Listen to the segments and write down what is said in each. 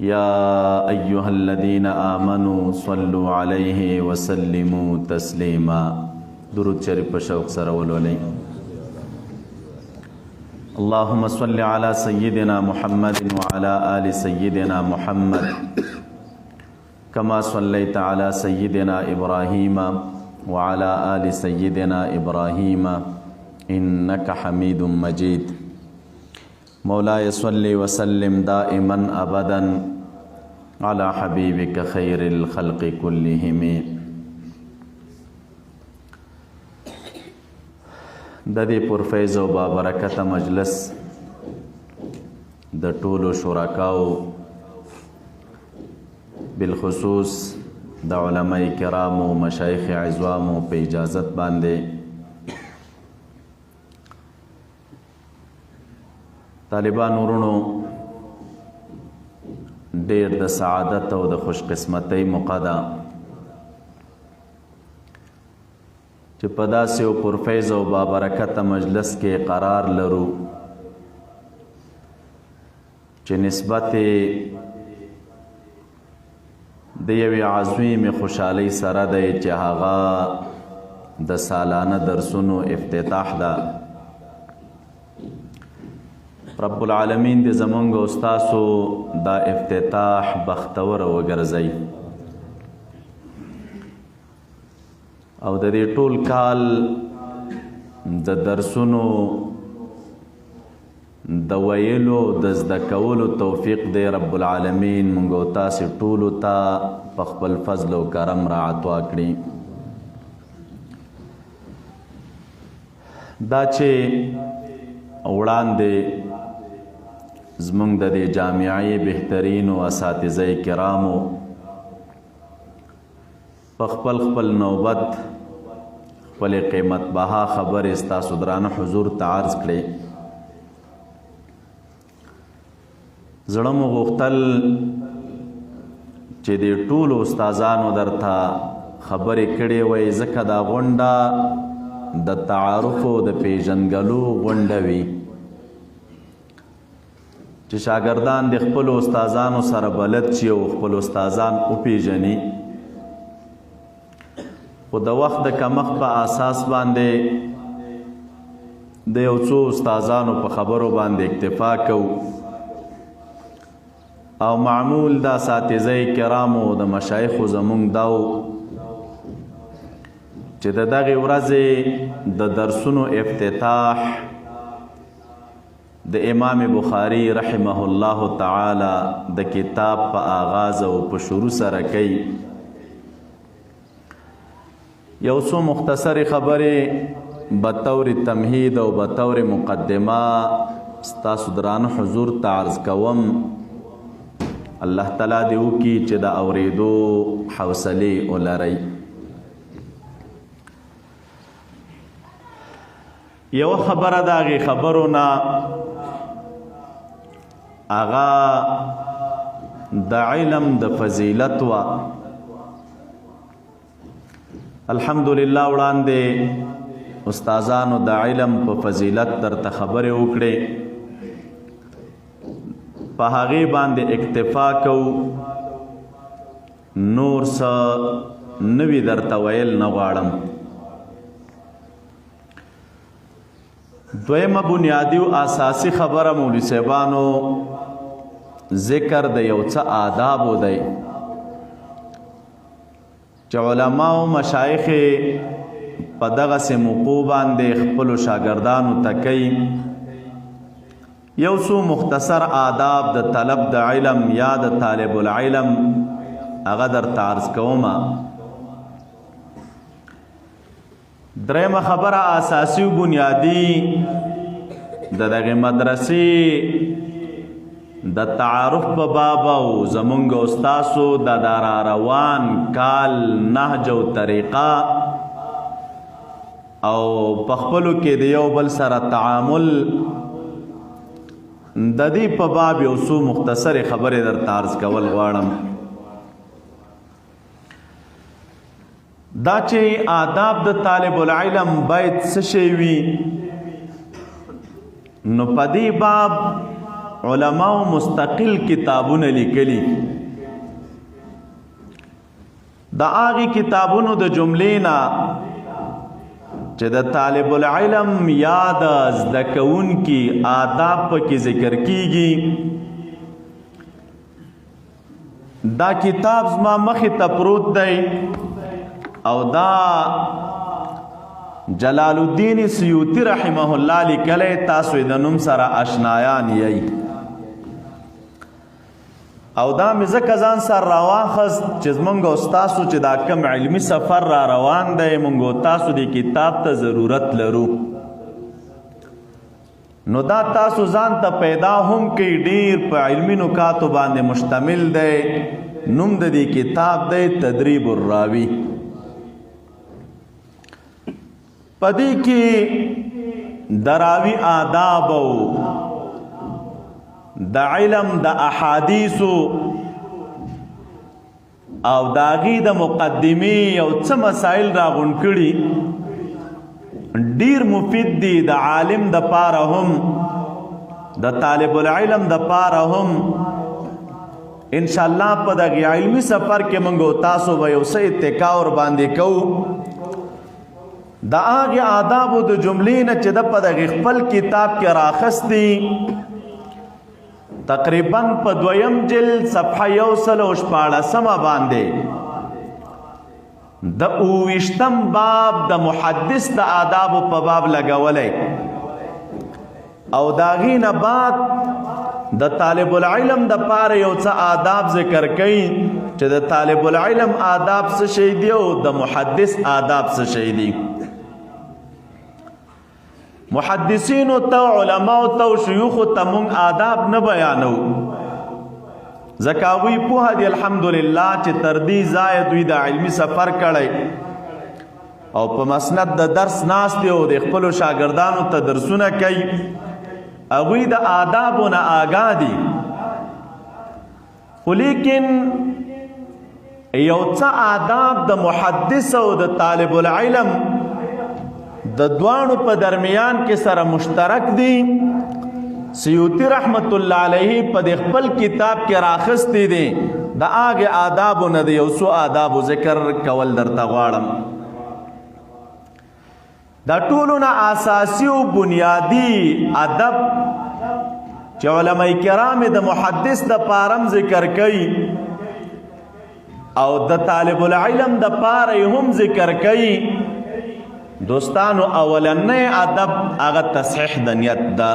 يا أيها الذين آمنوا صلوا عليه وسلموا تسليما. درود شریف په شوق سره ولولئ. اللهم صل على سيدنا محمد وعلى آل سيدنا محمد كما صليت على سيدنا إبراهيم وعلى آل سيدنا إبراهيم إنك حميد مجيد. مولاي صل وسلم دائما أبدا على حبيبك خير الخلق كلهم. د دې پرفیض او بابرکته مجلس د ټولو شرکاو بالخصوص د علماء کرامو مشایخ عظامو په اجازت باندې طالبان ورونو ډېر د سعادت او د خوش قسمتۍ موقع ده چې په داسې یو پرفیض او بابرکته مجلس کې قرار لرو چې نسبت د یوې عظیمې خوشحالۍ سره دی چې هغه د سالانه درسونو افتتاح ده. رب العالمین دې زمونږ او ستاسو دا افتتاح بختوره وګرځوي او د دې ټول کال د درسونو د ویلو د زده کولو توفیق دی رب العالمین موږ او تاسې ټولو ته په خپل فضل او کرم را عطا کړي. دا چې وړاندې زمونږ د دې جامعې بهترینو اساتذه کرامو په خپل خپل نوبت خپل قیمت بها خبرې ستاسو درانه حضور ته عرض کړې. زړه مو غوښتل چې دې ټولو استادانو درته خبرې کړې وای ځکه دا غونډه د تعارف او د پیژنګلو غونډه وي چې شاګردان د خپلو استادانو سره بلد شي او خپل استادان وپیژني. خو د وخت د کمښت په اساس باندې د یو څو استادانو په خبرو باندې اکتفا کوو او معمول د اساتذه کرامو د مشایخو زمونږ دا و چې د دغې ورځې د درسونو افتتاح د امام بخاري رحمه الله تعالی د کتاب په آغاز او په شروع سره کوي. یو څو مختصرې خبرې بطور تمهید او بطور مقدمه ستاسو درانه حضور ته عرض کوم. الله تعالی دې وکړي چې د اورېدو حوصلې ولرئ. یوه خبره د هغې خبرو نه هغه د علم د فضیلت وه. الحمدلله وړاندې استادانو د علم په فضیلت درته خبرې وکړې په هغې باندې اکتفا کوو نور څه نوي درته ویل نه غواړم. دویمه بنیادي او اساسي خبره مولوي صاحبانو ذکر د یو څه آدابو دی چې علما او مشایخ په دغسې موقعو باندې خپلو شاګردانو ته کوي. یو څو مختصر آداب د طلب د علم یا د طالب العلم هغه درته عرض کومه. درېمه خبره اساسي و بنیادي د دغې مدرسې د تعارف په باب او زمونږ او ستاسو د را روان کال نهج او طریقه او په خپلو کې د یو بل سره تعامل د دې په باب یو څو مختصرې خبرې درته عرض کول غواړم. دا چې آداب د طالب العلم باید څه شی وي نو په دې باب علماء مستقل کتابونه لیکلي. د هغې کتابونو د جملې نه چې د طالب العلم یا د زده کوونکي آداب پکې ذکر کیږي، دا کتاب زما مخې ته پروت دی او دا جلال الدین سیوطی رحمه الله لیکلی. تاسو د نوم سره آشنایان یی او دا مې ځکه ځان سره راواخست چې زمونږ او ستاسو چې دا کم علمي سفر را روان دی، مونږ او تاسو د کتاب ته ضرورت لرو. نو دا تاسو ځان ته پیدا هم کوي، ډیر په علمي نکاتو باندې مشتمل دی. نوم د دې کتاب دی تدریب الراوی. پدې کې د راوي آداب او د علم د احادیثو او د هغې د مقدمې او څه مسایل راغونډ کړي، ډیر مفید دي د عالم د پاره هم د طالب العلم د پاره هم. ان شاء الله په دغه علمي سفر کې موږ تاسو به یو څه اتکا ور باندې کوو. د هغې آدابو د جملې نه چې د په دغه خپل کتاب کې راخستي، تقریبا په 2م جلد صفحه 114 باندې د 29م باب د محدث د آدابو په باب لګولی او د هغې نه بعد د طالب العلم د پاره یو څه آداب ذکر کوي چې د طالب العلم آداب څه شی دي او د محدث آداب څه شی دي. محدثینو ته، علماو ته او شیوخو ته مونږ آداب نه بیانو، ځکه هغوی پوهه دي الحمدلله چې تر دې ځایه دوی د علمي سفر کړی او په مسند د درس ناست دي او د خپلو شاګردانو ته درسونه کوي. هغوی د آدابو نه آګاه دي، خو لیکن یو څه آداب د محدث او د طالب العلم د دوانو په درمیان کې سره مشترک دي. سیوطی رحمت الله علیه په د خپل کتاب کې راخستی دي. د هغې آدابو نه د یو څو آدابو ذکر کول درته غواړم. دا ټولو نه اساسي او بنیادي ادب چې علماء کرام د محدث د پاره ذکر کوي او د طالب العلم د پاره هم ذکر کوي. دوستانو اولنی ادب هغه تصحیح د نیت ده.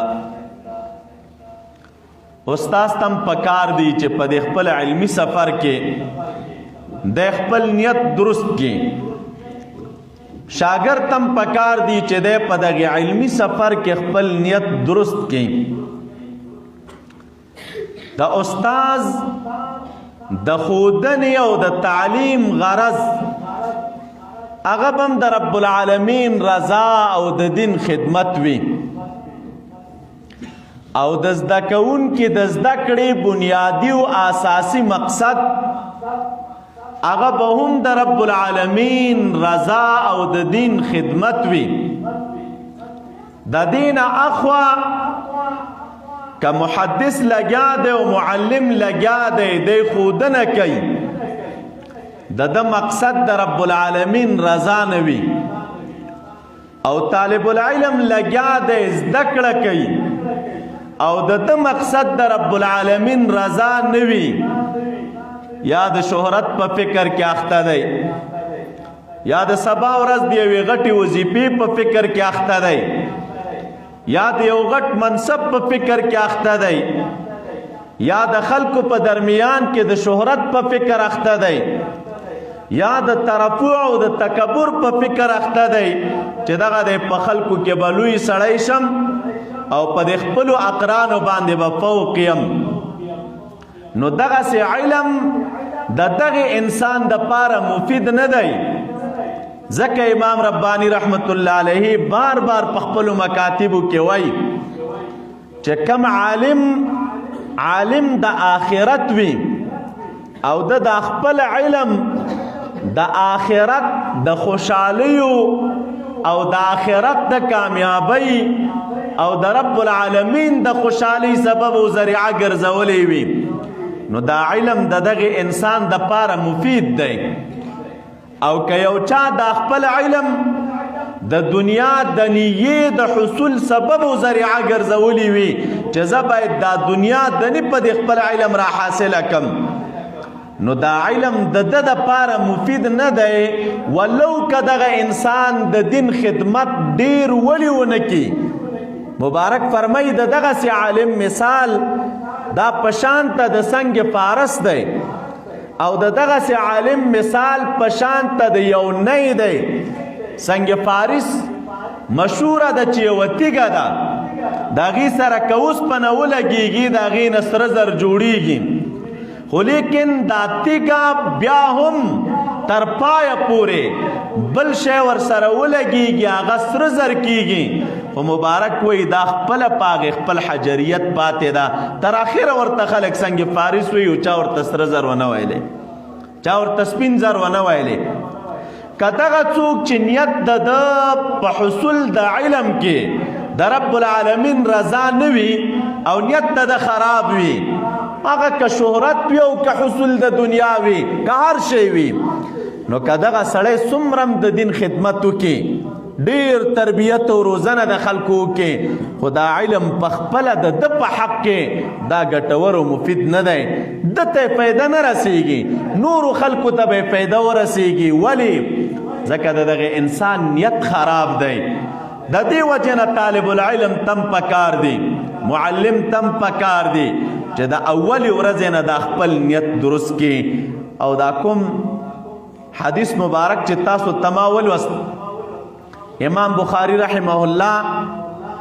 استاد تم پکار دی چې په د خپل علمي سفر کې د خپل نیت درست کړي. شاګرد تم پکار دی چې د په دغه علمي سفر کې خپل نیت درست کړي. د استاد د ښودنې او د تعلیم غرض هغه هم د رب العالمین رضا او د دین خدمت وي او د زده کوونکي د زده کړې بنیادي او اساسي مقصد هغه به هم د رب العالمین رضا او د دین خدمت وي. د دین اخوا که محدث لګیا دی او معلم لګیا دی د ښودنه کوي، د مقصد د رب العالمین رضا نه وي او طالب العلم لګیا دی زده کړه کوي او د مقصد د رب العالمین رضا نه وي، یا د شهرت په فکر کې اخته دی، یا د سبا ورځ د یوې غټې وظیفې په فکر کې اخته دی، یا د یو غټ منصب په فکر کې اخته دی، یا د خلکو په درمیان کې د شهرت په فکر اخته دی، یا د ترفع او د تکبر په فکر اخته دی چې دغه د په خلکو کې به لوی سړی شم او په د خپلو اقرانو باندې به فوق یم. نو دغسې علم د دغه انسان د پاره مفید نه دی. ځکه امام ربانی رحمت الله علیه بار بار په خپلو مکاتبو کې وایي چې کم عالم د آخرت وي او د خپل علم د آخرت د خوشحالیو او د آخرت د کامیابی او د رب العالمین د خوشحالۍ سبب او ذریعه ګرځولې وي نو دا علم د دغه انسان د پاره مفید دی. او که یو چا د خپل علم د دنیا د نیې د حصول سبب او ذریعه ګرځولې وي چې زه باید دا دنیا د نه په خپل علم را حاصله کم نو دا علم د د دپاره مفید نه دی ولو که دغه انسان د دین خدمت ډیر ولې ونه کړي. مبارک فرمایي د دغسې عالم مثال دا پشانته د سنگ فارس دی او د دغسې عالم مثال پشانته د یو نی دی. سنگ فارس مشهوره ده چې یوه تیږه ده د هغې سره که اوسپنه ولګېږي د هغې نه سره زر جوړېږي خو لیکن دا تیږه بیا هم تر پایه پورې بل شی ورسره ولګېږي هغه سره زر کېږي خو مبارک وایي دا خپله په هغې خپل حجریت پاتې ده. تر اخره ورته خلک سنگ فارس وایي او چا ورته سره زر ونه ویلی چا ورته سپین زر ونه ویلی. که دغه څوک چې نیت د ده په حصول د علم کې د رب العالمین رضا نه وي او نیت د ده خراب وي هغه که شهرت وي او که حصول د دنیا وي که هر شی وي نو که دغه سړی څومره هم د دین خدمت وکړي ډیر تربیت او روزنه د خلکو وکړي خو دا علم په خپله د ده په حق کې دا ګټور او مفید نه دی ده ته فایده نه رسیږي نورو خلکو ته به فایده ورسیږي. ولې ځکه د دغه انسان نیت خراب دی. د دې وجې نه طالب العلم تم پکار دی معلم تم پکار دی چې د اولې ورځې نه دا خپل نیت درست کړي. او دا کوم حدیث مبارک چې تاسو تما ولوست امام بخاری رحمه الله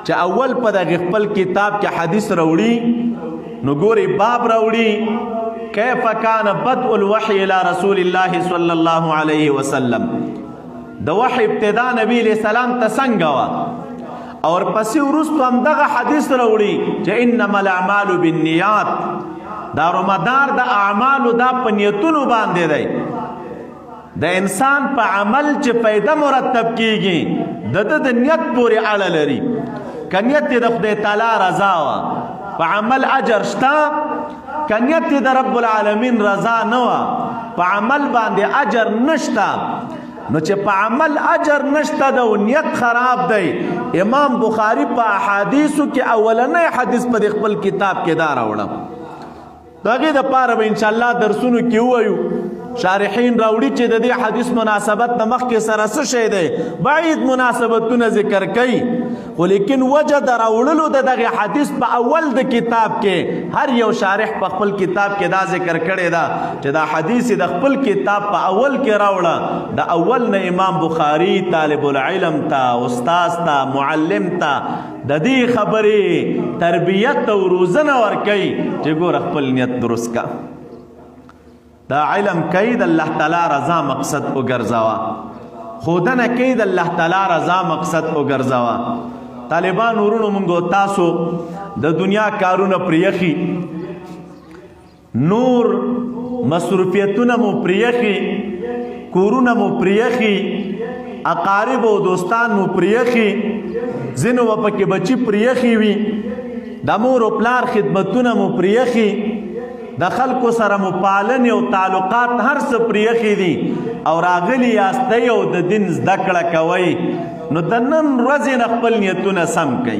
چې اول په دغه خپل کتاب کې حدیث راوړي نو ګوري باب راوړي کیف کان بدء الوحی الى رسول الله صلی الله علیه وسلم د وحی ابتدا نبی علیہ السلام ته څنګه وه اور پسې وروستو همدغه حدیث راوړي چې انما الاعمال بالنیات دارومدار د اعمالو دا په نیتونو باندې دی. د انسان په عمل چې پیدا مرتب کیږي د نیت پورې اړه لري. که نیت د خدای تعالی رضا وه په عمل اجر شته که نیت د رب العالمین رضا نه وه په عمل باندې اجر نشته. نو چې په عمل اجر نشته د نیت خراب دی. امام بخاری په احادیثو کې اولنی حدیث په خپل کتاب کې دا راوړم د هغې دپاره به انشاءالله درسونو کې ووایو. شارحین راوړي چې د دې حدیث مناسبت د مخکې سره څه شی دی بعید مناسبتونه ذکر کوي خو لیکن وجه د راوړلو د دغه حدیث په اول د کتاب کې هر یو شارح په خپل کتاب کې دا ذکر کړی ده چې دا حدیث د خپل کتاب په اول کې راوړه د اول نه امام بخاری طالب العلم ته استاذ ته معلم ته د دې خبرې تربیت او روزنه ورکوي چې ګوره خپل نیت درست کا دا علم کوي د الله تعالی رضا مقصد وګرځوه خودنه کوي د الله تعالی رضا مقصد وګرځوه. طالبان ورونو مونږ تاسو د دنیا کارونه پریخي نور مصروفیتونه مو پریخي کورونه مو پریخي اقارب او دوستان مو پریخي ځینو پکې بچي پریخي وي د مور او پلار خدمتونه مو پریخي د خلکو سره مو پالنې او تعلقات هر څه پریخي دي او راغلي یاستئ او د دین زده کړه کوئ نو د نن ورځې نه خپل نیتونه سم کوئ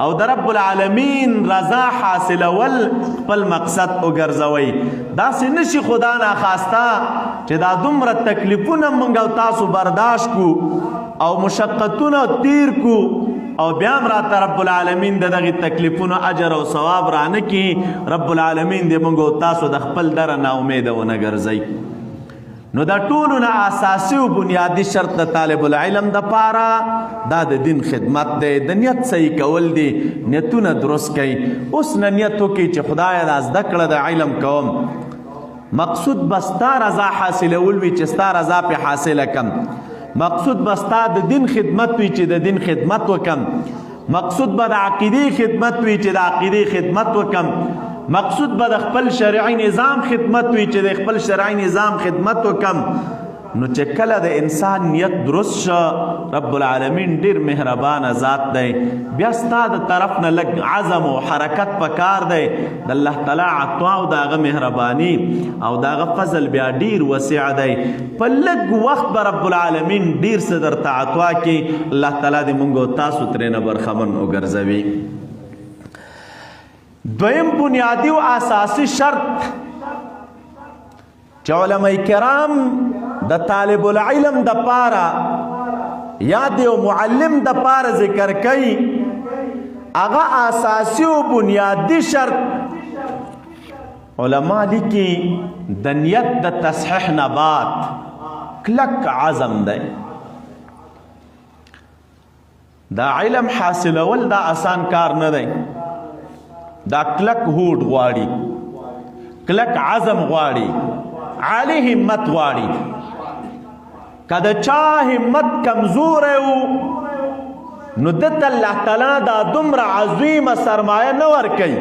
او د رب العالمین رضا حاصلول خپل مقصد وګرځوئ. داسې نشي خدا ناخواسته چې دا دومره تکلیفونه موږ او تاسو برداشت کو او مشقتونه تیر کو او بیا هم راته رب العالمین د دغې تکلیفونو اجر او ثواب رانه کړي. رب العالمین دې موږ او تاسو د خپل دره ناامیده ونه ګرځئ. نو دا ټولو نه اساسي او بنیادي شرط د طالب العلم دپاره دا د دین خدمت دی د نیت صحیح کول دی نیتونه درست کوي. اوس نه نیت وکړي چې خدایه دا زده کړه د علم کوم مقصود به ستا رضا حاصلول وي چې ستا رضا پې حاصله کم مقصود به ستا د دین خدمت وي چې د دین خدمت وکم مقصود به د عقیدې خدمت وي چې د عقیدې خدمت وکم مقصود به د خپل شرعي نظام خدمت وي چې د خپل شرعي نظام خدمت وکم نو چې کله د انسان نیت درست شه رب العالمین ډیر مهربانه ذات دی بیا ستا د طرف نه لږ عزم او حرکت پکار دی د الله تعالی عطا او د هغه مهرباني او د هغه فضل بیا ډیر وسع دی په لږ وخت به رب العالمین ډیر څه درته عطا کړي الله تعالی دې موږ او تاسو ترېنه برخمن وګرځوي دویم بنیادی و اساسی شرط چې علماء کرام د طالب العلم د پاره یا د معلم د پاره ذکر کوي هغه اساسی و بنیادی شرط علما لیکي د نیت د تصحیح نه بعد کلک عزم دی دا علم حاصلول دا آسان کار نه دی دا کلک هوډ غواړي کلک عزم غواړي عالی همت غواړي که د چا همت کمزوری و نو دته الله تعالی دا دومره عظیمه سرمایه نه ورکوي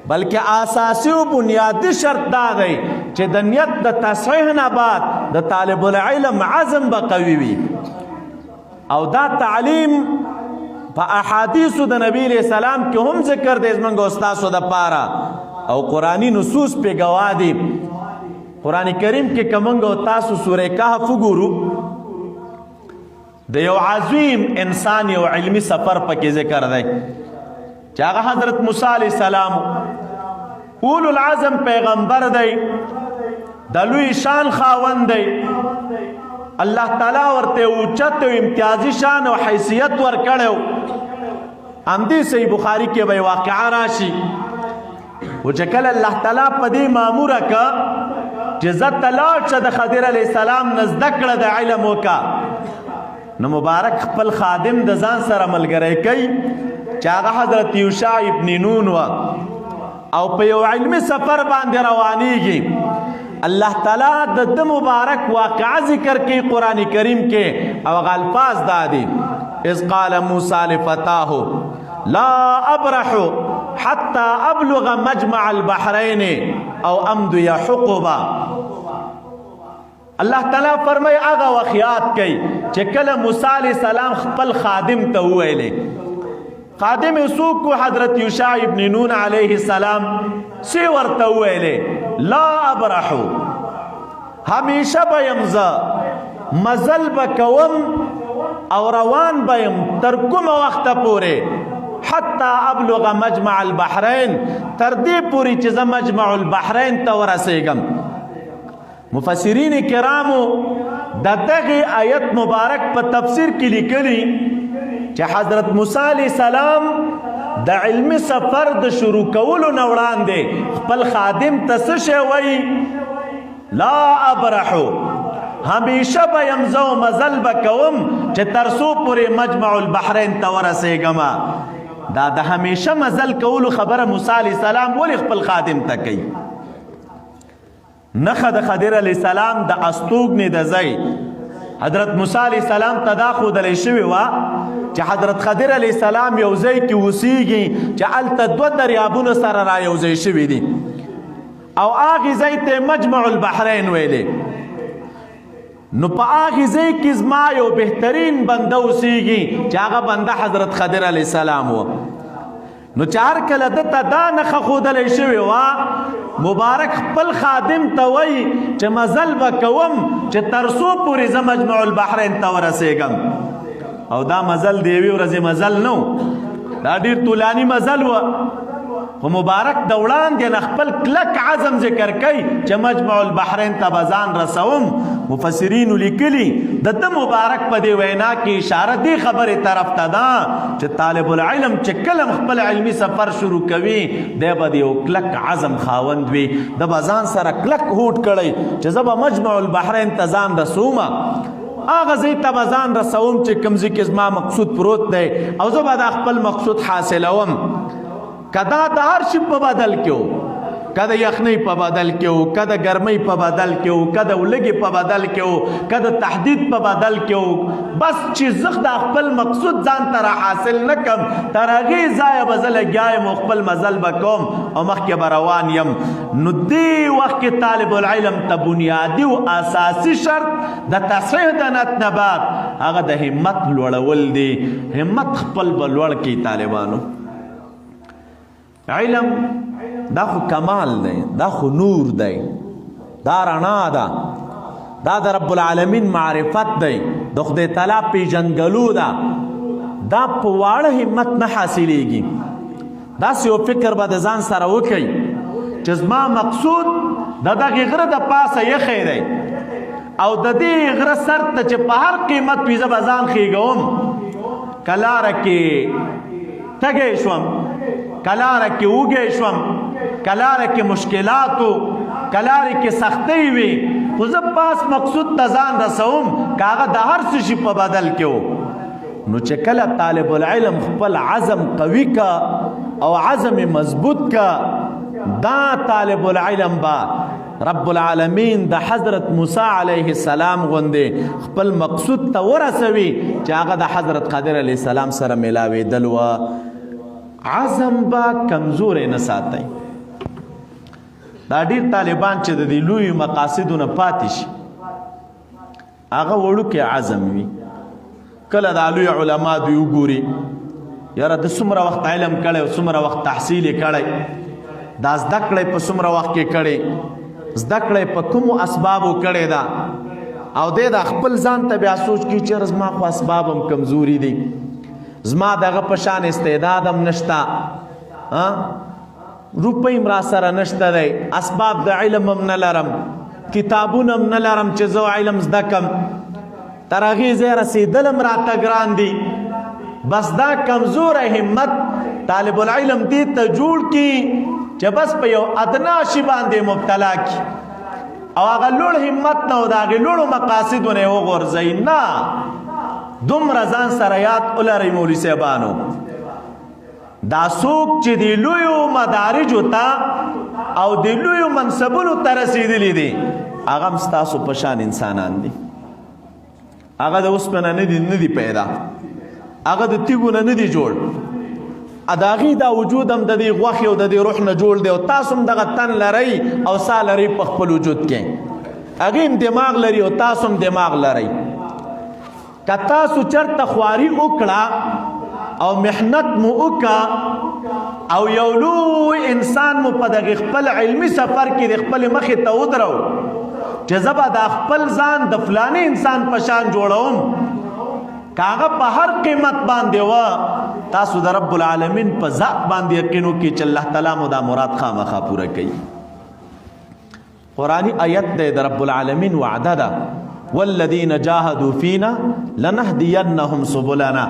بلکې اساسی و بنیادی شرط دا دی چې د نیت د تصحیح نه بعد د طالب العلم عزم به قوي وي او دا تعلیم په احادیثو د نبی علیہ السلام کې هم ذکر دی زمونږ استاسو د پاره او قرآنی نصوص پې ګواه دي قرآن کریم کې که موږ او تاسو سوره کهف وګورو د یو عظیم انسان یو علمی سفر پکې ذکر دی چې هغه حضرت موسی علیہ السلام اولو العزم پیغمبر دی د لوی شان خاوند دی الله تعالی ورته اوچت او امتیازي شان او حیثیت ورکړو همدې صحیح بخاری کې به واقعه راشي و چې کله الله تعالی په دې ماموره که چې زه تلاړ شه د خضر علیه السلام نه زده کړه د علم وکړه نو مبارک خپل خادم د ځان سره ملګری کوي چې هغه حضرت یوشع ابن نون و او په یو علمي سفر باندې روانیږي الله تعالی د مبارک واقعه ذکر کوي قرآن کریم کې او هغه الفاظ دا دي اذ قال موسی لفتاه لا ابرح حتى ابلغ مجمع البحرين او امضي حقبا الله تعالی فرمای هغه وخیات کوي چې کله موسی علیہ السلام خپل خادم ته وویلې خادم څوک حضرت یوشع ابن نون علیہ السلام سی ورته وویلې لا ابرح همیشه بیم زه مزل بکوم او روان بیم تر کومه وخته پورې حتی ابلغ مجمع البحرین تر دې پورې چې زه مجمع البحرین ته ورسېږم مفسرین کرامو د دغه آیت مبارک په تفسیر کې لیکلي چې حضرت موسی علیہ السلام د علمی سفر د شروع کولو نه وړاندې خپل خادم ته څه شی وایي لا ابرحو همیشه به یم زه مزل به کوم چې تر څو پورې مجمع البحرین ته ورسېږم دا د همیشه مزل کولو خبره موسی علیہ السلام ولې خپل خادم ته کوي نخه د خضر علیہ السلام د استوګنې د ځای حضرت موسی علیہ السلام ته دا ښودلی شوې وه چې حضرت خضر علیہ السلام یو ځای کې اوسیږي چې هلته دوه دریابونه سره را یو ځای شوي دي او هغې ځای ته مجمع البحرین ویلې نو په هغې ځای کې زما یو بهترین بنده اوسیږي چې هغه بنده حضرت خضر علیہ السلام و نو چې هر کله دته دا نښه ښودلی شوې وه مبارک خپل خادم ته وایي چې مزل به کوم چې تر څو پورې زه مجمع البحرین ته ورسېږم او دا مزل د یوې ورځې مزل نه دا ډېر طولاني مزل و خو مبارک د وړاندې نه خپل کلک عزم ذکر کوي چې مجمع البحرین ته به ځان رسوم مفسرینو لیکلي د ده مبارک په دې وینا کې اشاره دې خبرې طرف ته ده چې طالب العلم چې کله خپل علمي سفر شروع کوي دی به د یو کلک عزم خاوند وي د به ځان سره کلک هوډ کړی چې زه به مجمع البحرین ته ځان رسومه هغه ځای ته به ځان رسوم چې کوم ځای کې زما مقصود پروت دی او زه به دا خپل مقصود حاصلوم که دا د هر شي په بدل کې کده یخنۍ په بدل کې وو، کده ګرمۍ په بدل کې وو، کده ولګي په بدل کې وو، کده تحدید په بدل کې وو. بس چې زه د خپل مقصود ځان ته را حاصل نه کم، تر هغې ځایه به زه لګیا یم او خپل مزل به کوم او مخکې به روان یم. نو دې وخت کې طالب العلم ته بنیادي او اساسي شرط د تصحیح د نه بعد هغه د همت لوړول دی. همت خپل به لوړ کړي طالبانو. علم دا خو کمال دی، دا خو نور دی، دا رڼا ده، دا د رب العالمین معرفت دی، د خدای تعالی پیژندګلو ده. دا په واړه همت نه حاصلیږي. داسې یو فکر به د ځان سره وکړئ چې زما مقصود د دغې غره د پاسه یخی دی او د دې غره سر ته چې په هر قیمت وي زه به ځان خیږوم. که لاره کې تږی شوم، که لاره کې وږی شوم، که لاره کې مشکلاتو، که لاره کې سختۍ وي، خو زه پاس مقصود ته ځان رسوم که هغه د هر څه شي په بدل کې و. نو چې کله طالب العلم خپل عزم قوي کا او عزم مضبوط کا، دا طالب العلم با رب العالمین د حضرت موسی علیه السلام غوندې خپل مقصود ته ورسوي چې هغه د حضرت خضر علیه السلام سره میلاوېدل وه. عزم با کمزوری نه ساتئ. دا ډېر طالبان چې د دې لویو مقاصدو نه پاتې شي هغه وړوکی عزم وي. کله دا لوی علما دوی وګوري یاره د څومره وخت علم کړی او څومره وخت تحصیل یې کړی، دا زده کړی په څومره وخت کې کړی، زده کړی په کومو اسبابو کړی ده، او دی دا خپل ځان ته بیا سوچ کړي چې زما خو اسباب هم کمزوري دي، زما دغه په شان استعداد هم نشته، روپۍ هم را سره نشته دی، اسباب د علم هم نه لرم، کتابونه هم نه لرم چې زه علم زده کم، تر هغې ځای رسېدل هم راته ګران دي. بس دا کمزوره همت طالب العلم دې ته جوړ کړي چې بس په یو ادنا شي باندې مبتلا کړي او هغه لوړ همت نه او د هغې لوړو مقاصدو نه یې وغورځوي. نه، دومره ځان سره یاد ولرئ مولوي صاحبانو، دا څوک چې د لویو مدارجو ته او د لویو منصبونو ته رسېدلي دي هغه هم ستاسو په شان انسانان دي. هغه د اوسپنه نه دي پیدا، هغه د تیږو نه دي جوړ، د هغې دا وجود هم د دې غوښې او د دې روح نه جوړ دی او تاسو هم دغه تن لرئ او سا لرئ په خپل وجود کې، هغې هم دماغ لري او تاسو هم دماغ لرئ. که تاسو چرته خواري وکړه او محنت مو وکړه او یو لوی انسان مو په دغې خپل علمي سفر کې د خپلې مخې ته ودرو چې زه به دا خپل ځان د فلاني انسان په شان جوړوم، که هغه په هر قیمت باندې وه، تاسو د رب العالمین په ذات باندې یقین وکړئ چې الله تعالی مو دا مراد خامخا پوره کوي. قرآني آیت دی، د رب العالمین وعده ده، والذین جاهدوا فینا لنهدینهم سبلنا.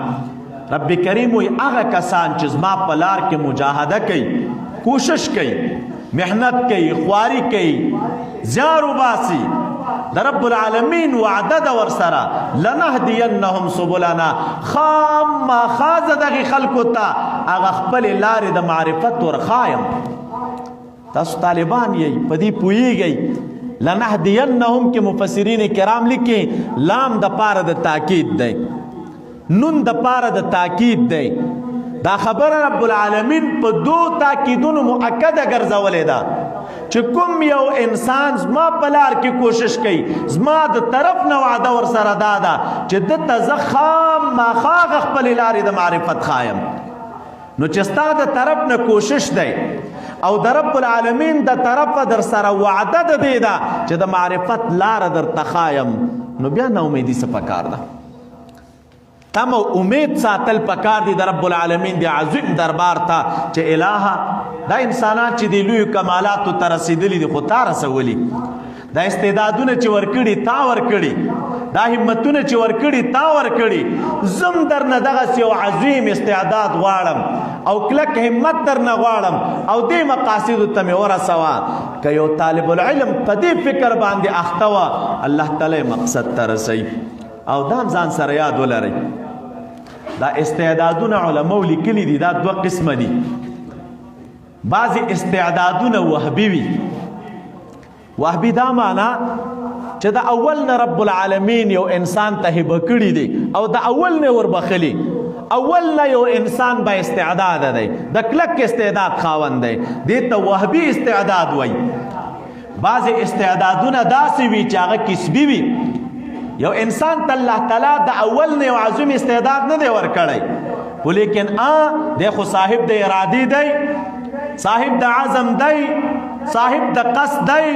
رب کریم وی هغه کسان چې زما په لار کې مجاهده کوي، کوشش کوي، محنت کوي، خواري کوي، زیار وباسي، د رب العالمین وعده ده ورسره، لنهدینهم سبلنا، خامخا زه دغې خلکو ته هغه خپلې لارې د معرفت ورښایم. تاسو طالبان یې په دې پوهیږئ. لنهدینهم کې مفسرین کرام لیکي لام د پاره د تاکید دی، نون د پاره د تاکید دی. دا خبره رب العالمین په دو تاکیدونو مؤکده ګرځولې ده چې کوم یو انسان زما په لار کې کوشش کوي، زما د طرف نه وعده ورسره دا ده چې دته زه خامخا خپلې لارې د معرفت ښایم. نو چې ستا د طرف نه کوشش دی او د رب العالمین د طرفه در سره وعده د دې ده چې د معرفت لاره درته ښایم، نو بیا نه امیدي څه پکار ده؟ تم امید ساتل پکار دی د رب العالمین دی عظیم دربار ته چې الهه دا انسانان چې دی لوی کمالاتو ته رسېدلي دي خو تا رسولي، دا استعدادونه چې ورکړي تا ورکړي، دا همتونه چې ورکړي تا ورکړي، زم درنه دغسې یو عظیم استعداد غواړم او کلک همت درنه غواړم او دې مقاصدو ته مې ورسوه. که یو طالب العلم په دې فکر باندې اخته وه الله تعالی مقصد ته رسوي. او دا ځان سره یاد ولرئ، دا استعدادونه علماو لیکلي دي، دا دوه قسمه دي. بعضی استعدادونه وهبي وي. وهبي دا معنا چې د اول نه رب العالمین یو انسان ته هبه کړي دي او د اول نه وربخلي. اول نه یو انسان با استعداد دی، د کلک استعداد خاوند دی، دې ته وهبي استعداد وایي. بعضې استعدادونه داسې وي چې هغه کسبي وي. یو انسان ته الله تعالی د اول نه یو عظیم استعداد نه دی ورکړی، خو لیکن دی خو صاحب د ارادې دی، صاحب د عزم دی، صاحب د قصد دی.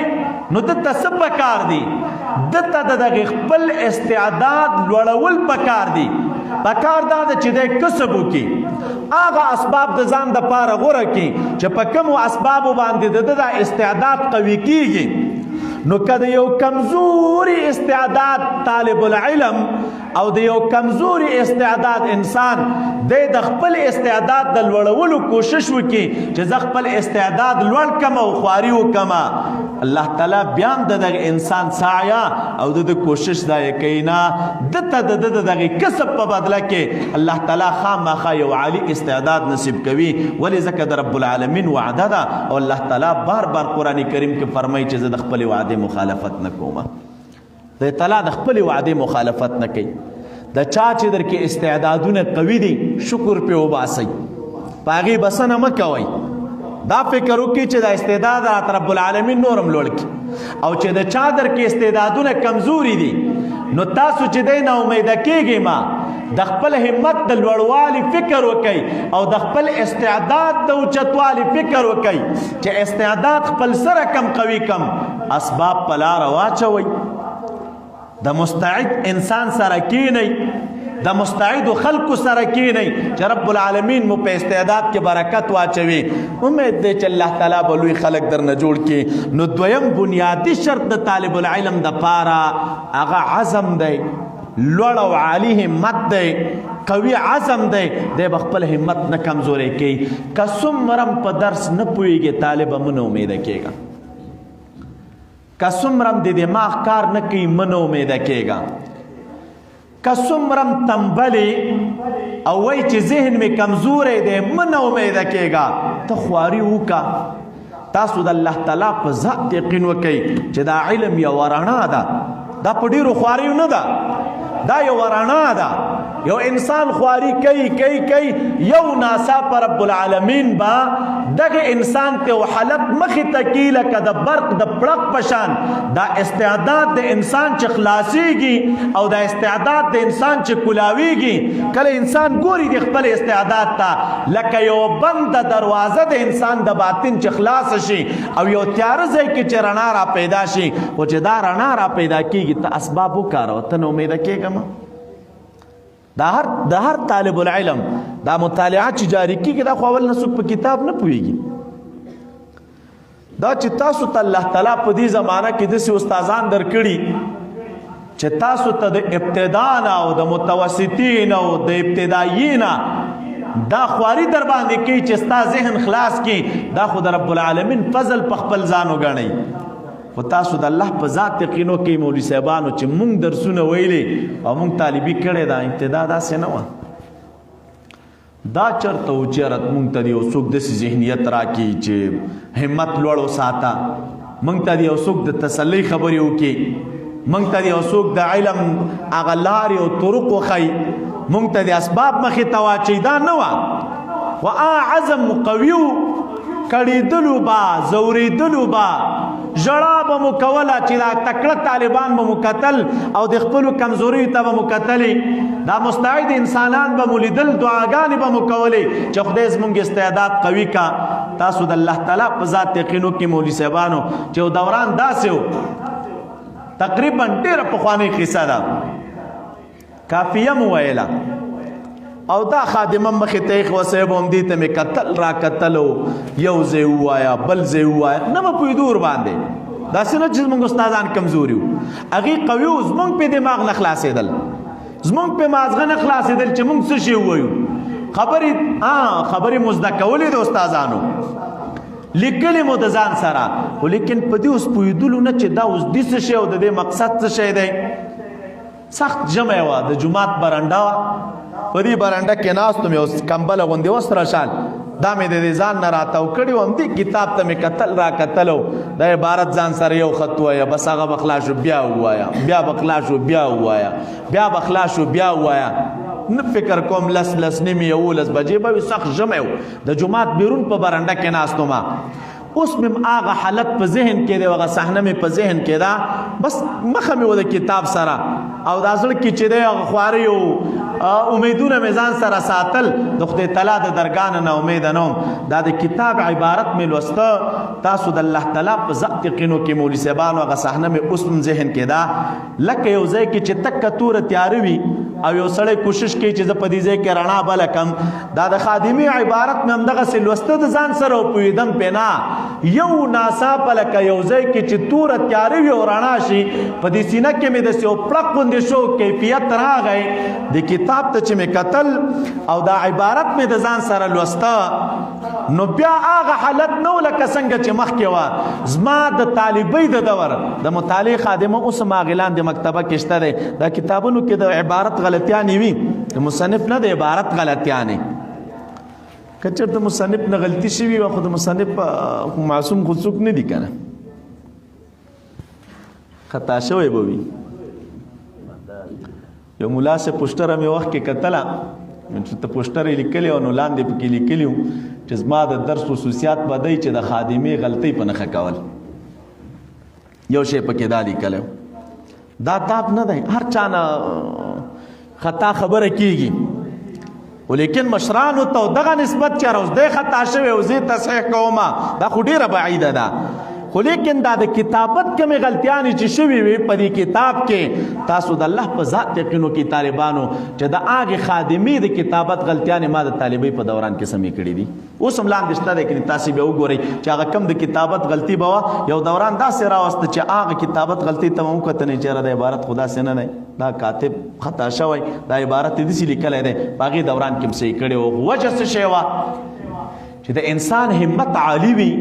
نو دته څه پکار دي؟ دته د دغه خپل استعداد لوړول پکار دي. پکار دا ده چې دی کسب وکړي، هغه اسباب د ځان دپاره غوره کړي چې په کومو اسبابو باندې د ده دا استعداد قوي کیږي. نو که د یو کمزوري استعداد طالب العلم او د یو کمزوري استعداد انسان دی د خپل استعداد د لوړولو کوشش وکړي چې زه خپل استعداد لوړ کم او خواري وکمه، الله تعالی بیا د دغه انسان سعیا او د کوشش ضایع کوي نه، دته د دغه کسب په بدله کې الله تعالی خامخا یو عالی استعداد نصیب کوي. ولې ځکه د رب العالمین وعده ده او الله تعالی بار بار قرآن کریم کې فرمایي چې زه د خپل وعده مخالفت نه کوم. د تعالی د خپل وعده مخالفت نه کوي. د چا چې در کې استعدادونه قوي دي شکر پې وباسئ، په هغې بسنه مه کوئ. دا فکر وکړي چې دا استعداد راته رب العالمین نورم لوړ کړي. او چې د چا در کې استعدادونه کمزوري دي نو تاسو چې دی نه امیده کېږئ ما د خپل همت د لوړوالي فکر وکئ او د خپل استعداد د اوچتوالي فکر وکئ چې استعداد خپل سره کم قوي کم اسباب په لاره واچوئ. د مستعد انسان سره کینئ، د مستعدو خلقو سره کینئ چې رب العالمین مو په استعداد کې برکت واچوي. امید دی چې الله تعالی به لوی خلق درنه جوړ کړي. نو دویم بنیادي شرط د طالب العلم دپاره هغه عزم دی، لوړ او عالی همت دی، قوي عزم دی. دی به خپل همت نه کمزوری کوي. که څومره په درس نه پوهېږي طالبه مه نه امیده کېږه، که څومره د دماغ کار نه کوي مه نه امیده کېږه، که څومره تنبلې او وایي چې ذهن مې کمزوری دی مه نه امیده کېږه. ته خواري وکړه. تاسو د الله تعالی په ذات یقین وکئ چې دا علم یوه رڼا ده، دا په ډېرو خواریو نه ده، دا یوه رڼا ده. یو انسان خواري کوي یو ناڅاپه رب العالمین به دغه انسان ته یو حالت مخې ته کي لکه د برق د پړق په شان. دا استعداد د انسان چې خلاصیږي او دا استعداد د انسان چې کولاویږي، کله انسان ګوري د خپل استعداد ته لکه یو بنده دروازه د انسان د باطن چې خلاص شي او یو تیاره ځای کې چې رڼا را پیدا شي. خو چې دا رڼا را پیدا کیږي ته اسباب وکاروه، ته نه امیده کېږه. د هر طالب العلم دا مطالعات چې جاری کیږي دا خو اول نه څوک په کتاب نه پوهېږي. دا چې تاسو ته الله تعالی په دې زمانه کې داسې استادان درکړي چې تاسو ته د ابتدا نه او د متوسطین او د ابتدایین دا خواري در باندې کوي چې ستا ذهن خلاص کړي، دا خو د رب العالمین فضل په خپل ځان وګڼئ. خو تاسو د الله په ذات یقین وکئ مولوي صاحبانو چې مونږ درسونه ویلي او مونږ طالبي کړې ده، ابتدا داسې نه وه. دا چرته و چېرته مونږ ته د یو څوک داسې ذهنیت راکړي چې همت لوړ وساته، مونږ ته د یو څوک د تسلۍ خبرې وکړي، مونږ ته د یو څوک د علم هغه لارې او طرق وښیي، مونږ ته د اسباب مخې ته واچوي. دا نه وه. خو عزم قوي و، کړېدلو به، زورېدلو به، ژړا به مو کوله چې دا تکړه طالبان به مو کتل او د خپلو کمزوریو ته به مو کتلې، دا مستعد انسانان به مو لیدل، دعاګانې به مو کولې چې خدای زموږ استعداد قوي کا. تاسو د الله تعالی په ذات یقین وکړئ مولوي صاحبانو چې یو دوران داسې و، تقریبا ډېره پخوانۍ قصه ده، کافیه مو ویله او دا خادمه مخې ته ایښ وصیب هم دې ته مې کتل را کتلو، یو ځای ووایه بل ځای ووایه، نه به پوهېدو ورباندې. داسې نه چې زموږ استادان کمزوري وو، هغې قوي وو، زموږ پې دماغ نه خلاصېدل، زموږ پې مازغه نه خلاصېدل چې موږ څه شی ووایو. خبرې مو زده کولې د استادانو، لیکلې مو د ځان سره، خو لیکن په دې اوس پوهېدلو نه چې دا اوس دې څه شی او د دې مقصد څه شی دی. سخت جمع وه، د جومات برنډه وه، په دې برنډه کې ناست وم، یو کمبله غوندې وسره شال، دا مې د دې ځان نه راتاو کړي وم دې کتاب ته مې کتل را کتلو دا عبارت ځان سره یو خط ووایه بس هغه به خلاص شو بیا ووایه بیا به خلاص شو بیا ووایه بیا به خلاص شو بیا ووایه نه فکر کوم لس نیمې 11 بجې به وي سخت ژمی و د جومات بیرون په برنډه کې ناست وم اوس مې هغه حالت په ذهن کې دی هغه صحنه مې په ذهن کې ده بس مخه مې و د کتاب سره او دا زړه کې چې دی هغه خواري او امیدونه مې ځان سره ساتل د خدای تعالی د درګاه نه امیده نه وم دا د کتاب عبارت مې لوسته تاسو د الله تعالی په زق یقینو کې مولوي صاحبانو هغه صحنه مې اوس هم ذهن کې ده لکه یو ځای کې چې تکه توره تیاره وي او یو سړی کوشش کوي چې زه په دې ځای کې رڼا بله کم دا د خادمي عبارت مې همدغسې لوسته د ځان سره وپوهېدم پې نه یو ناڅاپه لکه یو ځای کې چې توره تیاره وي او رڼا شي په دې سینه کې مې داسې یو پړق غوندې شو کیفیت راغی د کتاب ته چې مې کتل او دا عبارت مې د ځان سره لوسته نو بیا هغه حالت نه و لکه څنګه چې مخکې وه زما د طالبۍ د دور د مطالعې خادمه اوس هم هغې لاندې مکتبه کې شته دی دا کتابونو کې د عبارت غلطیانې وي د مصنف نه د عبارت غلطیانې که چېرته مصنف نه غلطي شوي وه خو د مصنف معصوم خو څوک نه دي که نه خطا شوی به وي یو ملا صاحب پوسټره مې وخت کې کتله چې ته پوسټر یې لیکلی او نو لاندې پکې لیکلي وو چې زما د درس خصوصیات به دی چې د خادمې غلطۍ په نښه کول یو شی پکې دا لیکلی دا تاب نه دی هر چا نه خطا خبره کیږي ولیکن مشرانو ته دغه نسبت چې روزدی خطا شوی او زه تصحیح کومه دا خو ډیره بعیده ده خو لیکن دا د کتابت کمې غلطیانې چې شوي وي په دې کتاب کې تاسو د الله په ذات یقینو کې طالبانو چې د هغې خادمې د کتابت غلطیانې ما د طالبۍ په دوران کې سمې کړي دي اوس هم لاندې شته دی که تاسې بیا وګورئ چې هغه کم د کتابت غلطي به وه یو دوران داسې راوسته چې هغه کتابت غلطۍ ته مو وکتنې چې د عبارت خو داسې نه دی دا کاتب خطا شوی دا عبارت یې داسې لیکلی دی په هغې دوران کې هم صحیح کړی و وجه څه شی وه چې د انسان همت عالی وي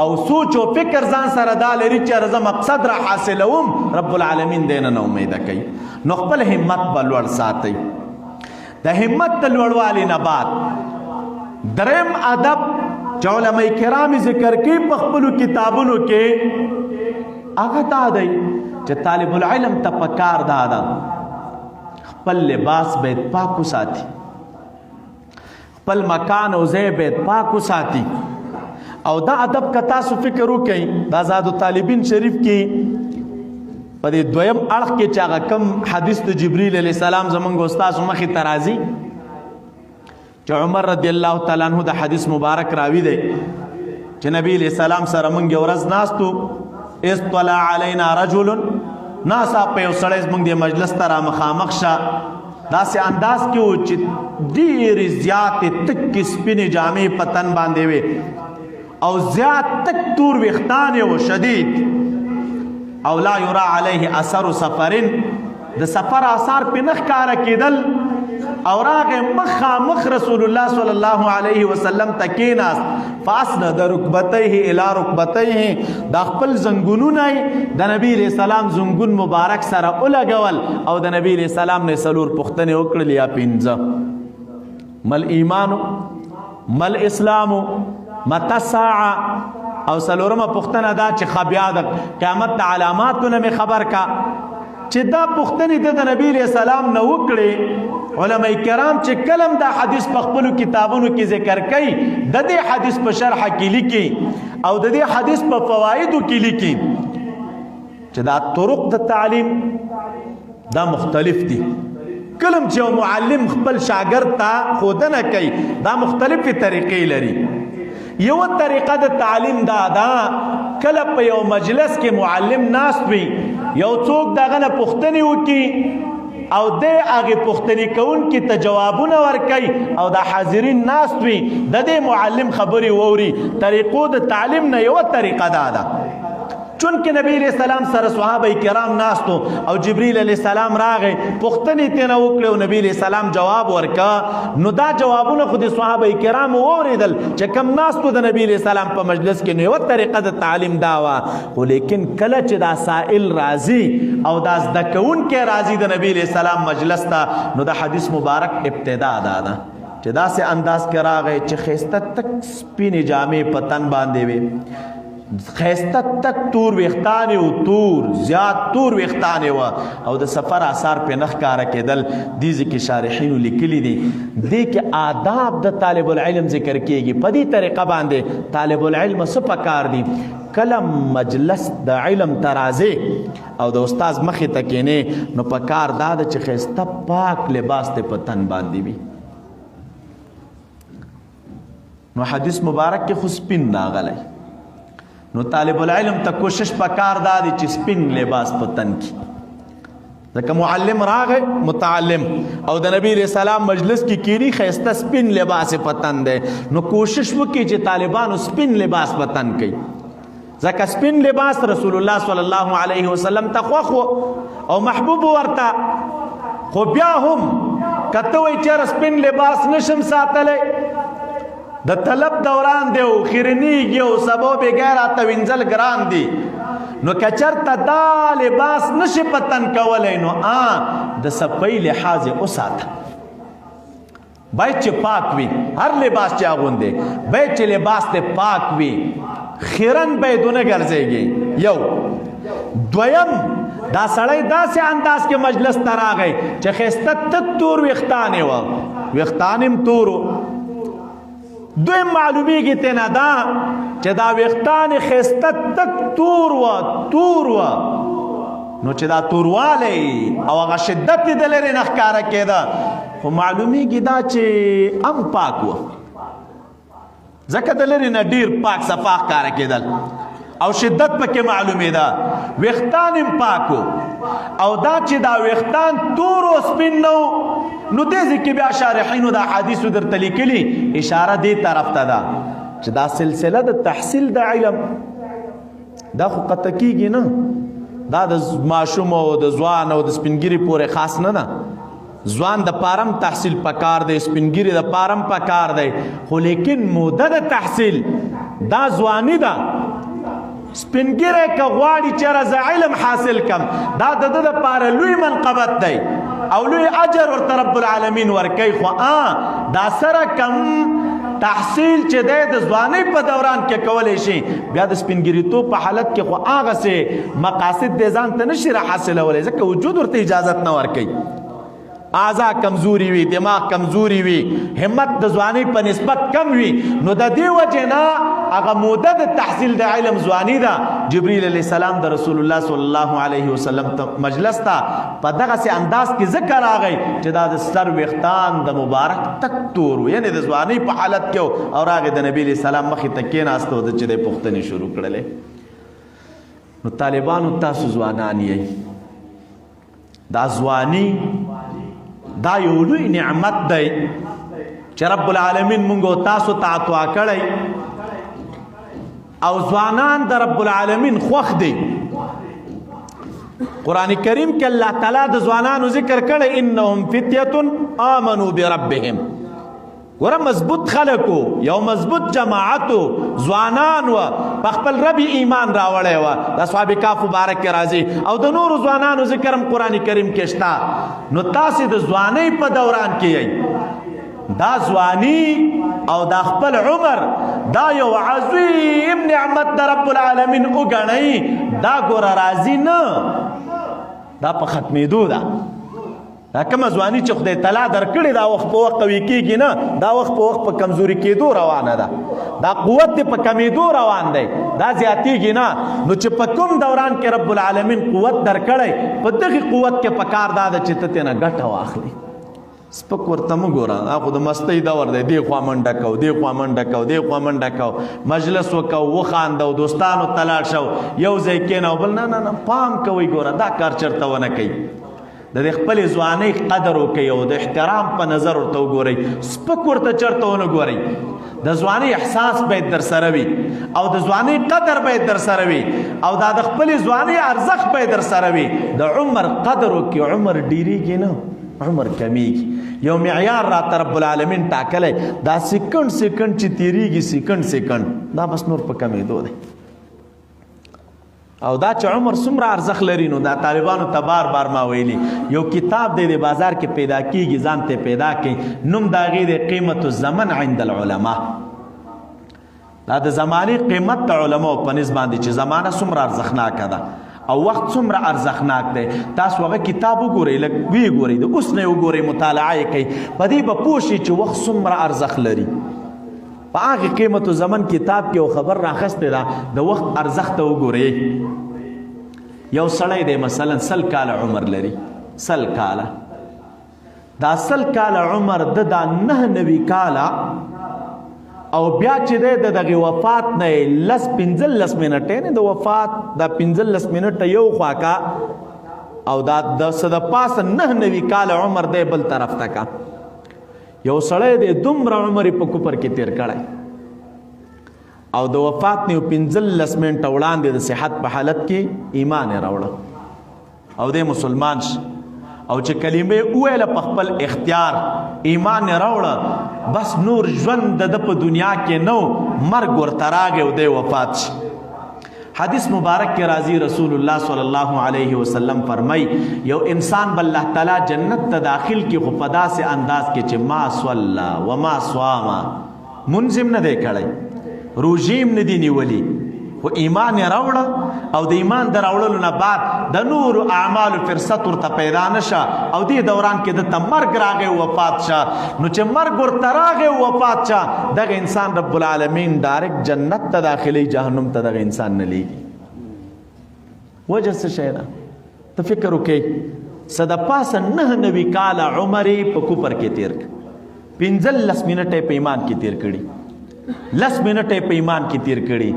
او سوچ او فکر ځان سره دا لري چې زه مقصد را حاصلوم رب العالمین دې نه امیده کوي نو خپل همت به لوړ ساتئ د همت د لوړوالي نه بعد دریم ادب چې علماء کرام ذکر کوي په خپلو کتابونو کې هغه دا دی چې طالب العلم ته پکار دا ده خپل لباس باید پاک وساتي خپل مکان او ځای باید پاک وساتي او دا ادب که تاسو فکر وکئ دا زاد طالبین شریف کې په دې دویم اړخ کې چې هغه کم حدیث د جبریل علیه السلام زمونږ استاد مخې ته راځي چې عمر رضی الله تعالی عنہ د حدیث مبارک راوي دی چې نبی علیه السلام سره مونږ یو ورځ ناستو اطلع علینا رجل ناسا په یو سړی زمونږ د مجلس ته را مخامخ شه داسې انداز کې و چې ډېرې زیاتې تکې سپینې جامې په تن باندې وې او زیاد تک تور ویختان و شدید او لا یرا علیه اثر سفرن د سفر آثار په نخ کار کېدل او راغه مخ رسول الله صلی الله علیه وسلم تکیناست فاسند رکبتیه الی رکبتیه د خپل زنګونونه د نبی علیہ السلام زنګون مبارک سره ولګول او د نبی علیہ السلام نه سلور پختنه وکړل یا پنځه مل ایمان مل اسلام متى الساعه او سلورمه پختنه دا چې بیا د قیامت د علاماتونه می خبر کا چې دا پختنې د نبی علیہ السلام نه وکړي علماء کرام چې کلم دا حدیث په خپل کتابونو کې ذکر کوي د دې حدیث په شرح کې لیکي او د دې حدیث په فوایدو کې لیکي چې دا طرق د تعلیم دا مختلف دي کلم چې معلم خپل شاګرد ته ښودنه کوي دا مختلفې طریقې لري یو طریقه د تعلیم دا کله په یو مجلس کې معلم ناست وي یو څوک دغه نه پوښتنې وکړي او د هغې پوښتنې کوونکي ته جوابونه ورکوي او د حاضرین ناست وي د دې معلم خبرې واوري طریقو د تعلیم نه یوه طریقه دا ده چونکه نبی علیہ السلام سره صحابه کرام ناستو او جبریل علیہ السلام راغی پوښتنې ترې نه وکړې او نبی علیہ السلام جواب ورکا نو دا جوابونه خو د صحابه کرام واورېدل چې کم ناستو د نبی علیہ السلام په مجلس کې نو یوه طریقه د تعلیم دا وه خو لیکن کله چې دا سائل راځي او دا زده کوونکی راځي د نبی علیہ السلام مجلس ته نو د حدیث مبارک ابتدا دا ده چې داسې انداز کې راغی چې ښایسته تک سپینې جامې په تن باندې وې، ښایسته تک تور ویښتان او تور زیات تور ویښتان وه او د سفر آثار پې نه ښکاره کېدل. دې ځکه شارحینو لیکلي دي دې کې آداب د طالب العلم ذکر کېږي. په دې طریقه باندې طالب العلم څه پکار دي؟ کله مجلس د علم ته راځې او د استاذ مخې ته کښېنې نو پکار دا ده چې ښایسته پاک لباس دې په تن باندې وي. نو حدیث مبارک کې خو سپین راغلی، نو طالب العلم ته کوشش پکار دا دی چې سپین لباس په تن کې، ځکه معلم راغی متعلم او د نبی علیہ السلام مجلس کې کینی ښایسته سپین لباس په تن دی، نو کوشش وکړي چې طالبانو سپین لباس په تن کوي، ځکه سپین لباس رسول الله صلی الله علیه وسلم ته خوښ او محبوب ورته. خو بیا هم که ته وایي چېرې سپین لباس نشم ساتلی، د طلب دوران دی او خیرنیږي او سبا بېګای راته وینځل ګران دي، نو که چېرته دا لباس نشي په تن کولی نو د صفۍ لحاظ یې وساته، باید چې پاک وي، هر لباس چې اغوندې باید چې لباس دې پاک وي، خیرن باید ونه ګرځېږي. یو دویم دا سړی داسې انداز کې مجلس ته راغی چې ښایسته تک تور ویښتان یې وه، ویښتان هم تور و. دویم معلومیږي تینا دا چې دا ویښتان یې ښایسته تک تور وه نو چې دا توروالی او هغه شدت یې د لرې نه ښکاره کېده، خو معلومیږي دا چې هم پاک وه، ځکه د لرې نه ډېر پاک صفا ښکاره کېدل او شدت پکې معلومېده. ویښتان هم پاک و او دا چې دا ویښتان تور او سپین نه و، نو دې ځای کې بیا شارحینو د احادیثو درته لیکلي اشاره دې طرف ته ده چې دا سلسله د تحصیل د علم دا خو قطع کېږي نه، دا د ماشوم او د ځوان او د سپینګیري پورې خاص نه ده. ځوان د پارم تحصیل پکار دی، سپینګیري د پارم پکار دی، خو لیکن موده د تحصیل دا ځواني ده. سپینګیری که غواړي چېرې زه علم حاصل کم، دا د ده دپاره لوی منقبت دی او لوی اجر ورته رب العالمین ورکوي، خو دا سره کم تحصیل چې دی د ځوانۍ په دوران کې کولی شي، بیا د سپینګیریتوب په حالت کې خو هغسې مقاصد دی ځان ته نشي را حاصلولی، ځکه وجود ورته اجازت نه ورکوي. اعضا کمزوری وي، دماغ کمزوری وي، همت د ځوانۍ په نسبت کم وي، نو د دې وجې نه هغه موده د تحصیل د علم ځواني ده. جبریل علیه السلام د رسول الله صلی الله علیه وسلم مجلس ته په دغسې انداز کې ذکر راغی چې دا د سر ویښتان د مبارک تک تور و، یعنې د ځوانۍ په حالت کې او راغی د نبي علیه السلام مخې ته کېناست او د چې دی پوښتنې شروع کړلې. نو طالبانو تاسو ځوانان یئ، دا ځواني دا یو لوی نعمت دی چې رب العالمین مونږ او تاسو ته عطا کړی او ځوانان د رب العالمین خوښ دی. قرآن کریم کې الله تعالی د ځوانانو ذکر کړی انهم فتیة آمنوا بربهم. ګوره مضبوط خلکو، یو مضبوط جماعتو ځوانان و په خپل رب ایمان راوړی و، د اصحاب کهف مبارک کې راځي او د نورو ځوانانو ذکر هم قرآن کریم کې شته. نو تاسې د ځوانۍ په دوران کې یئ، دا ځواني او دا خپل عمر دا یو عظیم نعمت د رب العالمین وګڼئ، دا ګوره راځي نه، دا په ختمېدو ده. دا کومه ځواني چې خدای تعالی درکړې دا وخت په وخت قوي کېږي نه، دا وخت په وخت په کمزوري کېدو روانه ده، دا قوت دې په کمېدو روان دی، دا زیاتېږي نه. نو چې په کوم دوران کې رب العالمین قوت درکړی، په دغې قوت کې پکار دا ده چې ته ترېنه ګټه واخلې. سپک ورته مه ګوره، دا خو د مستۍ دور دی، دې خوا منډه کو، دې خوا منډه کو، دې خوا منډه کو، مجلس وکو، وخاندو، دوستانو ته لاړ شو، یو ځای کېنو بل نه نه نه، پام کوئ. ګوره دا کار چېرته ونه کوي، د دې خپلې ځوانۍ قدر وکړئ او د احترام په نظر ورته وګورئ، سپک ورته چېرته ونه ګورئ. د ځوانۍ احساس باید در سره وي او د ځوانۍ قدر باید در سره وي او دا د خپلې ځوانۍ ارزښت باید در سره وي. د عمر قدر وکړي، عمر ډېرېږي نه، عمر کمیږي. یو معیار راته رب العالمین ټاکلی، دا سیکنډ سیکنډ چې تیریږي، سیکنډ سیکنډ دا بس نور په کمیدو دی. او دا چې عمر څومره ارزښت لري نو دا طالبانو ته بار بار ما ویلي یو کتاب دی د بازار کې پیدا کیږي ځان ته پیدا کړي نوم د هغې دی قیمت الزمن عند العلماء دا د زمانې قیمت د علماو په نسبت باندې چې زمانه څومره ارزښتناکه ده او وخت څومره ارزښتناک دی تاسو هغه کتاب وګورئ لږ ویې ګورئ د اوس نه یې وګورئ مطالعه یې کوئ په دې به پوه شئ چې وخت څومره ارزښت لري په هغه قیمت الزمن کتاب کې یو خبر راخستی ده د وخت ارزښت ته وګورئ یو سړی دی مثلا 100 کاله عمر لري 100 کاله دا 100 کاله عمر د دا 99 کاله او بیا چې دی د دغې وفات نه یې 15 منټې نه د وفات دا 15 منټه یو خوا کا او دا د څه د پاسه 99 کاله عمر دی بل طرف ته کا یو سړی دی دومره عمر یې په کفر کې تیر کړی او د وفات نه 15 منټه وړاندې د صحت په حالت کې ایمان یې راوړه او دی مسلمان شي او چې کلمې وویله په خپل اختیار ایمان یې راوړه بس نور ژوند د په دنیا کې نو مرګ ورته راغی او دی وفات شي حدیث مبارک کې راځي رسول الله صلی الله علیه وسلم فرمای یو انسان به الله تعالی جنت ته داخل کی خو په داسې انداز کې چې ما صلی و ما صام منظم نه دی کړی روژیم نه دی نیولی خو ایمان یې راوړه او د ایمان د راوړلو نه بعد د نورو اعمالو فرصت ورته پیدا نشه او دې دوران کې دته مرګ راغی وفات شه نو چې مرګ ورته راغی وفات شه دغه انسان رب العالمین ډایرکټ جنت ته داخلي جهنم ته دغه انسان نه لیږي وجه څه شی ده ته فکر وکړئ څه د پاسه 99 کاله عمر یې په کفر کې تیر کړ 15 منټه په ایمان کې تیر کړي 10 منټه په ایمان کې تیر کړي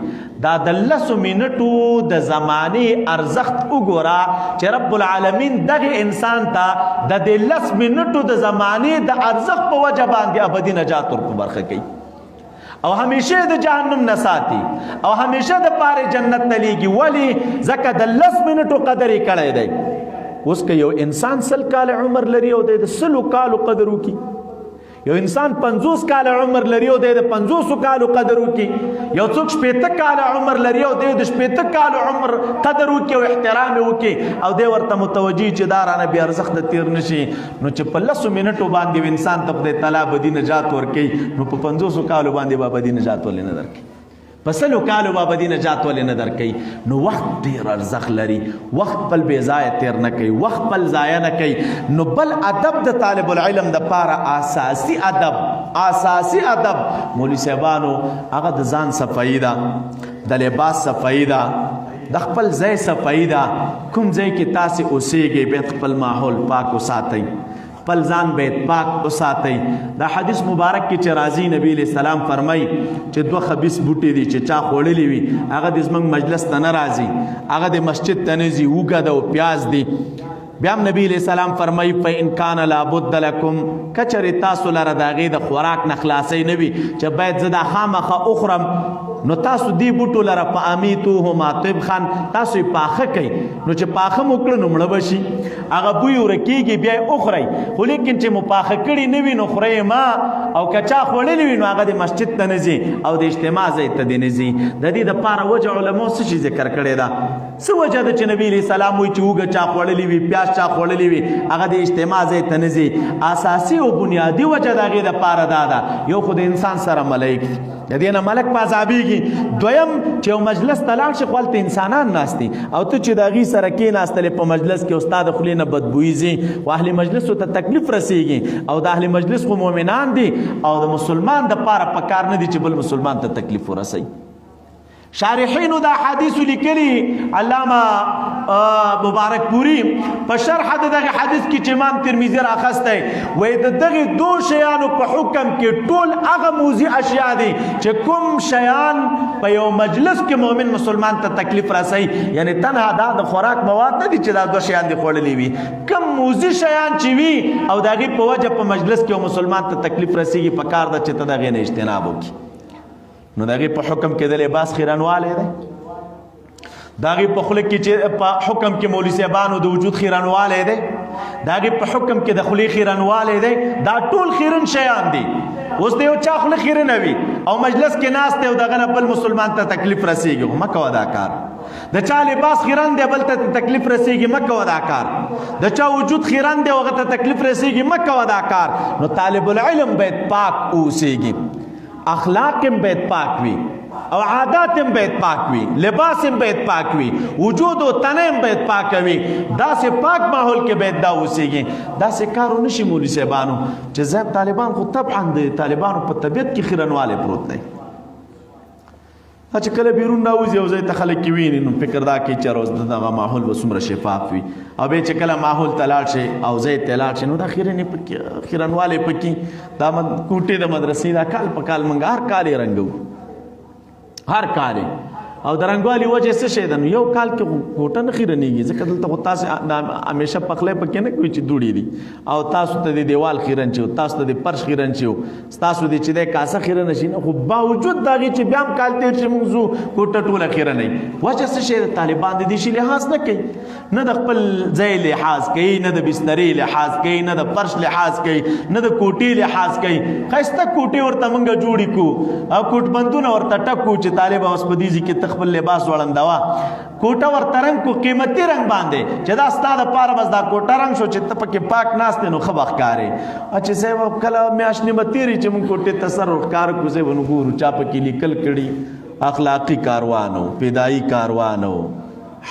دا د 10 منټو د زمانې ارزښت وګوره چې رب العالمین دغه انسان ته د 10 منټو د زمانې د ارزښت په وجه باندې ابدي نجات ورکو برخه کوي او همیشه د جهنم نه ساتي او همیشه د پاره جنت ته لیږي ولی ځکه د 10 منټو قدر یې کړی دی اوس که یو انسان 100 کاله عمر لري او د 100 کالو قدر وکړي یو انسان 50 کاله عمر لري او د 50 کالو قدر وکړي یو څوک 80 کاله عمر لري او د 80 کالو عمر قدر وکړي او احترام وکړي او د ورته متوجي چې دا رانه بیا ارزښت تیر نشي نو چې په 10 منټو باندې انسان ته د طلا بدی نجات ورکړي نو په 50 کالو باندې به بدی نجات ولې نه درکړي په 100 کالو به بدی نجات ولې نه درکړي نو وخت ډېر ارزښت لري وخت بل بې ځایه تیر نه کوي وخت بل ضایع نه کوي نو بل ادب د طالب العلم دپاره اساسي ادب مولوي صاحبانو هغه د ځان صفایي ده د لباس صفایي ده د خپل ځای صفایي ده کوم ځای کې تاسې اوسیږئ باید خپل ماحول پاک وساتئ خپل ځان بیت پاک وساتئ دا حدیث مبارک کې چې راځي نبی علیہ السلام فرمایي چې 2 خبیث بوټي دي چې چا خوړلي وي هغه د زموږ مجلس ته نه راځي هغه د مسجد ته نه ځي اوږه ده او پیاز دي بیا هم نبی علیہ السلام فرمایي فإن کان لابد لکم کچرې تاسو لره د هغې د خوراک نه خلاصی نه وي چې باید زه دا خامخه اخورم نو تاسو دی بوټو لره فامیتوهما طبخا تاسو یې پاخه کوئ نو چې پاخه مو کړه نو مړه به شي هغه بوی ورکېږي بیا یې وخورئ خو لیکن چې مو پاخه کړي نه وي نو خورئ ما او که چا خوړلي وي نو هغه د مسجد ته نه ځي او د اجتماع ځای ته دې نه ځي د دې دپاره وجه علماو څه شي ذکر کړې ده څه وجه ده چې نبي علیه السلام وایي چې اوږه چا خوړلي وي پیاز چا خوړلي وي هغه د اجتماع ځای ته نه ځي اساسي او بنیادي وجه د هغې دپاره دا ده یو خو د انسان سره ملایک دي د دې نه ملک په عذابېږي دویم چې یو مجلس ته لاړ شي خو هلته انسانان ناست دي او ته چې د هغې سره کېناستلې په مجلس کې او ستا د خولې نه بدبویي ځي خو اهل مجلسو ته تکلیف رسېږي او د اهل مجلس خو مؤمنان دي او د مسلمان دپاره پکار نه دي چې بل مسلمان ته تکلیف ورسوي شارحینو دا حدیث لیکلی علامه مبارک پوری په شرح د دغه حدیث کې چې امام ترمذی راخستی وایي د دغې 2 شیانو په حکم کې ټول هغه موضوع اشیا دي چې کوم شیان په یو مجلس کې مؤمن مسلمان ته تکلیف رسوي یعنی تنها دا د خوراک مواد نه دي چې دا 2 شیان دي خوړلي وي کوم موضوع شیان چې وي او د هغې په وجه په مجلس کې مسلمان ته تکلیف رسېږي پکار ده چې ته د هغې نه اجتناب وکړي نو د هغې په حکم کې د لباس خیرنوالی دی د هغې په خوله کې چې په حکم کې مولوي صاحبانو د وجود خیرنوالی دی د هغې په حکم کې د خولې خیرنوالی دی دا ټول خیرن شیان دي اوس د یو چا خوله خیرنه وي او مجلس کې ناست دی او دغه نه بل مسلمان ته تکلیف رسیږي مه کوه دا کار. د چا لباس خیرن دی بل ته تکلیف رسیږي مه کوه دا کار. د چا وجود خیرن دی هغه ته تکلیف رسیږي مه کوه دا کار. نو طالب العلم باید پاک اوسیږي، اخلاق هم باید پاک وي او عادات هم باید پاک وي، لباس هم باید پاک وي، وجود او تنه هم باید پاک وي. داسې پاک ماحول کې باید دا اوسیږي. داسې کار ونه شي مولوي صاحبانو چې زه طالبان خو طبعا د طالبانو په طبیعت کې خیرنوالی پروت دی. چې کله بیرون راوځي او ځای ته خلک کې ویني نو فکر دا کوي چې روز دغه ماحول به څومره شفاف وي، او بیا چې کله ماحول ته لاړ شي او ځای ته لاړ شي نو دا خیرنوالی پکې دا کوټې د مدرسې دا کال په کال موږ هر کال یې رنګو، هر کال یې. او د رنګوالي وجه څه شی ده؟ نو یو کال کې کوټه نه خیرنېږي ځکه دلته خو تاسې همیشه پخلی پکې نه کوي چې دوړي دي، او تاسو ته د دیوال خیرن شي، تاسو ته د فرش خیرن شي، ستاسو د چې دی کاسه خیرنه شي نه، خو باوجود د هغې چې بیا هم کال تېر شي موږ ځو کوټه ټوله خیرنوي. وجه څه شی ده؟ طالبان د دې شي لحاظ نه کوي، نه د خپل ځای لحاظ کوي، نه د بسترې لحاظ کوي، نه د فرش لحاظ کوي، نه د کوټې لحاظ کوي. ښایسته کوټې ورته موږ جوړې کړو او کوټبندونه ورته ټک کړو چې طالب اوس په دې ځای کې خپل لباس وړندوا، کوټه ورته رنګ کو قیمتي رنګ باندې چې دا ستا دپاره بس دا کوټه رنګ شو چې ته پکې پاک ناست دی نو ښه به ښکارې. چې صاحب کله میاشت نیمه تېرې چې موږ کوټې ته سر ورښکاره کړو صاحب نو ګورو چا پکې لیکل کړي اخلاقي کاروان و، فدایي کاروان و،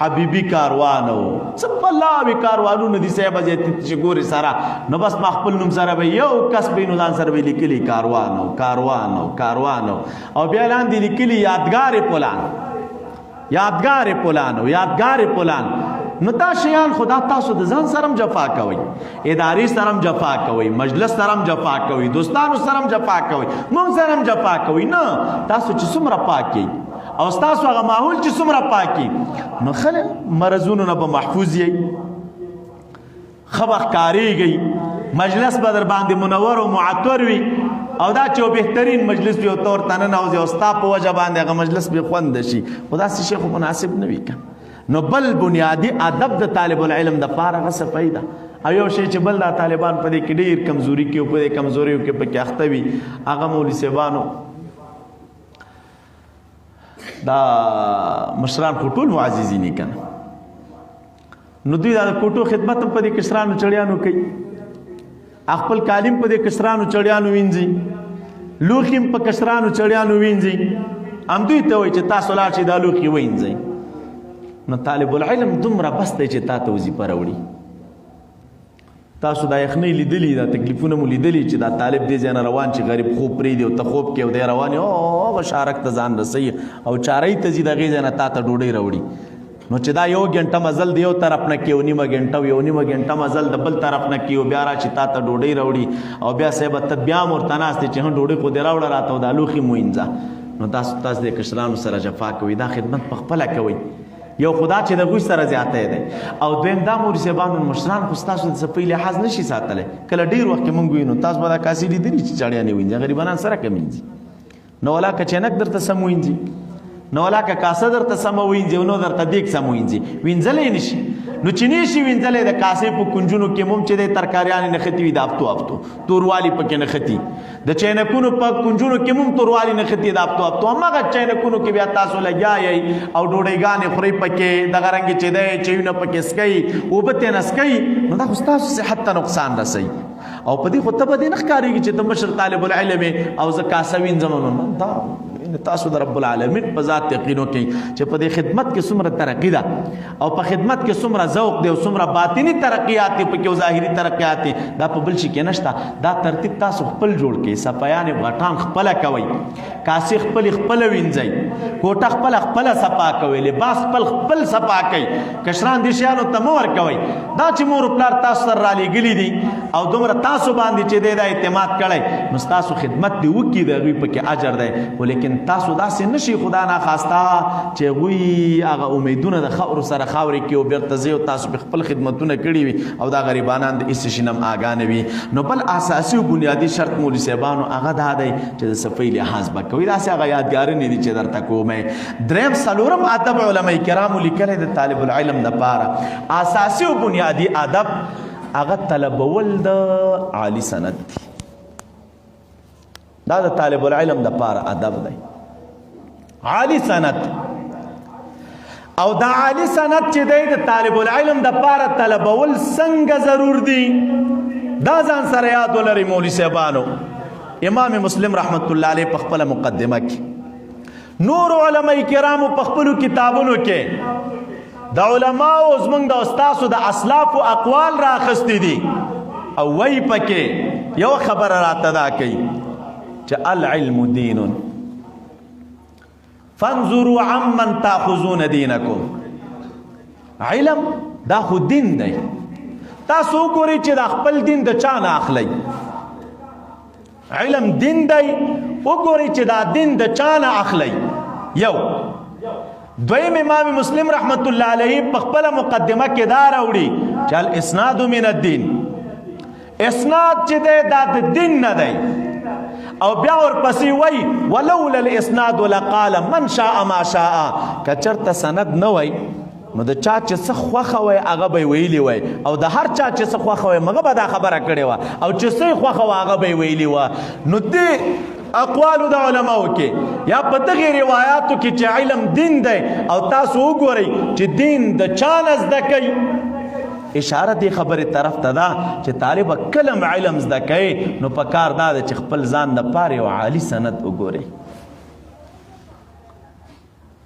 حبیبي کاروان و، څه بلاوې کاروانونه دي صاحب چې ګورې سره نو بس ما خپل نوم سره به یو کس به نو ځان سره به لیکلي کاروان و کاروان و کاروان و، او بیا لاندې لیکلي یادګار پلان، یادګار پلان او یادګار پلان. نو دا شیان خدا تاسو د ځان سره هم جفا کوئ، ادارې سره هم جفا کوئ، مجلس سره هم جفا کوئ، دوستانو سره هم جفا کوئ، موږ سره هم جفا کوئ. نه تاسو چې څومره پاک یئ او ستاسو هغه ماحول چې څومره پاک یي نو خلک مرضونو نه به محفوظ یئ، ښه به ښکارېږئ، مجلس به در باندې منور او معطر وي، او دا چې بهترین مجلس وي او ته ورته ننوځې او ستا په وجه باندې هغه مجلس بې خونده شي، خو داسې شی خو مناسب نه وي که. نو بل بنیادي ادب د طالب العلم دپاره هغه صفایي ده. او یو شی چې بل دا طالبان په دې کې ډېر کمزوري کې او په دې کمزوریو کې پکې اخته وي هغه مولوي صاحبانو دا مشران خو ټول معززین دي که نه، نو دوی دا د کوټو خدمت هم په دې کشرانو چړیانو کوي، خپل کالم په دې کشرانو چړیانو وینځي، لوښي هم په کشرانو چړیانو وینځي، همدوی ته وایي چې تاسو لاړ شئ دا لوښي وینځئ. نو طالب العلم دومره بس دی چې تا ته وظیفه راوړي. تاسو دا یخنۍ لیدلي، دا تکلیفونه مو لیدلي چې دا طالب دې ځای نه روان چې غریب خوب پرېږدي او ته خوب کې او دی روان یې او بشارک ته ځان رسوي او چارۍ ته ځي د هغې ځای نه تا ته ډوډۍ راوړي. نو چې دا 1 غنټه مزل د یو طرف نه کې او نیمه غنټه او 1 نیمه غنټه مزل د بل طرف نه کې او بیا راشي تا ته ډوډۍ راوړي او بیا صاحب ته بیا هم ورته ناست دی چې ډوډۍ خو دې راوړه راته او دا لوښي مو وینځه. نو تاسو د کشرانو سره جفا کوئ، دا خدمت په خپله کوئ. یو خدا چې د هغوی سره زیاتی دی، او دویم دا مولوي صاحبانو مشران خو ستاسو د صفۍ لحاظ نشي ساتلی. کله ډېر وخت کې موږ وینو تاسو به دا کاسې لیدلي چې چړیانې وینځي، غریبانان سره که وینځي، نو ولا که چینک درته سم وینځي، نو ولا که کاسه درته سمه وینځي او نو درته دیګ سم وینځي، وینځلی نه شي. نو چې نه شي وینځلی د کاسې په کنجونو کې هم چې دی ترکاریانې نښتي وي د هفتو هفتو توروالی پکې نښتي، د چینکونو په کنجونو کې هم توروالی نښتي د هفتو هفتو، هماغه چینکونو کې بیا تاسو لګیا یئ او ډوډۍ خورئ پکې، دغه رنګې چې دی چایونه پکې څکئ، اوبه ترې نه څکئ، نو دا خو ستاسو صحت ته نقصان رسوي. او په دې خو ته به دې نه ښکارېږي چې ته مشر طالب العلم او زه کاسه وینځم. نو دا تاسو د رب العالمین په ذات یقین وکړئ چې په دې خدمت کې څومره ترقي ده او په خدمت کې څومره ذوق دی او څومره باطني ترقیات دي پکې او ظاهري ترقیات دي، دا په بل شي کې نشته. دا ترتیب تاسو خپل جوړ کړئ، صفایانې غټان خپله کوئ، کاسې خپله وینځئ، کوټه خپله صفا کوئ، لباس خپل صفا کوئ، کشران دې شیانو ته مه ورکوئ. دا چې مور پلار تاسو سره رالیږلي دي او دومره تاسو باندې چې دی دا اعتماد کړی نو ستاسو خدمت دې وکړي، د هغوی پکې اجر دی. ولیکن تاسو داسې نشي خدا ناخواسته چې هغوی هغه امیدونه د خاورو سره خاورې کړي او بیرته ځي او تاسو په خپل خدمتونه کړي وي او دا غریبانان د هېڅ شي نه هم آګاه نه وي. نو بل اساسي او بنیادي شرط مولوي صاحبانو هغه دا دی چې د صفۍ لحاظ به کوئ. داسې هغه یادګارنې دي چې درته کومې. دریم څلورم ادب علما کرامو لیکلی د طالب العلم دپاره اساسي او بنیادي ادب هغه طلبول د عالي سند دی. دا د طالب العلم د پاره ادب دی. عالی سند او دا عالی سند چې دی د طالب العلم د پاره طلبول څنګه ضرور دي دا ځان سره یاد ولرئ. مولوي صاحبانو امام مسلم رحمت الله علیه په خپله مقدمه کې نور علماء کرامو په خپلو کتابونو کې د علماو زمونږ د استاسو د اسلافو اقوال راخستی دي او وی پکې یو خبره راته دا کوي چې العلم دین فانظروا عمن تاخذون دینکم. علم دا خو دین دی، تاسو وګورئ چې دا خپل دین د چا نه اخلئ. علم دین دی، وګورئ چې دا دین د چا نه اخلئ. یو دویم امام مسلم رحمت الله علیه په خپله مقدمه کې دا راوړي چې الاسناد من الدین، اسناد چې دی دا د دین نه دی. او بیا ورپسې وای ولولا الاسناد لقال من شاء ما شاء. که چېرته سند نه وای نو د چا چې څه خوښه وای هغه به یې ویلي وای، او د هر چا چې څه خوښه وای هغه به دا خبره کړې وه، او چې څه یې خوښه وه هغه به یې ویلي وه. نو دې اقوالو د علماو کې یا په دغې روایاتو کې چې علم دین دی او تاسو وګورئ چې دین د چا نه زده کوي، اشاره دی خبرې طرف ته ده چې طالب کلم علم زده کوي نو په کار دا ده چې خپل ځان دپاره یو عالي سند وګورئ.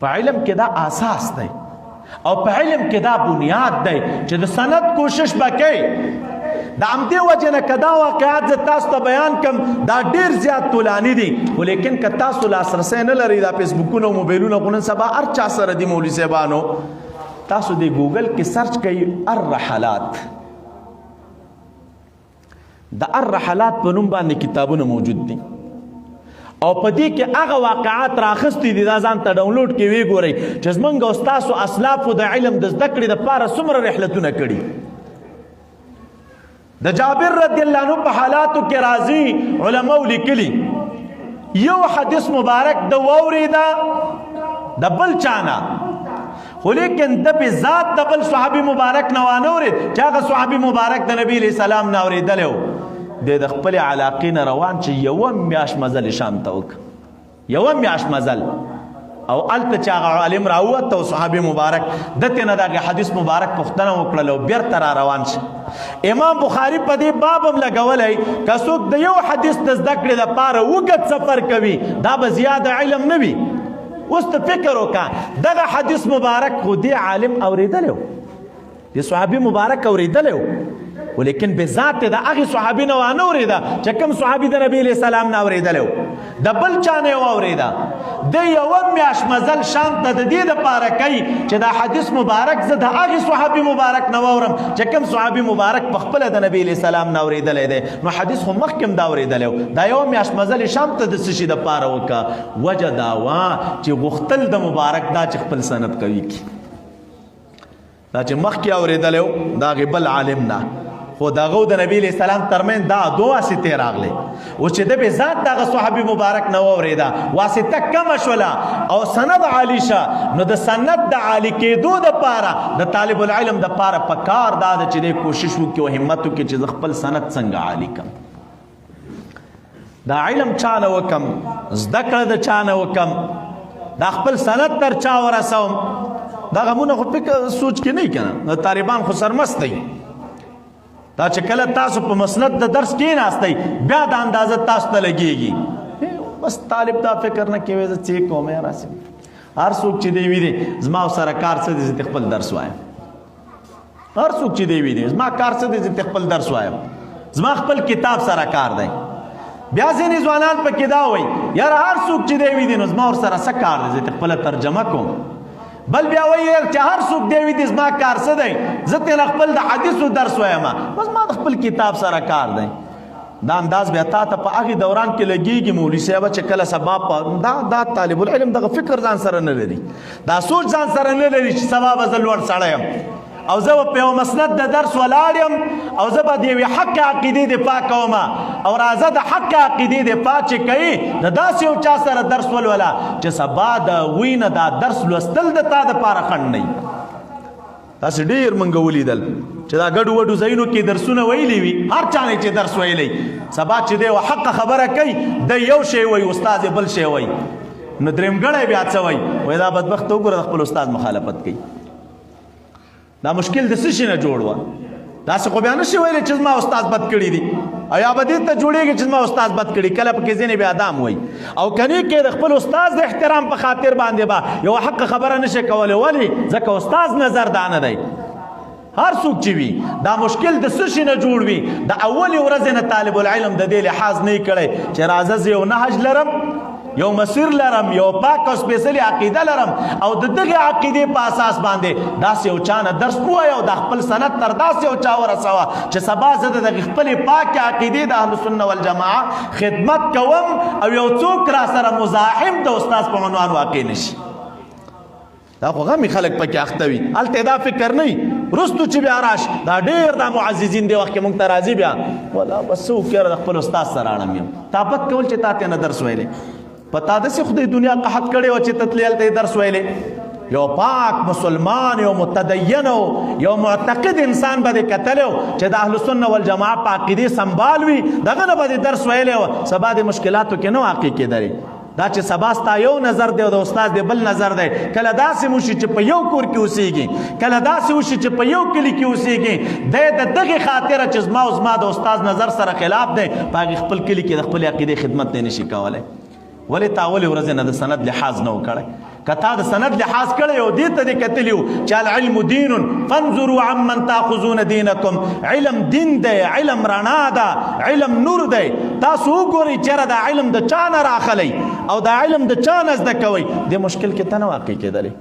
په علم کې دا اساس دی او په علم کې دا بنیاد دی چې د سند کوشش به کوي. د همدې وجې نه که دا واقعات زه تاسو ته بیان کړم دا ډېر زیات طولاني دي، خو لیکن که تاسو لاسرسی نه لرئ دا فیسبوکونه او موبایلونه خو نن سبا هر چا سره دي مولوي صاحبانو، تاسو د ګوګل کې سرچ کوي الرحلات، د الرحلات په نوم باندې کتابونه موجود دي او په دې کې هغه واقعات راخستي دي دا ځان ته ډاونلوډ کې وی ګورئ چې زمونږ او ستاسو اسلافو د علم د زده کړې دپاره څومره رحلتونه کړي. د جابر رضی الله عنه په حالاتو کې راځي علماو لیکلي یو حدیث مبارک د واورېده د بل چانه، خو لیکن د به ذات د بل صحابي مبارک نه وانه اورېد چې هغه صحابي مبارک د نبي علیه السلام نه اورېدلی و. د خپلې علاقې نه روان چې یوه میاشت مزل شام ته وکړه، یوه میاشت مزل، او هلته چې هغه عالم راووت او صحابي مبارک د تې نه د هغې حدیث مبارک پوښتنه وکړله او بیرته را روان شي. امام بخاري په دې باب هم لګولی که څوک د یو حدیث د زده کړې دپاره اوږد سفر کوي دا به زیاده علم نه وي. اوس ته فکر وکړه دغه حدیث مبارک خو دې عالم اورېدلی و، دې صحابي مبارک اورېدلی و، ولیکن به ذات د هغې صحابي نه وانه اورېده چې کوم صحابي د نبي علیه السلام نه اورېدلی و، د بل چا نه یې واورېده. د یوه میاشت مزل شام ته د دې دپاره کوي چې دا حدیث مبارک زه د هغې صحابي مبارک نه واورم چې کوم صحابي مبارک په خپله د نبي علیه السلام نه اورېدلی دی. نو حدیث خو مخکې هم دا اورېدلی و، دا یوه میاشت مزل شام ته د څه شي دپاره وکړه؟ وجه دا وه چې غوښتل د مبارک دا چې خپل سند قوي کړي، دا چې مخکې اورېدلی و د هغې بل عالم نه، خو د هغه د نبي علیه السلام ترمنځ دا دوه واسطې راغلې. اوس چې د به ذات د هغه صحابي مبارک نه واورېده واسطه کمه شوله او سند عالي شه، نو د سند د عالي کېدو دپاره د طالب العلم دپاره په کار دا ده چې دی کوشش وکړي او همت وکړي چې زه خپل سند څنګه عالي کړم، دا علم چا نه وکم، زده کړه د چا نه وکم، دا خپل سند تر چا ورسوم. دا غمونه خو فکر سوچ کې نه کنه، طالبان خو سرمست دی. دا چې کله تاسو په مسند د درس کېناستئ بیا د اندازه تاسو ته لګېږي، بس طالب دا فکر نه کوي زه څه کوم یار هسې هر څوک چې دی وي دی زما سره کار څه دی زه خپل درس وایم، هر څوک چې دی وي دی زما کار څه دی زه خپل درس وایم، زما خپل کتاب سره کار دی. بیا ځینې ځوانان پکې دا وایي یاره هر څوک چې دی وي دی نو زما ورسره څه کار دی زه خپله ترجمه کوم، بل بیا وایي چې هر څوک دی وي دی زما کار څه دی زه ترې خپل د حدیثو درس وایم، بس ما د خپل کتاب سره کار دی. دا انداز بیا تا ته په هغې دوران کې لګېږي مولوي صاحبه چې کله سبا په دا طالب العلم دغه فکر ځان سره نه لري، دا سوچ ځان سره نه لري چې سبا به زه لوړ سړی یم او زه به په یو مسند د درس ولاړ یم او زه به د یوې حق عقیدې دفاع کوم، او راځه د حق عقیدې دفاع چې کوي د داسې یو چا سره درس ولوله چې سبا د هغوی نه دا درس لوستل د تا دپاره خنډ نه وي. تاسې ډېر منګه ولیدل چې دا ګډو وډو ځایونو کې درسونه ویلي وي، هر چا نه چې درس ویلی سبا چې دی حقه خبره کوي د یو شی وایي استاد بل شی وایي، نو درېمګړی بیا څه وایي وایي دا بدبخت وګوره د خپل استاد مخالفت کوي. دا مشکل د څه شي نه جوړ وه؟ داسې خو بیا نشي ویلی چې زما استاد بد کړي دي، او یا به دې ته جوړېږي چې زما استاد بد کړي، کله پکې ځینې بیا دام وایي. او کنې کې د خپل استاد د احترام په خاطر باندې به یو حق خبره نشي کولی. ولې؟ ځکه استاد نظر دا نه دی. هر څوک چې وي دا مشکل د څه شي نه جوړ وي، د اولې ورځې نه طالب العلم د دې لحاظ نه کړی چې راځه زه یو نهج لرم، یو مسیر لرم، یو پاک او سپیڅلې عقیده لرم، او د دغې عقیدې په اساس باندې داسې یو چا نه درس ووایه او د خپل سند تر داسې یو چا ورسوه چې سبا زه د دغې خپلې پاکې عقیدې د اهلسنه والجماعه خدمت کوم او یو څوک را سره مزاحم د استاد په عنوان واقع نشي. دا خو غمي خلک پکې اخته وي، هلته دا فکر نه وي وروستو چې بیا راشي دا ډېر دا معززین دی وخت کې مونږ ته راځي بیا ولا بس څه وکړه د خپل استاد سره اړم یم. طاقت کول چې تا ته نه درس ویلی، په تا داسې خدای دنیا قحط کړی وه چې ته تللی هلته یې درس ویلی. یو پاک مسلمان، یو متدین او یو معتقد انسان به دې کتلی و چې د اهلسنه والجماعه په عقیدې سنبال وي، دغه نه به دې درس ویلی و، سبا د مشکلاتو کې نه واقع کېدلی. دا چې سبا ستا یو نظر دی او د استاد دی بل نظر دی، کله داسې وشي چې په یو کور کې اوسېږي، کله داسې وشي چې په یو کلي کې اوسېږي، دی د دغې خاطره چې زما او زما د استاد نظر سره خلاف دی په هغې خپل کلي کې د خپلې عقیدې خدمت نه نشي کولی. ولې تا اولې ورځې نه د سند لحاظ نه و کړی؟ که تا د سند لحاظ کړی او دې ته دې کتلي و چې العلم دین فانظروا عمن تاخذون دینکم، علم دین دی، علم رڼا ده، علم نور دی. تاسو وګورئ چېرې دا علم د چا نه راخلی او دا علم د چا نه زده کوئ، دې مشکل کې ته نه واقع کېدلی.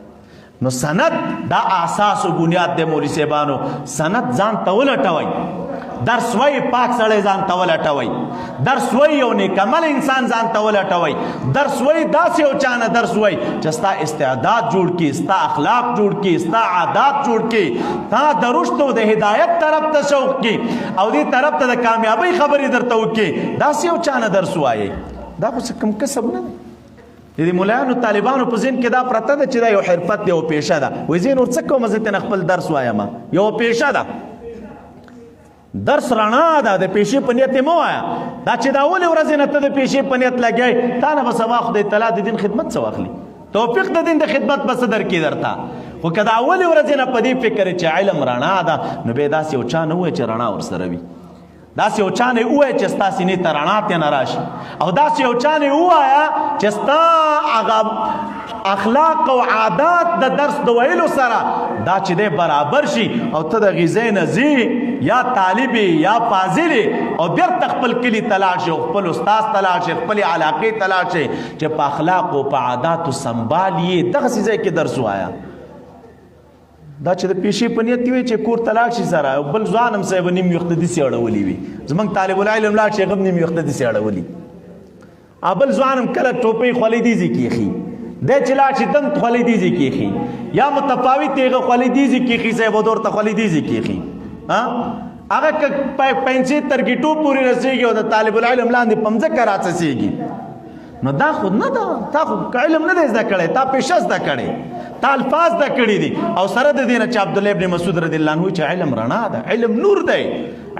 نو سند دا اساس او بنیاد دی مولوي صاحبانو. سند ځان ته ولټوئ، درس وی پاک سړی ځان ته ولټوئ، درس وی یو نیکعمل انسان ځان ته ولټوئ، درس وی داسې یو چا نه درس وی چې ستا استعداد جوړ کړي، ستا اخلاق جوړ کړي، ستا عادات جوړ کړي، تا د رشد او د هدایت طرف ته شوق کړي او دې طرف ته د کامیابۍ خبرې درته وکړي، داسې یو چا نه درس وایي. دا خو څه کم کسب نه دی. د دې ملایانو طالبانو په ذهن کې دا پرته ده چې دا یو حرفت دی او پیشه ده. وایي زه نور څه کوم، زه ترې خپل درس وایم، یو پیشه ده. درس رڼا ده، د پیشې په نیت یې مه وایه. دا چې د اولې ورځې نه ته د پیشې په نیت لګیې، تا نه به سبا خدای تعالی د دین خدمت څه واخلي، توفیق د دین د خدمت به څه درکړي درته. خو که د اولې ورځې نه په دې فکر چې علم رڼا ده، نو بیا داسې یو چا نه ووایه چې رڼا ورسره وي، داسې یو چا نه ووایه چې ستا سینې ته رڼا ترې نه راشي، او داسې یو چا نه ووایه چې ستا هغه اخلاق او عادات د درس د ویلو سره دا چې دی برابر شي او ته د غذای نه ځې یا طالبې یا فاضلې او بیرته خپل کلي ته لاړ شي او خپل استاذ ته لاړ شي، خپلې علاقې ته لاړ شي چې په اخلاقو په عاداتو سنبال یې دغسې ځای کې درس وایه. دا چې د پیشې په نیت وي چې کور ته لاړ شي سره او بل ځوان هم صاحب نیم ویښته داسې اړولي وي، زموږ طالب العلم لاړ شي هغه هم نیم ویښته داسې اړولي، بل ځوان هم کله ټوپۍ خولۍ دیزې کېښي، دی چې لاړ شي دم خولۍ دیزې کېښي، یا متفاوت دی هغه خولۍ دیزې کېښي صاحب او ورته خولۍ دیزې کېښي، هغه که پنسې تر ګیټو پورې رسېږي او د طالب العلم لاندې په مځکه راڅڅېږي، نو دا خو نه ده. تا خو علم نه دی زده کړی، تا پیشه زده کړی، تا الفاظ زده کړي دي. او سره د دې نه چې عبدالله ابن مسعود رضی الله عنه چې علم رڼا ده، علم نور دی،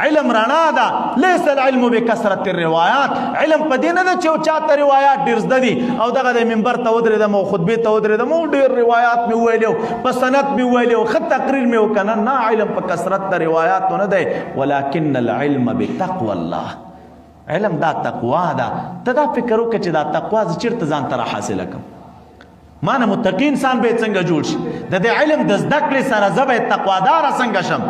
علم رڼا ده. لیس العلم بکثرت الروایات، علم په دې نه ده چې چاته روایات ډېر زده دي او دغه د منبر ته ودرېدم او خطبې ته ودرېدم او ډېر روایات مې وویلي او په سند مې وویلي او ښه تقریر مې وکړه. نه، علم په کثرت د روایاتو نه دی، ولکن العلم بتقوى الله، علم دا تقوا ده. ته دا فکر وکړه چې دا تقوا زه چېرته ځان ته را حاصله کړم، ما نه متقي انسان به څنګه جوړ شي، د دې علم د زده کړې سره زه به تقواداره څنګه شم،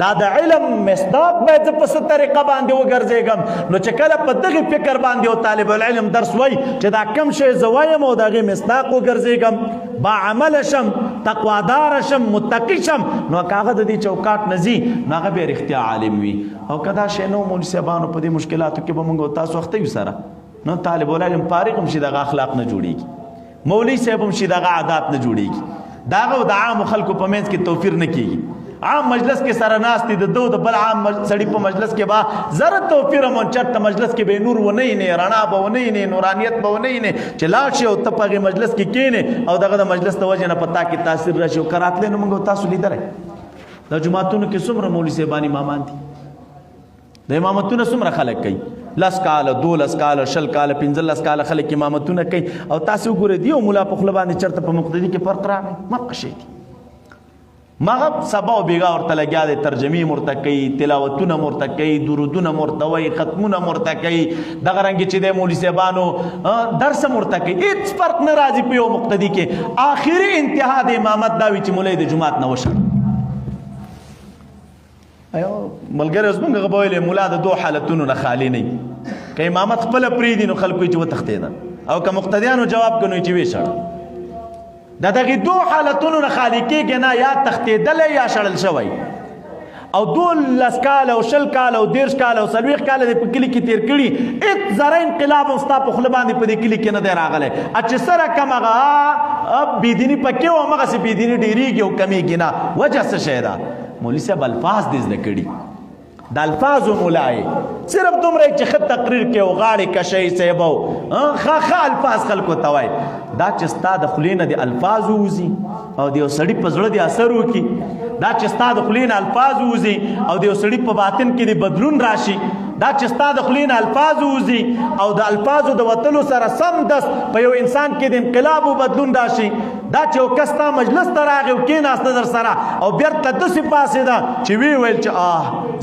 دا د علم مصداق باید زه په څه طریقه باندې وګرځېږم. نو چې کله په دغې فکر باندې یو طالب العلم درس وایي چې دا کم شی زه وایم او د هغې مصداق وګرځېږم، باعمله شم، تقواداره شم، متقي شم، نو که هغه د دې چوکاټ نه ځي نو هغه بیا رښتیا عالم وي. او که دا شی نو مولوي صاحبانو په دې مشکلاتو کې به موږ او تاسو اخته یو سره، نو طالب العلم فارغ هم شي دغه اخلاق نه جوړېږي، مولوي صاحب هم شي دغه عادات نه جوړېږي، دغه او د عامو خلکو په منځ کې توفیر نه کېږي. عام مجلس کې سره ناست دي، د دو د بل عام سړي په مجلس کې به زره توفیر هم چېرته مجلس کې به نور ونه یینې، رڼا به ونه یینې، نورانیت به ونه یینې چې لاړ شي او ته په هغې مجلس کې کښېنې او دغه د مجلس د وجې نه په تا کې تاثیر راشي او که راتلی نو موږ تاسو لیدلی د جماعتونو کې څومره مولوي صاحبان امامان دي د امامتونه څومره خلک کوي 10 کاله 12 کاله 10 کاله 15 کاله خلک امامتونه کوي او تاسو وګورئ دی او مولا په خله باندې چرته په مقتدی کې فرق راغی مرق شي دي مغه سبا او بیګا ورته لګیا دي ترجمه مرتقی تلاوتونه مرتقی درودونه مرتوي ختمونه مرتقی دغه رنګ چې د مولوي صاحبانو درس مرتقی هیڅ فرق نه راځي په یو مقتدی کې آخري انتها د امامت دا وی چې مولای د جماعت نه وشه ایو ملګری اوس موږ غوښوي مولا د دوه حالتونو نه خالی نه که امامت خپل پریدي نو خلکو چې وتښتیدل او که مقتدیانو جواب کوي چې وی شړ دا دغه دوه حالتونو نه خالی کېږي نه یا تښتیدل یا شړل شوی او 12 کاله او 10 کاله او 13 کاله او 40 کاله د کلی کې تیر کړي اټ زره انقلاب او ستا په خله باندې په دې کلی کې نه دی راغلی چې سره کمغه بيدینی پکې او مغه سي بيدینی ډیریږي او کمیږي نه وجه څه شی ده مولوي صاحب الفاظ دې زده کړي د الفاظو مولای صرف دومره چې خط تقریر کې او غاړې کشي سیبو خا الفاظ خلکو ته وای دا چې ستا د خلینه د الفاظ وزي او د سړی په زړه د اثر وکي دا چې ستا د خلینه الفاظ وزي او د سړی په باطن کې د بدلون راشي دا چې ستا د خلینه الفاظ وزي او د الفاظو د وتلو سره سم دس په یو انسان کې د انقلاب او بدلون راشي دا چې وکستا مجلس ته راغی او کېناست در سره او بیرته داسې پاسېده چې وی ویل چې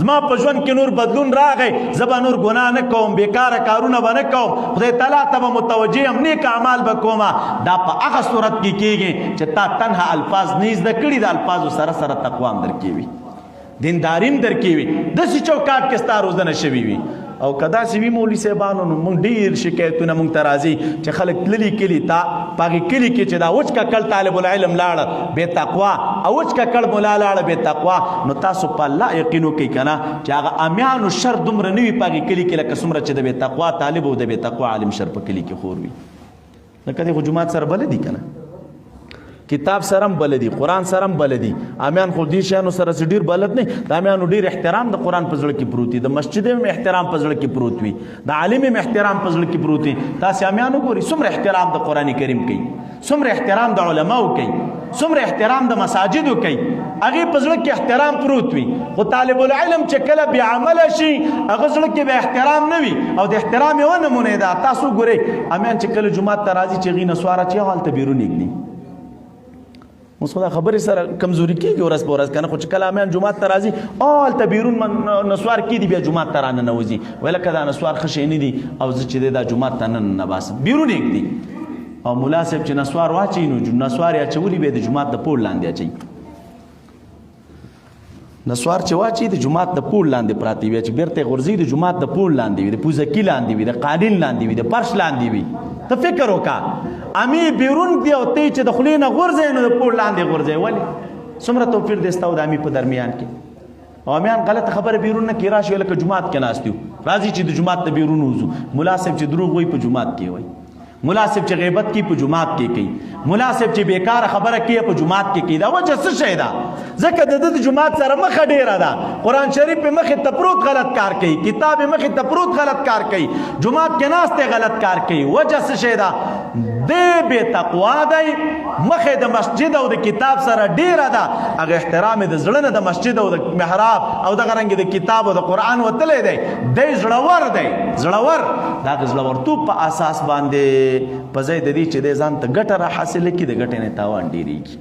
زما په ژوند کې نور بدلون راغی زه به نور ګناه نه کوم بېکاره کارونه به نه کوم خدای تعالی ته به متوجه یم نیک اعمال به کومه دا په هغه صورت کې کېږي چې تا تنها الفاظ نه زده کړي د الفاظو سره سره تقوا هم درکې وي دینداري هم درکې وي داسې چوکاټ کې ستا روزنه شوي وي او کدا سی وی مولوي صاحبانو نو مونږ ډیر شکایتونه مونږ ته راځي چې خلک تللی کلی تا پاګه کلی کې چې دا وچ کا کل طالب العلم لاړ بے تقوا او وچ کا کل مولا لاړ بے تقوا نو تاسو په الله یقینو کوي کنه چې هغه امیانو شر دومره نوي پاګه کلی کې لکه څومره چې د بے تقوا طالب او د بے تقوا عالم شر په کلی کې خور وي لکه د جماعت سره بل دي کنه کتاب سرم بلدي قران سرم بلدي امیان خو دې شانو سره ډیر بلد نه د امیانو ډیر احترام د قران په ځړ کې پروت دي د مسجد هم احترام په ځړ کې پروت وي د عالم هم احترام په ځړ کې پروت دي تاسو امیانو ګوري څومره احترام د قران کریم کوي څومره احترام د علماو کوي څومره احترام د مساجدو کوي هغه په ځړ کې احترام پروت وي خو طالب العلم چې کله بیا عمل شي هغه ځړ کې به احترام نه وي او د احترام یو نمونه ده تاسو ګوري امیان چې کله جمعه ته راځي چې غي نسواره چې حالت بیرون نګني اوس خدا خبرې سره کمزوري کېږي ورځ په ورځ کنه خو چې کله امیان جمعه ته راځي اول ته بیرون نسوار کې دي بیا جمعه ته رانه نوځي ویل کدا نسوار خشې نه دي او زه چې دا جمعه ته نه باس بیرون یې او مولا صاحب چې نسوار واچي نو نسوار یا چولی به د جمعه د پول لاندې اچي نسوار چې واچي د جمعه د پول لاندې پراتی وي چې بیرته غورځي د جمعه د پول لاندې وي د پوزکی لاندې وي د قالین لاندې وي د پرش لاندې وي ته فکر وکا امی بیرون دی او ته چې د خلینو غورځي نو د پول لاندې غورځي ولی څومره توفیر دستاو د امی په درمیان کې او امیان غلط خبره بیرون نه کی راشي لکه جمعه کې ناستیو راځي چې د جمعه ته بیرون وځو مولا صاحب چې دروغ وای په جمعه کې وای مولا صاحب چې غیبت کی په جمعات کې کوي مولا صاحب چې بیکار خبره کوي په جمعات کې کوي دا وجه څه شي دا ځکه د جمعات سره مخه ډیره ده قران شریف په مخه تپروت غلط کار کوي کتاب مخه تپروت غلط کار کوي جمعات کې ناشته غلط کار کوي وجه څه شي دا دې بے تقوا دی مخه د مسجد او د کتاب سره ډیره ده هغه احترام د زړه نه د مسجد او د محراب او د غرنګ د کتاب او د قران وتلې دی د زړور دی زړور دا زړور تو په اساس باندې په ځای د دې چې د ځان ته ګټه را حاصله کړي د ګټې نه تاوان ډیریږي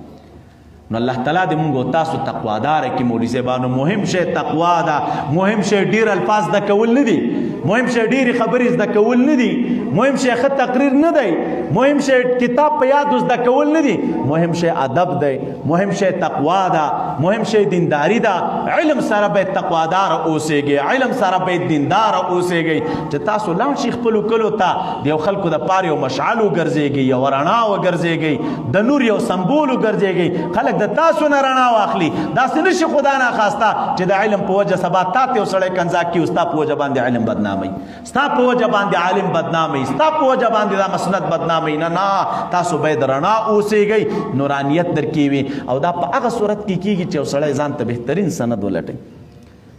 نو الله تعالی دې موږ تاسو تقوادار کې مولوي صاحبانو مهم شی تقوا ده مهم شی ډیر الفاظ د کول نه دي مهم شی ډیر خبرې د کول نه دي مهم شی خط تقریر نه دی مهم شی کتاب په یاد د کول نه دي مهم شی ادب دی مهم شی تقوا ده مهم شی دینداری ده علم سره به تقوادار اوسېږي علم سره به دیندار اوسېږي چې تاسو لاړ شي خپل کلو ته د خلکو د پاره یو مشعل وګرځيږي یو رڼا وګرځيږي د نور یو سمبول وګرځيږي خلک د تاسو نه رڼا واخلي دا څنګه شي خدا نه خواسته چې د علم په وجه سبا تاسو سره کنځا کی او تاسو په وجه باندې علم بدنامي تاسو په وجه باندې عالم بدنامي تاسو په وجه باندې د مسند بدنامي نه تاسو به درنا اوسېږئ نورانیت درکې وي او دا په هغه صورت کې کیږي چې سړی ځان ته بهترین سند ولټي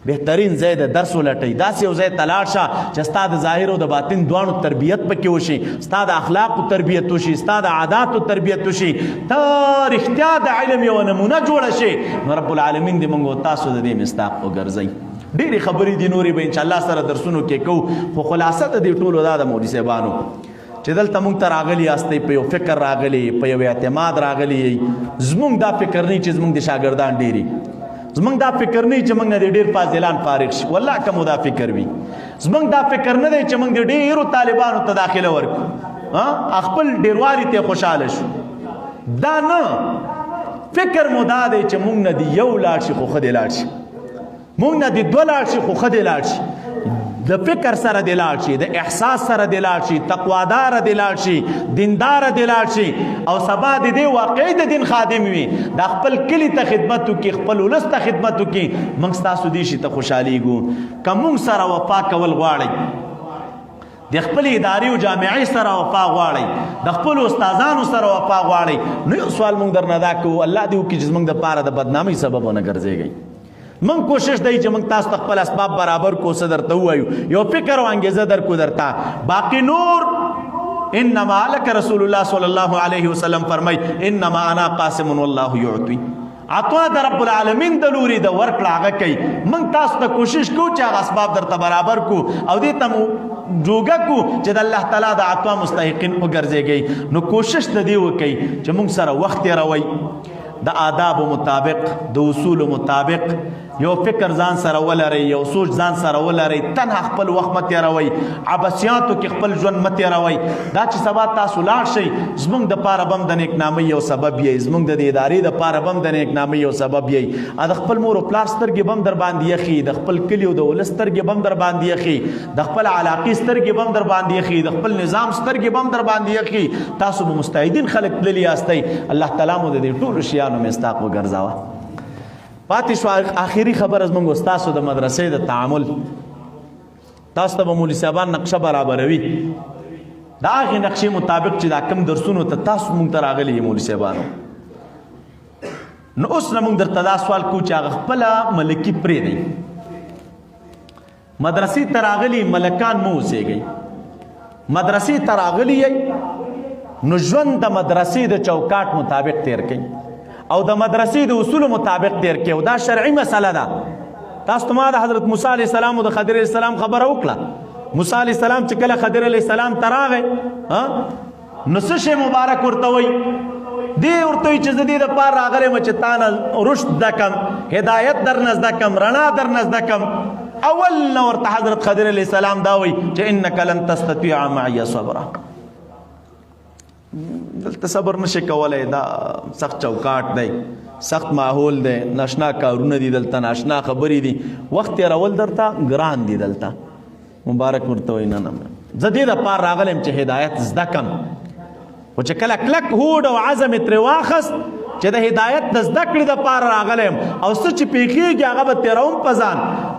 بهترین ځای د درس ولټئ داسې یو ځای ته لاړ شه چې ستا د ظاهر او د باطن دواړو تربیت پکې وشي ستا د اخلاقو تربیت وشي ستا د عاداتو تربیت وشي ته رښتیا د علم یوه نمونه جوړه شي نو رب العالمین دې موږ او تاسو د دې مصداق وګرځئ ډېرې خبرې دي نورې به انشاءالله سره درسونو کې کوو خو خلاصه د دې ټولو دا د مولوي صاحبانو چې دلته موږ ته راغلي یاستئ په یو فکر راغلي په یو اعتماد راغلي زموږ دا فکر نه چې زموږ د شاګردان ډېري زمونږ دا فکر نه چې موږ نه د ډېر فاضلان فارغ شي والله که مو دا فکر وي زمونږ دا فکر نه دی چې موږ د ډېرو طالبانو ته داخله ورکړو خپل ډېروالي ته خوشحاله شو دا نه فکر مو دا دی چې موږ نه د یو لاړ شي خو ښه دی لاړ شي موږ نه د دوه لاړ شي خو ښه دی لاړ شي د فکر سره دی لاړ شي د احساس سره دی لاړ شي تقوادار دی لاړ شي دیندار دی لاړ شي او سبا د دې واقعي د دین خادم وي دا خپل کلی ته خدمت وکړي خپل ولس ته خدمت وکړي موږ ستاسو دې شي ته خوشحالیږو که موږ سره وفا کول غواړئ د خپل ادارې او جامعې سره وفا غواړئ د خپل استادانو سره وفا غواړئ نو یو سوال موږ درنه دا کوو الله دې وکړي چې زموږ دپاره د بدنامۍ سبب ونه ګرځېږئ من کوشش دی چې موږ تاسو ته خپل اسباب برابر کو څه درته ووایو یو فکر او انګیزه درکو درته باقي نور انما لك رسول الله صلی الله علیه وسلم فرمای انما انا قاسم والله یعطي عطا د رب العالمین د لوري د ورکړه هغه کوي موږ تاسو ته کوشش کوو چې هغه اسباب درته برابر کو او دې ته مو جوګه کو چې د الله تعالی د عطا مستحقین وګرځېږئ نو کوشش د دې وکئ چې موږ سره وخت تېروئ د آداب مطابق د اصول مطابق یو فکر ځان سره ولرئ یو سوچ ځان سره ولرئ تنها خپل وخت مه تېروئ عبثیاتو کې خپل ژوند مه تېروئ دا چې سبا تاسو لاړ شئ زموږ دپاره به هم د نیکنامۍ یو سبب یئ زموږ د دې ادارې دپاره به هم د نیکنامۍ یو سبب یئ د خپل مور او پلار سترګې به هم در باندې یخي د خپل کلي او د ولس سترګې به هم در باندې یخي د خپل علاقې سترګې به هم در باندې یخي د خپل نظام سترګې به هم در باندې یخي تاسو به مستعدین خلک تللي یاستئ الله تعالی مو د دې ټولو شیانو مصداق وګرځوه پاتې شو آخري خبره زموږ ستاسو د مدرسې د تعامل تاسو ته به مولوي صاحبان نقشه برابروي د هغې نقشې مطابق چې دا کم درسونو ته تاسو موږ ته راغلي یې مولوي صاحبانو نو اوس نه موږ درته دا سوال کوو چې هغه خپله ملکي پرېږدئ مدرسې ته راغلي ملکان مه اوسېږئ مدرسې ته راغلي یئ نو ژوند د مدرسې د چوکاټ مطابق تیر کړئ او د مدرسې د اصولو مطابق تیر کړئ او دا شرعي مسله ده تاسو ته ما د حضرت موسی علیه السلام او د خضر علیه السلام خبره وکړه موسی علیه السلام چې کله خضر علیه السلام ته راغی نو څه شی مبارک ورته وایي دی ورته وایي چې زه دې دپاره راغلی یم چې تا نه رشد زده کړم هدایت درنه زده کړم رڼا درنه زده کړم اول نه ورته حضرت خضر علیه السلام دا وایي چې انک لن تستطیع معي صبرا دلته صبر نشي کولای دا سخت چوکاټ دی سخت ماحول دی ناشنا کارونه دي دلته ناشنا خبرې دي وخت تېرول درته ګران دي دلته مبارک ورته وایي نه نه زه دې دپاره راغلی یم چې هدایت زده کړم خو چې کله کلک هوډ او عزم یې ترې واخست چې د هدایت د زده کړې دپاره راغلی یم او څه چې پېښېږي هغه به تېروم په ځان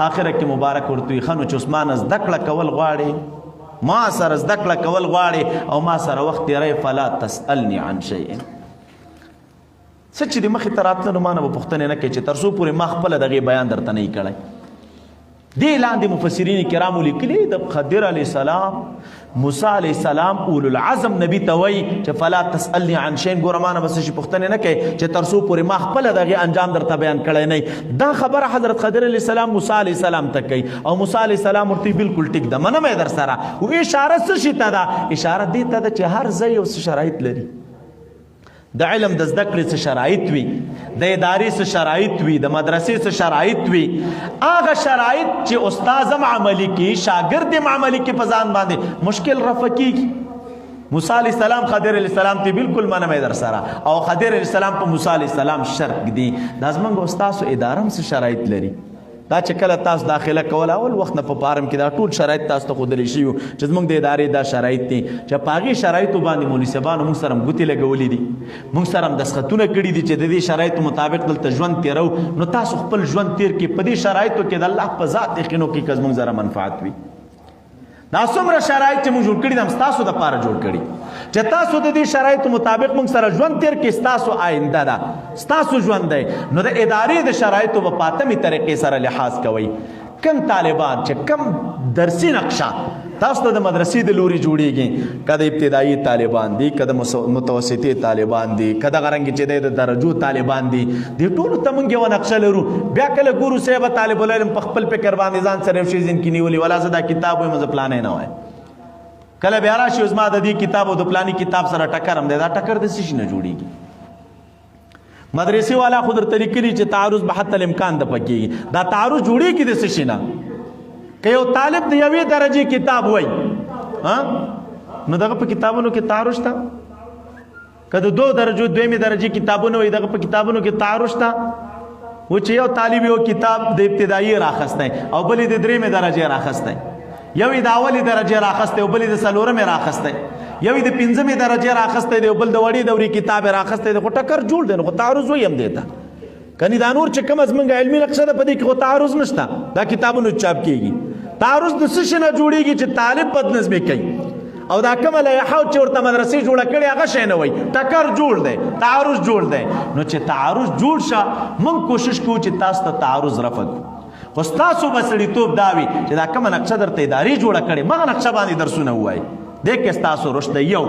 آخره کې مبارک ورته وایي ښه نو چې عثمانه زده کړه کول غواړې ما سره زده کړه کول غواړې او ما سره وخت تېروئ فلا تسألني عن شیء څه چې د مخې ته راتله نو ما نه به پوښتنې نه کوي چې تر څو پورې ما خپله د هغې بیان درته نه کړی دې لاندې مفسرین کرامو لیکلي د خضر علیه السلام موسی علیه السلام اولو العزم نبی ته وایي چې فلا تسألني عن شیء ګوره ما نه به څه شي پوښتنې نه کوي چې تر څو پورې ما خپله د هغې انجام درته بیان کړی نه دا خبره حضرت خضر علیه السلام موسی علیه السلام ته کوي او موسی علیه السلام ورته بلکل ټیک ده منم یې در سره و اشاره څه شي ته ده اشاره دې ته ده چې هر ځای یو څه شرایط لري د علم د زده کړې څه شرایط وي د ادارې څه شرایط وي د مدرسې څه شرایط وي هغه شرایط چې استاذ هم عملي کړي شاګرد هم عملي کړي په ځان باندې مشکل رفع کېږي موسی علیه السلام خضر علیه السلام ته بلکل منم یې در سره او خضر علیه السلام په موسی علیه السلام شرط ږدي دا زموږ استاسو اداره هم څه شرایط لري دا چې کله تاسو داخله کول اول وخت نه په فارم کې دا ټول شرایط تاسو ته ښودلی شوي وو چې زموږ د ادارې دا شرایط دي چې په هغې شرایطو باندې مولوي صاحبانو موږ سره هم ګوتې لګولي دي موږ سره هم دستخطونه کړي دي چې د دې شرایطو مطابق دلته ژوند تېرو نو تاسو خپل ژوند تېر کړي په دې شرایطو کې د الله په ذات یقین وکړئ که زموږ سره منفعت وي دا څومره شرایط چې موږ جوړ کړي دا ستاسو دپاره جوړ کړي چې تاسو د دې شرایطو مطابق موږ سره ژوند تیر کړي ستاسو آینده ده ستاسو ژوند دی نو د ادارې د شرایطو په پاتمې طریقې سره لحاظ کوئ کم طالبان چې کم درسي نقشه تاسو ته د مدرسې د لوري جوړیږي که د ابتدایي طالبان دي که د متوسطي طالبان دي که دغه رنګې چې د درجو طالبان دي دې ټولو ته موږ یوه نقشه لرو بیا کله ګورو صاحب طالب العلم په خپل فکر باندې ځان سره یو شی ځین کې نیولي ولا زه دا کتاب وایم زه پلانی نه وایم کله بیا راشي زما د دې کتاب او د پلاني کتاب سره ټکر هم دی دا ټکر د څه شي نه جوړیږي مدرسې والا خو درته لیکلي چې تعارض به حتی الامکان د پکېږي دا تعارض جوړیږي د څه شي نه که یو طالب د یوې درجې کتاب وای نو دغه په کتابونو کې تعارض شته که د 2 درجو دویمې درجې کتابونه وای دغه په کتابونو کې تعارض شته و چې یو طالب یو کتاب د ابتدایي راخستی او بلې د 3مې درجې راخستی یو د اولې درجې راخستی او بلې د 4مې راخستی یو د 5مې درجې راخستی دی او بل د وړې دورې کتاب راخستی دی خو ټکر جوړ دی نو خو تعارض وایي هم دی ته کني دا نور چې کوم زمونږ علمي نقشه ده په دې کې خو تعارض نشته دا کتابونو چاپ کېږي تعارض د څه شي نه جوړېږي چې طالب بدنظمي کوي او دا کومه لایحه چې ورته مدرسې جوړه کړې هغه شی نه وایي ټکر جوړ دی تعارض جوړ دی نو چې تعارض جوړ شه موږ کوشش کوو چې تاسو ته تعارض رفع کړو خو ستاسو به سړیتوب دا وي چې دا کومه نقشه درته ادارې جوړه کړې مغه نقشه باندې درسونه ووایي دې کې ستاسو رشد دی یو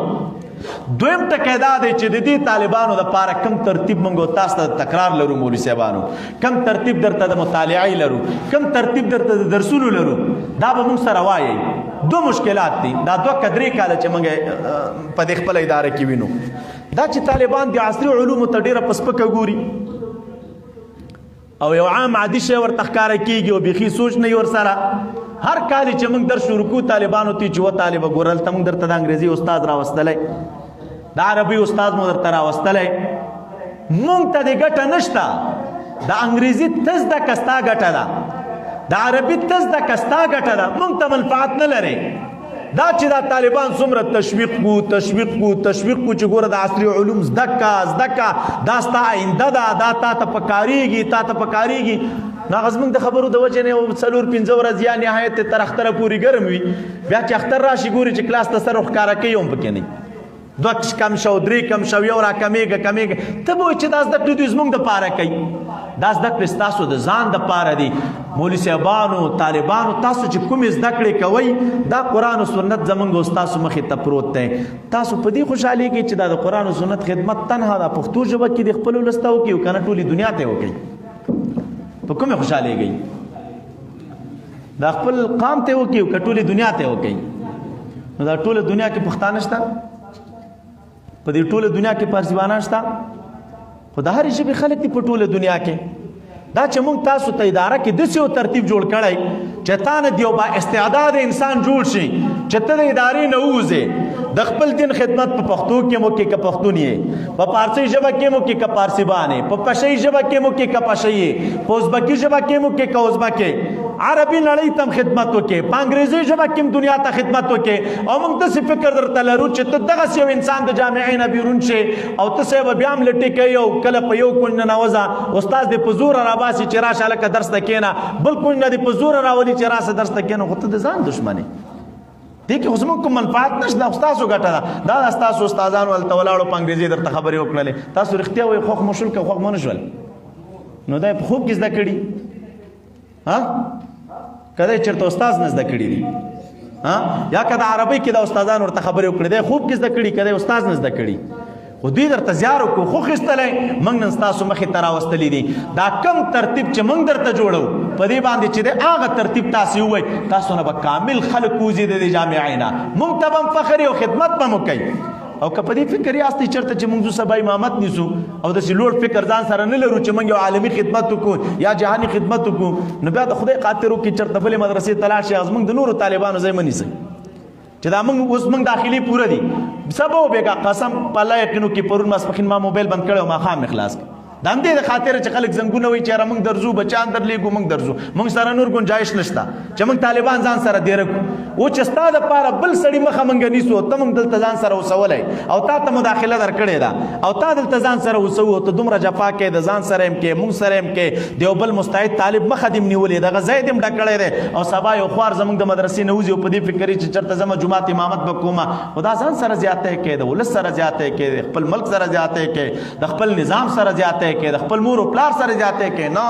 دویم ټکی دا دی چې د دې طالبانو دپاره کم ترتیب موږ تاسو ته تکرار لرو مولوي صاحبانو کم ترتیب درته د مطالعې لرو کم ترتیب درته د درسونو لرو دا به موږ سره وایي 2 مشکلات دي دا 2 کدرې کاله چې موږ په دې خپله اداره کې وینو دا چې طالبان د عصري علومو ته ډېره په سپکه ګوري او یو عام عادي شی ورته ښکاره کېږي او بیخي سوچ نه وي ورسره هر کال چې موږ درس شروع کړو طالبانو ته چې و طالبه ګورل ته موږ درته د انګریزي استاد راوستلی د عربي استاد مو درته راوستلی موږ ته د ګټه نشته د انګریزي ته زده که ستا ګټه ده د عربي ته زده که ستا ګټه ده موږ ته منفعت نه لري دا چې دا طالبان څومره تشویق کو چې ګوره د عصري علوم زده که دا ستا آینده ده دا تا ته پکارېږي نو هغه زموږ د خبرو د وجې نه یو 4-5 ورځې یا نهایت تر اختره پورې ګرم وي بیا چې اختر راشي ګوري چې کلاس ته سر ښکاره کوي هم پکې نه 2 کم شو 3 کم شو یو را کمیږه ته به وایي چې دا زده کړې دوی زموږ دپاره کوي دا زده کړې ستاسو د ځان دپاره دي مولوي صاحبانو طالبانو تاسو چې کومې زده کړې کوئ دا قرآن و سنت زموږ او ستاسو مخې ته پروت دی تاسو په دې خوشحالېږئ چې دا د قرآن و سنت خدمت تنها دا پښتو ژبه کې د خپل ولس ته وکړي که نه ټولې دنیا ته یې وکړي په کومې خوشحالېږئ دا خپل قام ته یې وکړي که ټولې دنیا ته یې وکړي نو دا ټوله دنیا کې پښتانه شته په دې ټوله دنیا کې پارسیوانان شته خو د هرې ژبې خلک دي په ټوله دنیا کې دا چې موږ تاسو ته اداره کې داسې یو ترتیب جوړ کړی چې تا نه د یو با استعداد انسان جوړ شي چې ته د ادارې نه ووځې د خپل دین خدمت په پښتو کې مو کې که پښتون یې په پارسي ژبه کې مو کې که پارسیبان یې په پشۍ ژبه کې مو کې که پشۍ یې په ازبکي ژبه کې مو کې که ازبک یې عربي نړۍ ته هم خدمت وکړې په انګریزي ژبه کې هم دنیا ته خدمت وکړې او موږ داسې فکر درته لرو چې ته دغسې یو انسان د جامعې نه بیرون شې او ته صاحب بیا هم لټې کوي او کله په یو کونج ننوځه استاد دې په زوره راباسي چې راشه هلکه درس ته کښېنه بل کونج نه دې په زوره راولي چې راشه درس ته کښېنه خو ته د ځان دښمن یې دې کې خو زموږ کوم منفعت نشته دا ستاسو ګټه ده دا د ستاسو استادانو هلته ولاړو په انګریزي درته خبرې وکړلې تاسو رښتیا وایي خوښ مو شول که خوښ مو نه شول نو دا یې په خوب کې زده کړي که دی چېرته استاز نه زده کړي دي یا که د عربۍ کې د استادانو ورته خبرې وکړي دی خوب کې زده کړي که دی استاز نه زده کړي خو دوی درته زیار وکړو خو خیستلی موږ نن ستاسو مخې ته راوستلي دي دا کم ترتیب چې موږ درته جوړو په دې باندې چې دی هغه ترتیب تاسې ووایي تاسو نه به کامل خلک وځي د دې جامعې نه موږ ته به هم فخر او خدمت به مو کوي او که په دې فکر یاستئ چېرته چې موږ سبا امامت نیسو او داسې لوړ فکر ځان سره نه لرو چې موږ یو عالمي خدمت وکړو یا جهاني خدمت وکړو نو بیا د خدای خاطر وکړي چېرته بلې مدرسې ته لاړ شي زموږ د نورو طالبانو ځای مه نیسئ چې دا موږ اوس موږ داخلي پوره دي سبا وبېږه قسم په الله یقین وکړي پرون ماسپښین ما موبایل بند کړی او ماښام مې خلاص کړ د همدې د خاطر چې خلک زنګونه وایي چې یاره موږ درځو بچیان درلیږو موږ درځو موږ سره نور ګنجایش نشته چې موږ طالبان ځان سره دیره کړو. و چې ستا دپاره بل سړي مخه موږ نیسو ته موږ دلته ځان سره اوسولی او تا ته مداخله درکړې ده او تا دلته ځان سره اوسوو ته دومره جفا کوې د ځان سره هم کې موږ سره هم کې د یو بل مستعد طالب مخه دې م نیولې دغه ځای دې م ډکړی دی او سبا یو خوار زموږ د مدرسې نه وځي او په دې فکر چې چېرته زما جومات امامت به کومه خو دا ځان سره زیاتی کوې د ولس سره زیاتی کوې د خپل ملک سره زیاتی کوې د خپل نظام سره زیاتی کوې د خپل مور او پلار سره زیاتی کوې. نه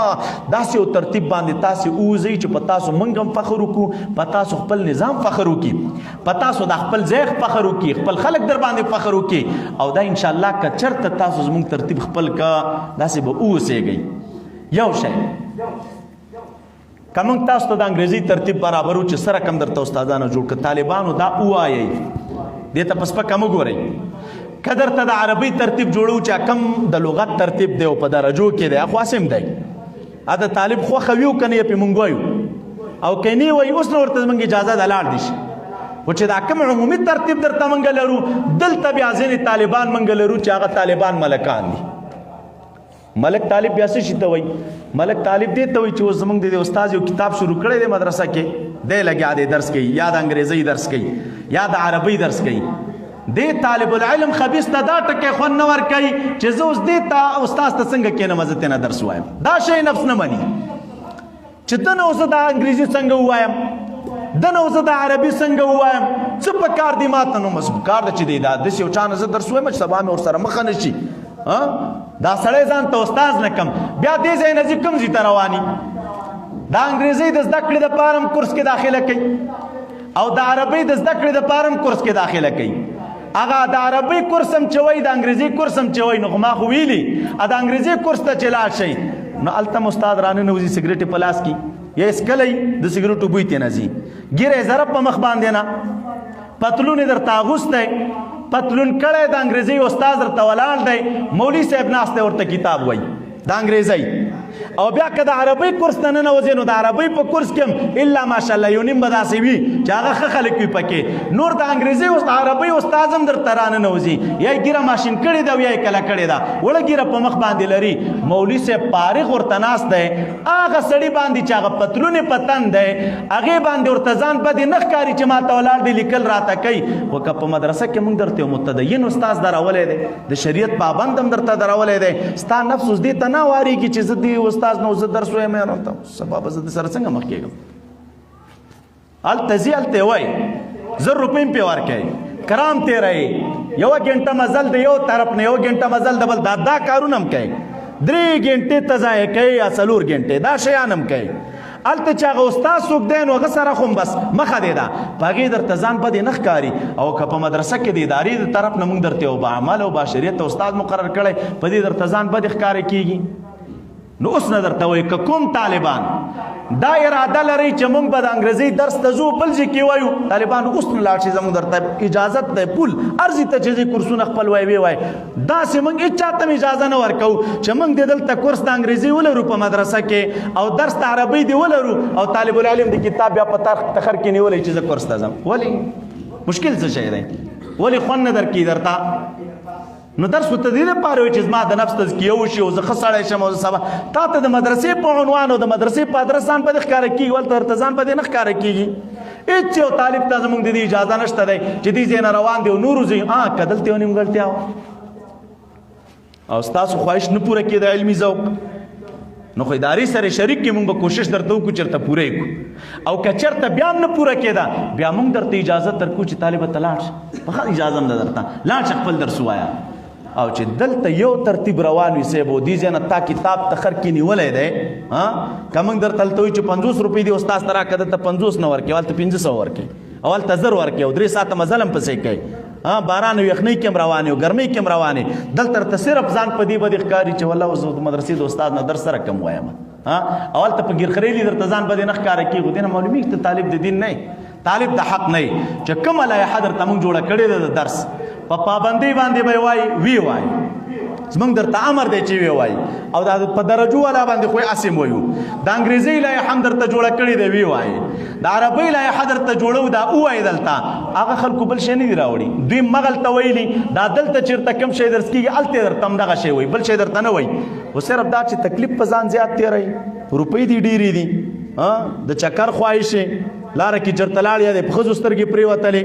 داسې یو ترتیب باندې تاسې ووځئ چې په تاسو موږ هم فخر وکړو په تاسو خپل نظام فخر وکړي په تاسو د خپل ځای فخر وکړي خپل خلک در باندې فخر وکړي او دا انشاءالله که چېرته تاسو زموږ ترتیب خپل که داسې به واوسېږئ. یو شی که موږ تاسو ته د انګریزي ترتیب برابرو چې سره کم درته استادانو جوړ کړه طالبانو دا ووایئ دې ته په سپکه مه ګورئ. که درته د عربي ترتیب جوړو چې کم د لغت ترتیب دی او په درجو کې دی خو اسم دی د طالب خوښه وي او که نه یې پې موږ وایو او که نه وایي اوس نه ورته زموږ اجازه ده لاړ دي شي خو چې دا کوم عمومي ترتیب درته موږ لرو دلته بیا ځینې طالبان موږ لرو چې هغه طالبان ملکان دي. ملک طالب بیا څه شي ته وایي ملک طالب دې ته وایي چې اوس زموږ د استاد یو کتاب شروع کړی دی مدرسه کې دی لګیا دی درس کوي یا د انګریزي درس کوي یا د عربي درس کوي دې طالب العلم خبیث ته دا ټکی خوند نه ورکوي چې زه اوس دې ته استاد ته څنګه کښېنم زه تېنه درس وایم دا شی نفس نه مني چې ته نه اوس د انګریزي څنګه ووایم د نه اوس د عربي څنګه ووایم څه په کار دی ما ته نو مس کار ده چې دی دا داسې یو چا نه زه درس وایم چې سبا مې ورسره مخه نه شي دا سړی ځان ته استاز نه کم بیا دې ځای نه ځي کوم ځي ته رواني د انګریزي د زده کړې دپاره هم کورس کې داخله کوي او د عربي د زده کړې دپاره هم کورس کې داخله کوي. هغه د عربي کورس هم چې وایي د انګریزي کورس هم چې وایي نو خو ما خو ویلي د انګریزي کورس ته چې لاړ شئ نو هلته هم استاد راننوځي سګرېټ په لاس کې یا یې څکلی د سګرېټو بوی ترې نه ځي ږیره یې ضرب په مخ باندې نه پتلون یې درته اغوستی پتلون کړی د انګریزي استاد درته ولاړ دی مولوي صاحب ناست دی ورته کتاب وایي د انګریزي او بیا که د عربي کورس ته ننوځې نو د عربي په کورس کې هم الا ماشاءالله یو نیم به داسې وي چې هغه ښه خلک وي پکې نور د انګریزي عربي استاد هم درته راننوځي یا یې ګیره ماشین کړې ده او یا یې کله کړې ده وړه ګیره په مخ باندې لري مولوي صاحب فارغ ورته ناست دی هغه سړي باندې چې هغه پتلون یې په تن دی هغې باندې ورته ځان بدې نه ښکاري چې ما ته ولاړ دی لیکل راته کوي خو که په مدرسه کې موږ درته یو متدین استاد درولی دی د شریعت پابند هم درته درولی دی ستا نفس اوس دې ته نه واریږي چې زه دې استاد نو زه درس وایم نو ته سبا به زه د سره څنګه مخ کېږم هلته ځي هلته یې وایي 1000 روپۍ هم پرې ورکوي کرام تېروي 1 ګنټه مزل د یو طرف نه 1 ګنټه مزل د بل دا کارونه هم کوي 3 ګنټې ته ضایع کوي یا 4 ګنټې دا شیان هم کوي هلته چې هغه استاد څوک دی نو هغه سره خو هم بس مخه دی ده په هغې درته ځان بدې نه ښکاري او که په مدرسه کې د ادارې د طرف نه موږ درته یو باعمل او باشریت استاد مقرر کړی په دې درته ځان بدې ښکاره کېږي نو اوس نه درته وایي که کوم طالبان دا اراده لري چې موږ به د انګریزي درس ته ځو بل ځای کې وایو طالبان اوس نه لاړ شي زموږ درته اجازت دی پول هر ځای ته چې ځي کورسونه خپل وایي وایي داسې موږ هېڅ چا ته هم اجازه نه ورکوو چې موږ د دلته کورس د انګریزي ولرو په مدرسه کې او درس د عربي دی ولرو او طالب العلم د کتاب بیا په تخر کې نیولی چې زه کورس ته ځم ولې مشکل څه شی دی ولې خوند نه درکوي درته نو درس ورته دې دپاره وي چې زما د نفس تزکیه وشي او زه ښه سړی شم او زه سبا تا ته د مدرسې په عنوان او د مدرسې په ادرس ځان په دې ښکاره کېږي ولته درته ځان په دې نه ښکاره کېږي هېڅ یو طالب ته زموږ د دې اجازه نشته دی چې دې ځای نه روان دی او نورو ځای که دلته یو نیمګړتیا او ستاسو خواهش نه پوره کېده علمي ذوق نو خو ادارې سره شریک کې موږ به کوشش درته وکړو چېرته پوره یې کړو او که چېرته بیا هم نه پوره کېده بیا موږ درته اجازه درکړو چې طالبه ته لاړ شه په ښه اجازه هم ده درته لاړ شه خپل درس ووایه او چې دلته یو ترتیب روان وي صاحب او دې ځای نه تا کتاب تخر کې نیولی دی که موږ درته هلته وایو چې 50 روپۍ دي استاد ته راکړه درته 50 نه ورکوي هلته 500 ورکوي او هلته 1000 ورکوي او 3 ساعته مزل هم پسې کوي باران او یخنۍ کې هم روانې او ګرمۍ کې هم روانې دلته درته صرف ځان په دې بدې ښکاري چې والله اوس د مدرسې د استاد نه درس سره کم وایم او هلته په ګیرخریلي درته ځان بدې نه ښکاره کېږي خو دې نه معلومېږي ته طالب د دین نه طالب د حق نه چې کومه لایحه درته موږ جوړه کړې ده د درس په پابندۍ باندې به یې وایي وی وایي زمونږ درته امر دی چې وی وایي او دا په درجو والا باندې خو اسیم وایو د انګریزي لایحه هم درته جوړه کړې دی وی وایي د عربي لایحه درته جوړو دا ووایي دلته هغه خلکو بل شی نه دي راوړي دوی مغل ته ویلي دا دلته چېرته کوم شی درس کېږي هلته درته هم دغه شی وایي بل شی درته نه وایي خو صرف دا چې تکلیف په ځان زیات تېروي روپۍ دي ډېرې دي د چکر خواهشې لاره کې چېرته لاړ یا د ښځو سترګې پرېوتلې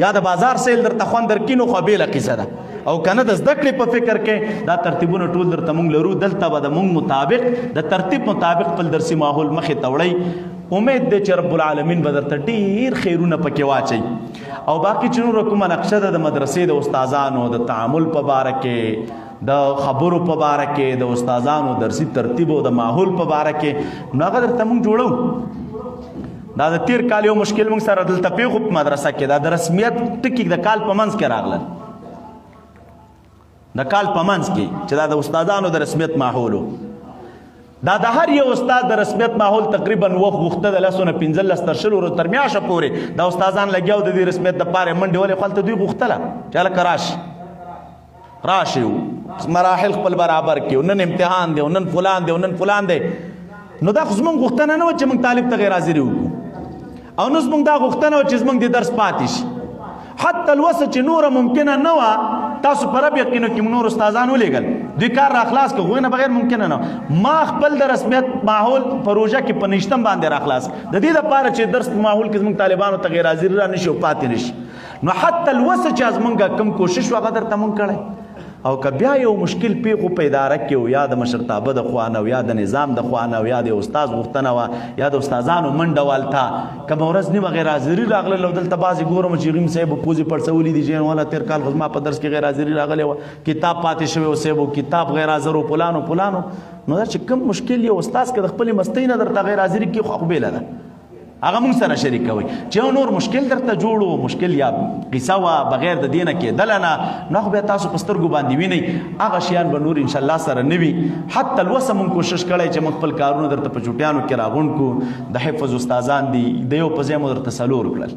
یا د بازار سیل درته خوند درکړي نو خو بېله کیسه ده او که نه د زده کړې په فکر کې دا ترتیبونه ټول درته موږ لرو دلته به د موږ مطابق د ترتیب مطابق خپل درسي ماحول مخې ته وړئ امید دی چې رب العالمین به درته ډېر خیرونه پکې واچوي او باقي چې نوره کومه نقشه ده د مدرسې د استادانو د تعامل په باره کې د خبرو په باره کې د استادانو درسي ترتیب او د ماحول په باره کې نو هغه درته موږ جوړو دا د تیر کال یو مشکل موږ سره دلته پیښو په مدرسه کې دا د رسمیت ټکي د کال په منځ کې راغلل د کال په منځ کې چې دا د استادانو د رسمیت ماحول دا د هر یو استاد د رسمیت ماحول تقریبا وخت غوښته د 15 تر 20 ورځې تر میاشتې پورې دا استادان لګیاو د دې رسمیت دپاره منډې ولې خو هلته دوی غوښتله چې هلکه راشي مراحل خپل برابر کړي نن امتحان دی نن فلان دی نن فلان دی نو دا خو زموږ غوښتنه نه وه چې موږ طالب ته غیر حاضري وکړو او نو زموږ دا غوښتنه وه چې زموږ د درس پاتې شي حتی الوسه چې نوره ممکنه نه وه تاسو په رب یقینو کې موږ نور استادان ولیږل دوی کار راخلاص کړو هغوی نه بغیر ممکنه نه ما خپل د رسمیت ماحول په روژه کې په نشتم باندې راخلاص د دې دپاره چې درس په ماحول کې زموږ طالبانو ته غیر حاضري را نشي او پاتې نشي نو حتی الوسه چې زموږ کوم کوشش و هغه درته موږ کړی او که بیا یو مشکل پیښو په اداره کې و یا د مشرتابه د خوا نه و یا د نظام د خوا نه و یا د استاد غوښتنه وه یا د استادانو منډه والته کومه ورځ نیمه غیر حاضري راغله او دلته بعضې ګورم چې غیم صاحب پوزې پړڅولي دي چې والا تېر کال خو زما په درس کې غیر حاضري راغلی وه کتاب پاتې شوی و صاحب کتاب غیر حاضر و پلانو نو دا چې کوم مشکل یو استاد که د خپلې مستۍ نه درته غیر حاضري کښي خو بېله ده هغه موږ سره شریکوئ چې یو نور مشکل درته جوړ مشکل یا قصه وه بغیر د دې نه کېدله نه نو خو بیا تاسو په سترګو باندې وینئ هغه شیان به نور انشاءالله سره نه وي حتی الوسه موږ کوشش کړی چې موږ خپل کارونه درته په چوټیانو کې راغونډ کړو د حفظ استادان دي د یو په ځای مو درته څلور کړل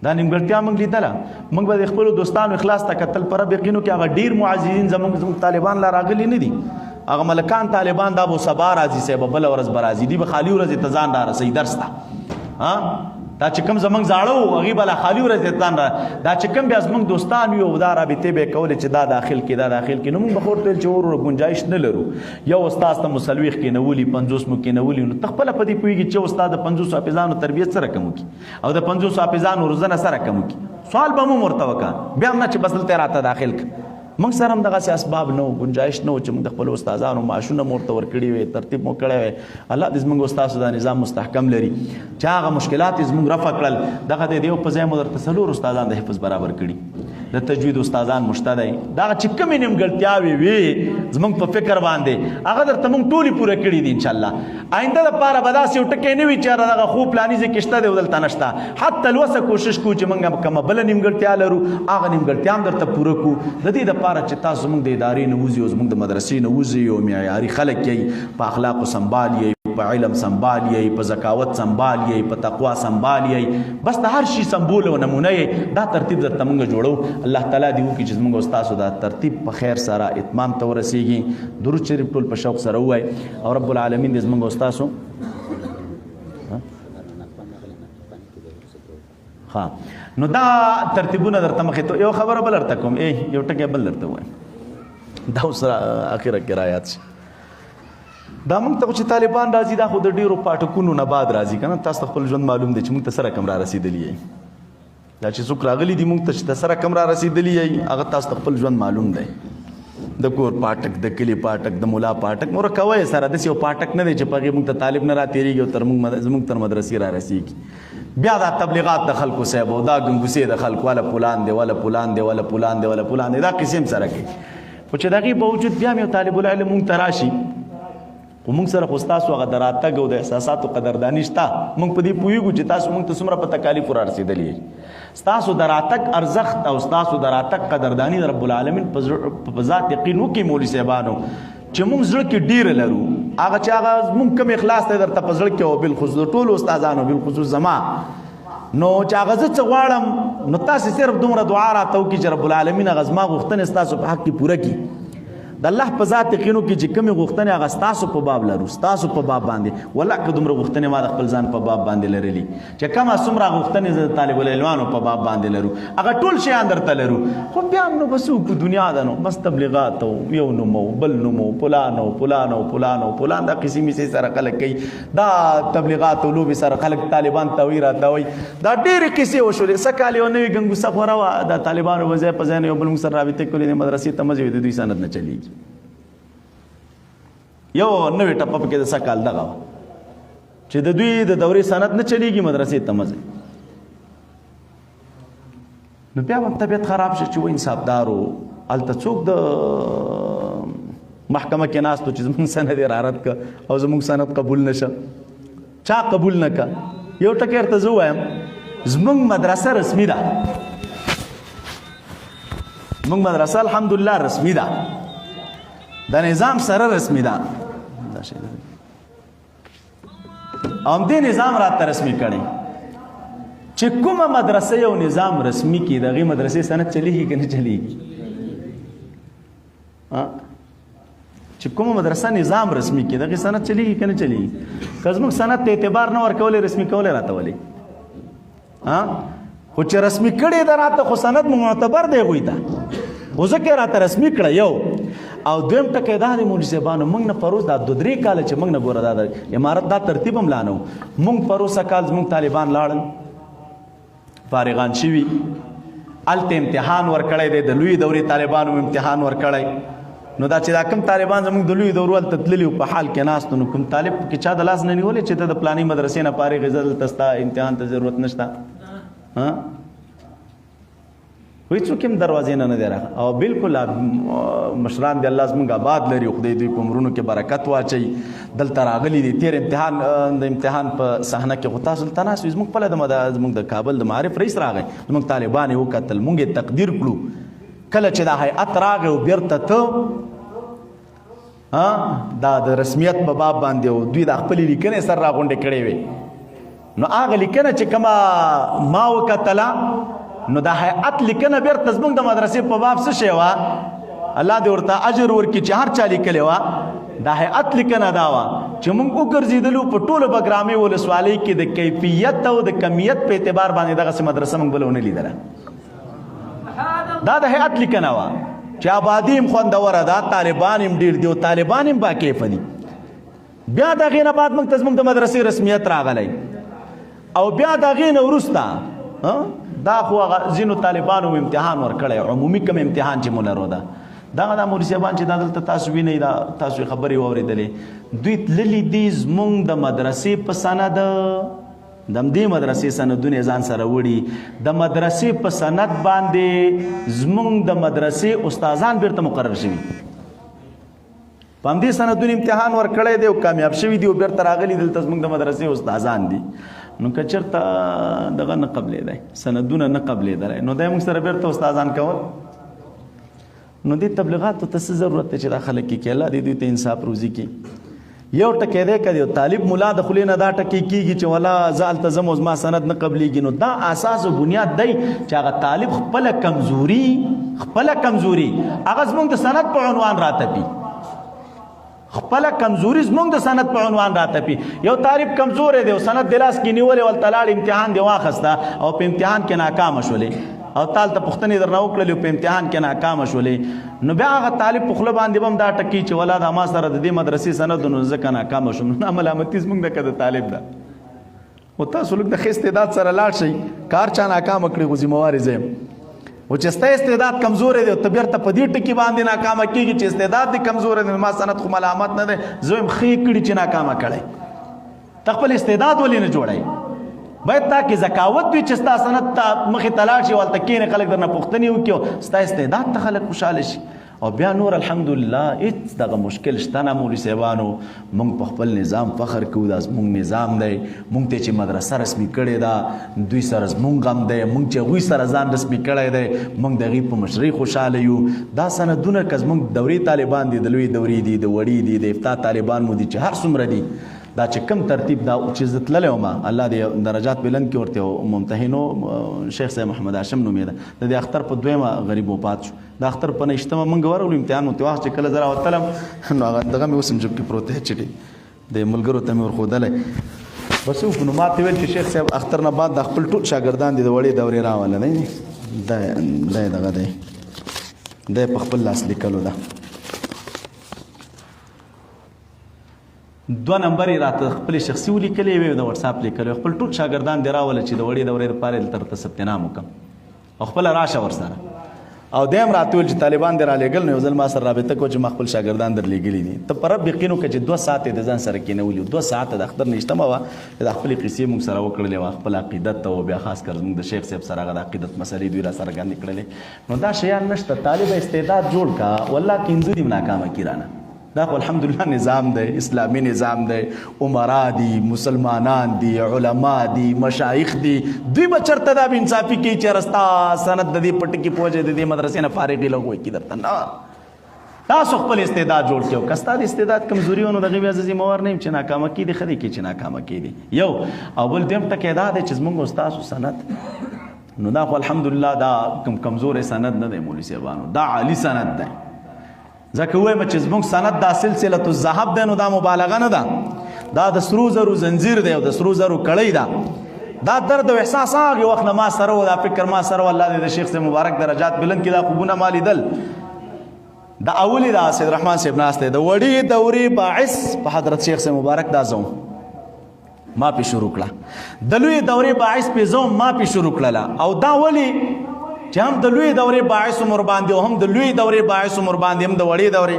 دا نیمګړتیا موږ لیدله موږ به د خپلو دوستانو اخلاص ته کتل په رب یقینو کې هغه ډېر معززین زموږ طالبان لا راغلي نه دي هغه ملکان طالبان دا به سبا راځي صاحب بله ورځ به راځي دوی به خالي ورځې ته ځان را رسوي درس ته دا چې کوم زموږ زاړه وو هغوی به لا خالي ورځې ته ځان را دا چې کوم بیا زموږ دوستان وي او دا رابطې به یې کولې چې دا داخل کې دا داخل کې نو موږ به خو ورته ویل چې ور ګنجایش نه لرو یو استاد ته مو 40 کېنولي 50 مو کېنولي نو ته خپله په دې پوهېږي چې استاد د 500 حافظانو تربیت سره کم وکړي او د 500 حافظانو روزنه سره کم وکړي سوال به مو ورته وکړه بیا هم نه چې بس دلته راته داخل کړه موږ سره هم دغسې اسباب نه و ګنجایش نه و چې موږ د خپلو استادانو معاشونه مو ورته ورکړي وي ترتیب مو کړی وی الله دې زموږ استاسو دا نظام مستحکم لري چې هغه مشکلات یې زموږ رفع کړل دغه د یو په ځای مو درته 4 استادان د حفظ برابر کړي د تجوید استادان مشته دی دغه چې کومې نیمګړتیاوې وي زموږ په فکر باندې هغه درته موږ ټولې پوره کړي دي انشاءالله آینده دپاره به داسې یو ټکی نه وي چې دغه خوب پلاني ځای کې شته دی او دلته نشته حتی الوسه کوشش کوو چې موږ کومه بله نیمګړتیا لرو هغه نیمګړتیا هم درته پوره کړو د دې دپاره چې تاسو زموږ د ادارې نه وځي او زموږ د مدرسې نه وځي او معیاري خلک یې په اخلاقو سنبال یې په علم سنبال یې په ذکاوت سنبال یې په تقوا سنبال یې بس د هر شي سمبول او نمونه یې دا ترتیب درته موږ جوړو الله تعالی دې وکړي چې زموږ ستاسو دا ترتیب په خیر سره اتمام ته ورسیږي درود شریف ټول په شوق سره ووایي او رب العالمین دې زموږ ستاسو ها نو دا ترتیبونه درته مخې ته یو خبره بل درته کوم یو ټکی بل درته وایم دا اوس اخره کې رایات شي دا موږ ته چې طالبان راځي دا خو د ډېرو پاټکونو نه بعد راځي که نه تاسو ته خپل ژوند معلوم دی چې موږ ته سره کم را رسېدلي یئ دا چې څوک راغلي دي موږ ته چې ته سره کم را رسېدلي یئ هغه تاسو ته خپل ژوند معلوم دی د کور پاټک د کلي پاټک د ملا پاټک مور کوی سره داسې یو پاټک نه دی چې په هغې موږ ته طالب نه را تېرېږي او زموږ تر مدرسې را رسېږي بیا دا تبلیغات د خلکو صاحب او دا ګنګوسې د خلکو والا پلان دی والا پلان دی والا پلان دی والا پلان دی دا قسم سره کوي خو چې د هغې باوجود بیا هم یو طالب العلم موږ ته راشي خو موږ سره خو ستاسو هغه د راتګ او د احساساتو قدرداني شته موږ په دې پوهېږو چې تاسو موږ ته څومره په تکالیفو را رسېدلي یئ ستاسو د راتګ ارزښت او ستاسو د راتګ قدرداني د رب العالمین په ذات یقین وکړي مولوي صاحبانو چې موږ زړه کې ډېره لرو هغه چې هغه موږ کوم اخلاص دی درته په زړه کې او بالخصوص د ټولو استادانو بالخصوص زما نو چې هغه زه څه غواړم نو تاسې صرف دومره دعا راته وکړي چې رب العالمین هغه زما غوښتنې ستاسو په حق کې پوره کړي د الله په ذات یقینو کې چې کومې غوښتنې هغه ستاسو په باب لرو ستاسو په باب باندې والله که دومره غوښتنې ما د خپل ځان په باب باندې لرلي چې کومه څومره غوښتنې زه د طالب العلمانو په باب باندې لرو هغه ټول شیان درته لرو خو بیا هم نو بس وکړو دنیا ده نو بس تبلیغات او یو نوم او بل نوم او فلان او فلان او فلان او فلان دا قسې میسې سره خلک کوي دا تبلیغات او لوبې سره خلک طالبان ته وایي راته وایي دا ډېرې کیسې وشولې څه کال یوه نوې ګنګوسه خوره وه دا طالبانو به ځای په ځای نه یو بل موږ سره رابطې کولې د مدرسې ته مزې وي د دوی سند نه چلېږي یو نوې ټپه پکې د څه کال دغه وه چې د دوی د دورې سند نه چلېږي مدرسې ته مزې نو بیا هم طبیعت خراب شو چې و انصافدارو هلته څوک د محکمه کې ناست و چې زموږ سند یې رارد که او زموږ سند قبول نه شه چا قبول نه که یو ټکی ورته زه ووایم زموږ مدرسه رسمي ده زموږ مدرسه الحمدلله رسمي ده د نظام سره رسمي ده او همدې نظام راته رسمي کړی چې کومه مدرسه یو نظام رسمي کړي د هغې مدرسې سند چلیږي که نه چلیږي چې کومه مدرسه نظام رسمي کړي د هغې سند چلیږي که نه چلیږي که زموږ سند ته اعتبار نه ورکولی رسمي کولی راته ولې خو چې رسمي کړی ده راته خو سند مو معتبر دی هغوی ته خو ځکه راته رسمي کړه یو او دویم ټکی دا دی مولوي صاحبانو موږ نه پروس دا 2-3 کاله چې موږ نه ګوره دا د امارت دا ترتیب هم لا نه و موږ پروسه کال زموږ طالبان لاړل فارغان شوي هلته امتحان ورکړی دی د لویې دورې طالبانو امتحان ورکړی نو دا چې دا کوم طالبان زموږ د لویې دورو هلته تللي په حال کې ناست نو کوم طالب کې چا د لاس نه نیولې چې ته د پلاني مدرسې نه فارغ یې دلته ستا امتحان ته ضرورت نشته وایي څوک هم دروازې نه دی راغلی او بالکل مشران دی الله زموږ آباد لري خدای دوی په عمرونو کې برکت واچوي دلته راغلي دي تېر امتحان د امتحان په صحنه کې خو تاسو دلته ناست وي زموږ خپله زموږ د کابل د معارف رئیس راغی زموږ طالبان یې وکتل موږ یې تقدیر کړو کله چې دا هیئت راغی او بیرته ته دا د رسمیت په باب باندې او دوی د خپلې لیکنې سر راغونډې کړې وې نو هغه لیکنه چې کومه ما وکتله نو دا هیئت لیکنه بیرته زموږ د مدرسې په باب څه شی وه الله دې ورته اجر ورکړي چې هر چا لیکلې وه دا هیئت لیکنه دا وه چې موږ وګرځېدلو په ټولو بګرامې ولسوالۍ کې د کیفیت او د کمیت په اعتبار باندې دغسې مدرسه موږ بله ونه لیدله دا د هیئت لیکنه وه چې آبادي هم خوندوره ده طالبان هم ډېر دي او طالبان هم باکیفه دي بیا د هغې نه بعد موږ ته زموږ د مدرسې رسمیت راغلی او بیا د هغې نه وروسته دا خو هغه ځینو طالبانو امتحان ورکړی عمومي کوم امتحان چې مو لرو ده دغه دا مولوي صاحبان چې دا دلته تاسو وینئ دا تاسو یې خبرې واورېدلې دوی تللي دي زموږ د مدرسې په سند د همدې مدرسې سندونه یې ځان سره وړي د مدرسې په سند باندې زموږ د مدرسې استادان بیرته مقرر شوي په همدې سندونه امتحان ورکړی دی او کامیاب شوي دي او بیرته راغلي دلته زموږ د مدرسې استادان دي نو که چېرته دغه نه قبلېدی سندونه نه قبلېدلی نو دی موږ سره بیرته استادان کول نو دې تبلیغاتو ته څه ضرورت دی چې دا خلک کې کې الله دې دوی ته انصاف روزي کړي یو ټکی دی که د طالب ملا د خولې نه دا ټکی کېږي چې ولا زه هلته ځم او زما سند نه قبلېږي نو دا اساس او بنیاد دی چې هغه طالب خپله کمزوري هغه زموږ د سند په عنوان راتپي خپله کمزوري زموږ د سند په عنوان راتپي یو طالب کمزوری دی او سند د لاس کې نیولې ولته لاړ امتحان دې واخسته او په امتحان کې ناکامه شولې او تال ته پوښتنې درنه وکړلې په امتحان کې ناکامه شولې نو بیا هغه طالب په خوله باندې به هم دا ټکي چې ولا دا ما سره د دې مدرسې سند نو ځکه ناکامه شوم نو ملامتي زموږ ده که د طالب ده او تاسو لږ د ښه استعداد سره لاړ شئ کار چا ناکامه کړي خو ذموار یې زه یم او چې ستا استعداد کمزوری دی ته بیرته په دې ټکي باندې ناکامه کېږي چې استعداد دې کمزوری دی ما سند خو ملامت نه دی زه یم ښه یې کړي چې ناکامه کړی ته خپل استعداد ولې نه جوړئ باید تا کې ذکاوت وي چې ستا سند ته مخې ته لاړ شي هلته کښېنې خلک درنه پوښتنې وکړي او ستا استعداد ته خلک خوشحاله شي او بیا نور الحمدلله هېڅ دغه مشکل شته نه مولوي صاحبانو موږ په خپل نظام فخر کوو دا زموږ نظام دی موږ ته چې مدرسه رسمي کړې ده دوی سره زموږ غم دی موږ چې هغوی سره ځان رسمي کړی دی موږ د هغوی په مشرۍ خوشحاله یو دا سندونه که زموږ دورې طالبان دي د لویې دورې دي د وړې دي د افتا طالبان مو دي چې هر څومره دي دا چې کم ترتیب دا چې زه تللی وم الله دې درجات بلند کړي ورته ممتحنو شیخ صاحب محمد هاشم نومېده د دې اختر په 2مه غریب وفات شو د اختر په 9مه موږ ورغلو امتحان مو ته چې کله زه راوتلم نو هغه دغه مې اوس هم جب کې پروت دی چې د ملګرو ته مې ورښودلی بس نو ما ته ویل چې شیخ صاحب اختر نه بعد د خپل ټول شاګردان دي د وړې دورې راوله دی دغه دی په خپل لاس لیکلو ده 2 نمبر یې راته خپل شخصي ولیکلې وې د واتساپ لیکلې خپل ټول شاګردان دی راوله چې د وړې دورې لپاره ترته ثبت نام وکم او خپل راشه ورسره او دیم راته ویل چې طالبان دی را لېږل نو یو ځل ما سره رابطه کو چې ما خپل شاګردان در لېږلي دي ته په رب یقین وکړه چې 2 ساعته د ځان سره کېنولي 2 ساعته د اختر نه اجتماع وه د خپلې قصې موږ سره وکړلې وه خپل عقیدت او بیا خاص کر زموږ د شیخ صاحب سره هغه د عقیدت مسلې دوی را سره ګاندې کړلې نو دا شیان نشته طالب استعداد جوړ کا والله کنځو دې ناکامه کیرانه دا خو الحمدلله نظام دی اسلامي نظام دی عمرا دي مسلمانان دي علما دي مشایخ دي دوی به چېرته دا بې انصافي کوي چې رستا سند د دې پټ کې پوجې د دې مدرسې نه فارغې لږ وایي درته نه تاسو خپل استعداد جوړ کړئ که ستا د استعداد کمزوري و نو د هغې بیا زه ذمهوار نه یم چې ناکامه کېدي ښه دی کې چې ناکامه کېدي یو او بل دویم ټکی دا دی چې زموږ ستاسو سند نو دا خو الحمدلله دا کمزوری سند نه دی مولوي صاحبانو دا عالي سند دی ځکه وایم چې زموږ سند دا سلسله الذهب دی نو دا مبالغه نه ده دا د سرو زرو زنځیر دی او د سرو زرو کړۍ ده دا درد او احساس هغې وخت نه ما سره و دا فکر ما سره و الله دې د شیخ صاحب مبارک درجات بلند کړي دا خوبونه ما لیدل د اولې دا سید رحمان صاحب ناست دی د وړې دورې باعث په حضرت شیخ صاحب مبارک دا زوم ما پې شروع کړه د لویې دورې باعث پې زوم ما پې شروع کړله او دا ولې چې هم د لوی دورې باعث عمر باندې او هم د لوی دورې باعث عمر باندې هم د وړې دورې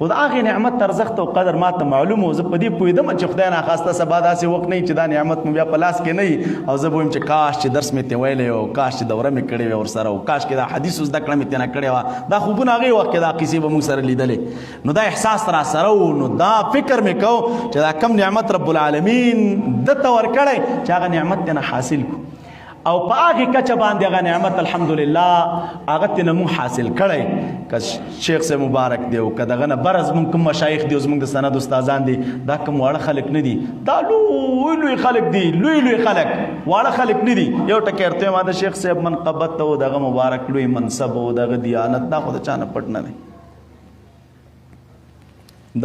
خو د هغې نعمت ارزښت او قدر ما ته معلوم و زه په دې پوهېدم چې خدای ناخواسته سبا داسې وخت نه وي چې دا نعمت مو بیا په لاس کې نه وي او زه به وایم چې کاش چې درس مې ترې ویلی او کاش چې دوره مې کړې وې ورسره او کاش کې دا حدیثو زده کړه مې ترېنه کړې وه دا خوبونه هغې وخت کې دا قیسې به موږ سره لیدلې نو دا احساس را سره و نو دا فکر مې کو چې دا کم نعمت رب العالمین دته ورکړی چې هغه نعمت ترېنه حاصل کړو او په هغې کچه باندې هغه نعمت الحمدلله هغه ترېنه مونږ حاصل کړی که شیخ صاحب مبارک دی او که دغه نه بره زمونږ کوم مشایخ دی او زمونږ د سند استادان دي دا کوم واړه خلک نه دي دا لوی لوی خلک دي لوی لوی خلک واړه خلک نه دي یو ټکی ورته ما د شیخ صاحب منقبت او دغه مبارک لوی منصب او دغه دیانت دا خو د چا نه پټ نه دی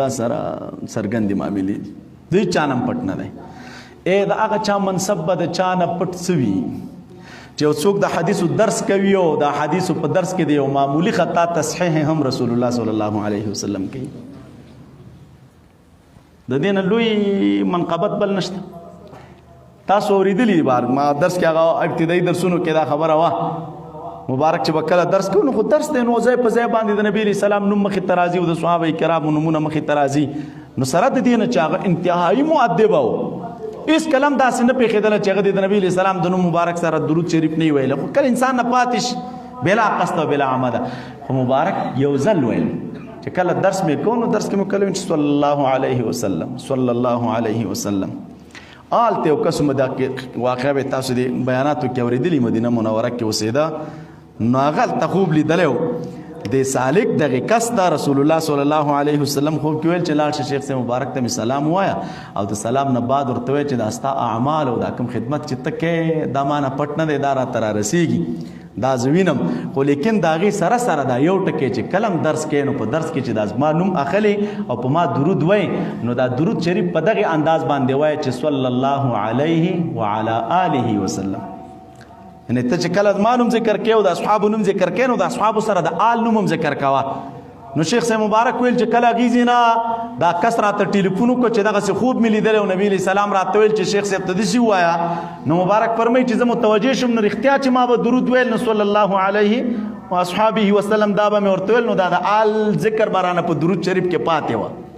دا سره څرګندې معاملې دي دوی چا نه پټ نه دی د هغه چا منصب به د چا نه پټ څه وي چې یو څوک د حدیثو درس کوي او د حدیثو په درس کې د یو معمولی خطا تصحیح هم رسول الله صلی الله علیه وسلم کوي د دې نه لوی منقبت بل نشته تاسو اورېدلي بار ما درس کې هغه ابتدایي درسونو کې دا خبره وه مبارک چې به کله درس کوو نو خو درس دی نو ځای په ځای باندې د نبي علیه السلام نوم مخې ته راځي او د صحابه کرامو نومونه مخې ته راځي نو سره د دې نه چې هغه انتهایي مؤدبه و اس کلم داسې نه پېښېدله چې هغه د نبي علیه السلام د نوم مبارک سره درود شریف نه وي ویلی خو کله انسان نه پاتې شي بلا قصد او بلا عمده خو مبارک یو ځل ویل چې کله درس مې کوو نو درس کې مو کله چې صلی الله علیه وسلم صلی الله علیه وسلم آلته یو کس مو دا واقعه به تاسو د بیاناتو کې اورېدلي مدینه منوره کې اوسېده نو هغه هلته خوب لیدلی و د سالک دغه کس دا رسول الله صلی الله علیه وسلم خوب کې ویل چې لاړ شه شیخ صاحب مبارک ته مې سلام ووایه او د سلام نه بعد ورته وایه چې دا ستا اعمال او دا کوم خدمت چې ته کوې دا ما نه پټ نه دی دا راته رارسېږي دا زه وینم خو لیکن د هغې سره سره دا یو ټکی چې کلم درس کوې نو په درس کې چې دا زما نوم اخلي او په ما درود وایي نو دا درود شریف په دغې انداز باندې وایه چې صلی الله علیه وعلى آله وسلم یعنی ته چې کله زما نوم ذکر کوې او د اصحابو نوم ذکر کوې نو د اصحابو سره د آل نوم هم ذکر کوه نو شیخ صاحب مبارک ویل چې کله هغې ځینه دا کس راته ټلیفون وکړو چې دغسې خوب مې لیدلی او نبي علیه السلام راته ویل چې شیخ صاحب ته داسې ووایه نو مبارک فرمایي چې زه متوجه شوم نو رښتیا چې ما به درود ویل نو صلی الله علیه واصحابه وسلم دا به مې ورته ویل نو دا د آل ذکر به رانه په درود شریف کې پاتې وه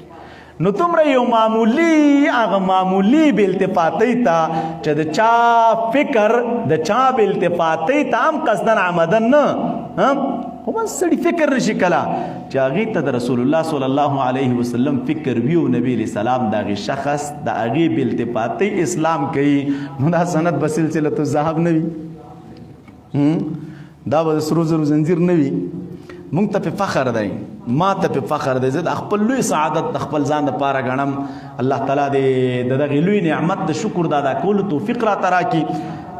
نو تمره یو معمولی هغه معمولی بې التفاطۍ ته چې د چا فکر د چا بې التفاطۍ ته هم قصدن عمدن نه خو بس سړي فکر نشي کله چې هغې ته د رسول الله صلی الله علیه وسلم فکر وي او نبي علیه السلام د هغې شخص د هغې بې التفاطۍ اسلام کوي نو دا سند به سلسلة الذهب نه وي دا به د سرو زرو زنځیر نه وي موږ ته پې فخر دی ما ته په فخر دی. زه د خپل لوی سعادت د خپل ځان دپاره ګڼم. الله تعالی دې د دغې لوی نعمت د شکر د ادا کولو توفیق راته راکړي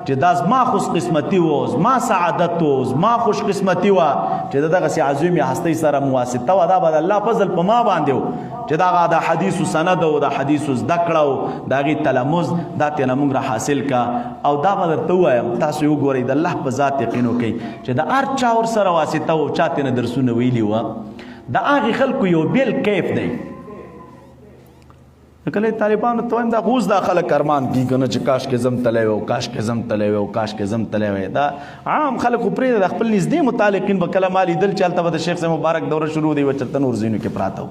چې دا زما خوش قسمتي و، زما سعادت و، زما خوش قسمتي وه چې د دغسې عظیمې هستۍ سره مواسطه وه. دا به د الله فضل په ما باندې و چې دغه د حدیثو سند او د حدیثو زده کړه او د هغې تلمذ دا ترېنه موږ را حاصل کا. او دا به درته ووایم تاسو یې وګورئ د الله په ذات یقین وکئ چې د هر چا ورسره واسطه و، چا ترېنه درسونه ویلي وه. د هغې خلکو یو بیل کیف دی. کله طالبانو ته وایم دا اوس دا خلک ارمان کېږي که نه چې کاش کې زم تلی وی او کاش کې زم تلی وی او کاش کې زم تلی وی. دا عام خلک خو پرېږده د خپل نږدې متعلقین به کله ما لیدل چې هلته به د شیخ صاحب مبارک دوره شروع دی و چېرته نور ځایونو کې پراته وو.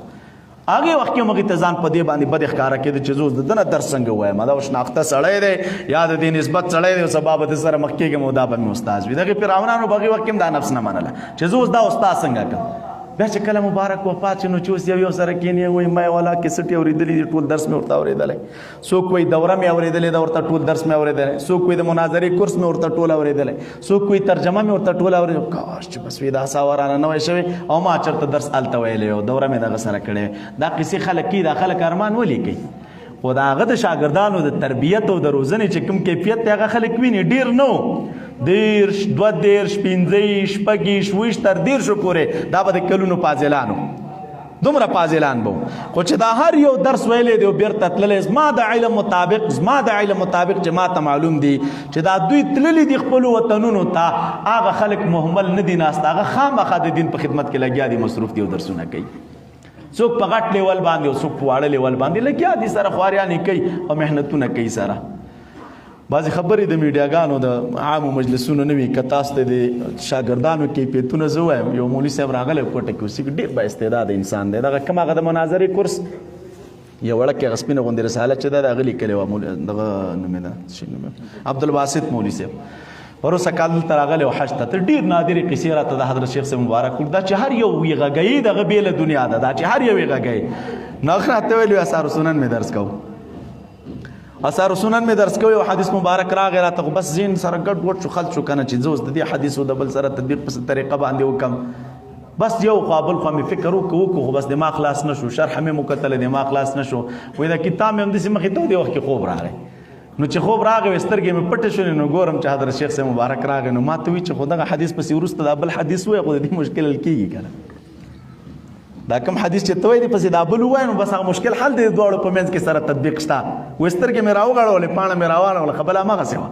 هغې وخت کې هم هغې ته ځان په دې باندې بد ښکاره کېده چې زه اوس د ده نه درس څنګه ووایم. دا شناخته سړی دی یا د دې نسبت سړی دی او سبا به د سره مخ کېږم او دا به مې استاد وي. دغې فرعونانو به هغې وخت کې هم دا نفس نه منله چې زه اوس دا استاد څنګه کړم. بیا چې کله مبارک وفات شي نو چې اوس یو سره کېنې وایي ما والا کیسټ یې اورېدلي دي ټول درس مې ورته اورېدلی، څوک وایي دوره مې اورېدلې ده ورته ټول درس مې اورېدلی، څوک وایي د مناظرې کورس مې ورته ټول اورېدلی، څوک وایي ترجمه مې ورته ټول اورېدلی. کاش چې بس وي دا ساوه رانه نه وی شوی او ما چېرته درس هلته ویلی او دوره مې دغه سره کړې وی. دا قصې خلک کوي، دا خلک ارمان ولې کوي؟ خو د هغه د شاګردانو د تربیت او د روزنې چې کوم کیفیت دی هغه خلک ویني ډېر نه و. 10 20 15 شپږ 20 تر 10 پورې دا به د کلونو فاضلانو دومره فاضلان به خو چې دا هر یو درس ویلی دی او بیرته تللی زما د علم مطابق چې ما ته معلوم دی چې دا دوی تللی دي خپلو وطنونو ته. هغه خلک مهمل نه دي ناست، هغه خامخا د دین په خدمت کې لګیا دي، مصروف دي او درسونه کوي. څوک په غټ لیول باندې او څوک په واړه لیول باندې لګیا دي، سره خواریانې کوي او محنتونه کوي. سره بعضې خبرې د میډیاګانو د عامو مجلسونو نه وي که تاسو ته د شاګردانو کیفیتونه زه وایم. یو مولوي صاحب راغلی کوټه کې اوسي ډېر با استعداد انسان دی. دغه کوم هغه د مناظرې کورس یو وړکې هغه سپینه غوندې رساله چې ده د هغه لیکلې وه دغه نوم یې ده عبدالباسط مولوي صاحب پروسه کال دلته راغلی و حج ته. ته ډېر نادرې قصې راته د حضرت شیخ صاحب مبارک وکړو. دا چې هر یو یې غږوي دغه بېله دنیا ده. دا چې هر یو یې غږوي نو هغه راته ویلي اثار سنن مې درس کوو، اثار سنن مې درس کوي او حدیث مبارک راغی راته خو بس ذهن سره ګډ وډ شو خلط شو که نه چې زه اوس د دې حدیثو د بل سره تطبیق په طریقه باندې وکړم. بس یو خوا بل خوا مې فکر وکړو خو بس دماغ خلاص نه شو، شرح مې وکتله دماغ خلاص نه شو. وایي دا کتاب مې همداسې مخې ته و دې وخت کې خوب راغی. نو چې خوب راغی سترګې مې پټې شولې نو ګورم چې حضرت شیخ صاحب مبارک راغی. نو ما ته وایي چې خو دغه حدیث پسې وروسته دا بل حدیث وایي خو د دې مشکل حل کېږي که نه. دا کوم حدیث چې ته وایې پسې دا بل ووایه نو بس هغه مشکل حل دی. د دواړو په منځ کې سره تطبیق شته. وایي سترګې مې راوغړولې پاڼه مې راواړوله خبله هماغسې وه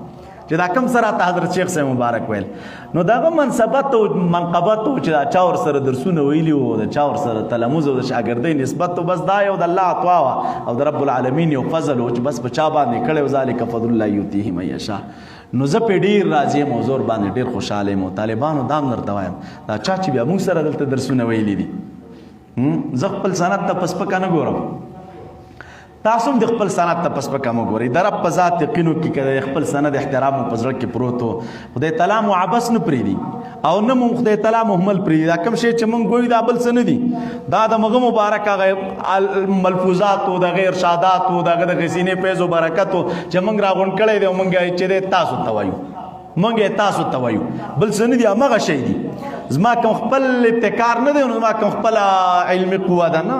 چې دا کوم سره ته حضرت شیخ صاحب مبارک ویل. نو دغه منصبت او منقبت و چې دا چا ورسره درسونه ویلي وو، د چا ورسره تلمذ او د شاګردۍ نسبت و، بس دا یو د الله عطوا وه او د رب العالمین یو فضل و چې بس په چا باندې کړی و. ذلک فضل الله یؤتیه من یشاء. نو زه پې ډېر راضي یم او زور باندې ډېر خوشحاله یم. او طالبانو دا هم درته وایم دا چا چې بیا موږ سره دلته درسونه ویلي دي زه خپل سند ته پسپکه نه ګورم، تاسو هم د خپل سند ته پسپکه مه ګورئ. د رب په ذات یقین وکړي که د خپل سند احترام مو په زړه کې پروت و خدای تعالی مو عبث نه پرېږدي او نه مو خدای تعالی مهمل پرېږدي. دا کوم شی چې موږ ګورو دا بل څه نه دي، دا د مغه مبارک هغه ملفوظات و دغه ارشادات و دغه د سینې فیض و برکت و چې موږ راغونډ کړی دی او موږ چې دی تاسو ته وایو، موږ یې تاسو ته وایو، بل څه نه دي، همغه شی دي. زما کوم خپل ابتکار نه دی، زما کوم خپل علمي قوه ده نه،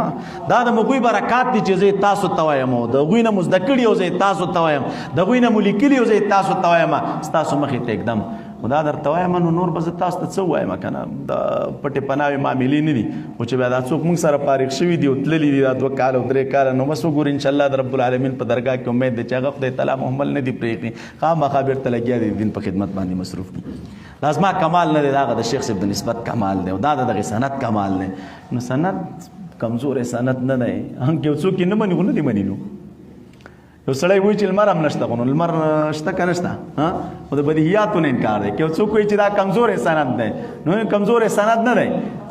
دا د هغوی برکات دي چې زه یې تاسو ته وایم او د هغوی نه مو زده کړي او زه یې تاسو ته وایم، د هغوی نه مو لیکلي او زه یې تاسو ته وایم. ستاسو مخې ته اقدم خو دا درته وایم نو نور به زه تاسو ته څه ووایم که نه. د پټې پناوې معاملې نه دي خو چې بیا دا څوک موږ سره فارغ شوي دي او تللي دي دا 2 کاله او 3 کاله نو بس وګورو انشاءالله د رب العالمین په درګاه کې امید دی چې هغه خدای تعالی مهمل نه دي پرېږدي، خامخا بېرته لګیا دي دین په خدمت باندې مصروف دي. دا زما کمال نه دی، دا هغه د شیخ صاحب د نسبت کمال دی او دا د دغې سند کمال دی. نو سند کمزوری سند نه دی، که یو څوک یې نه مني خو نه دي مني. نو یو سړی وایي چې لمر هم نشته خو نو لمر شته که نشته خو د بدیهیاتو نه انکار دی. که یو څوک وایي چې دا کمزوری سند دی نو کمزوری سند نه دی،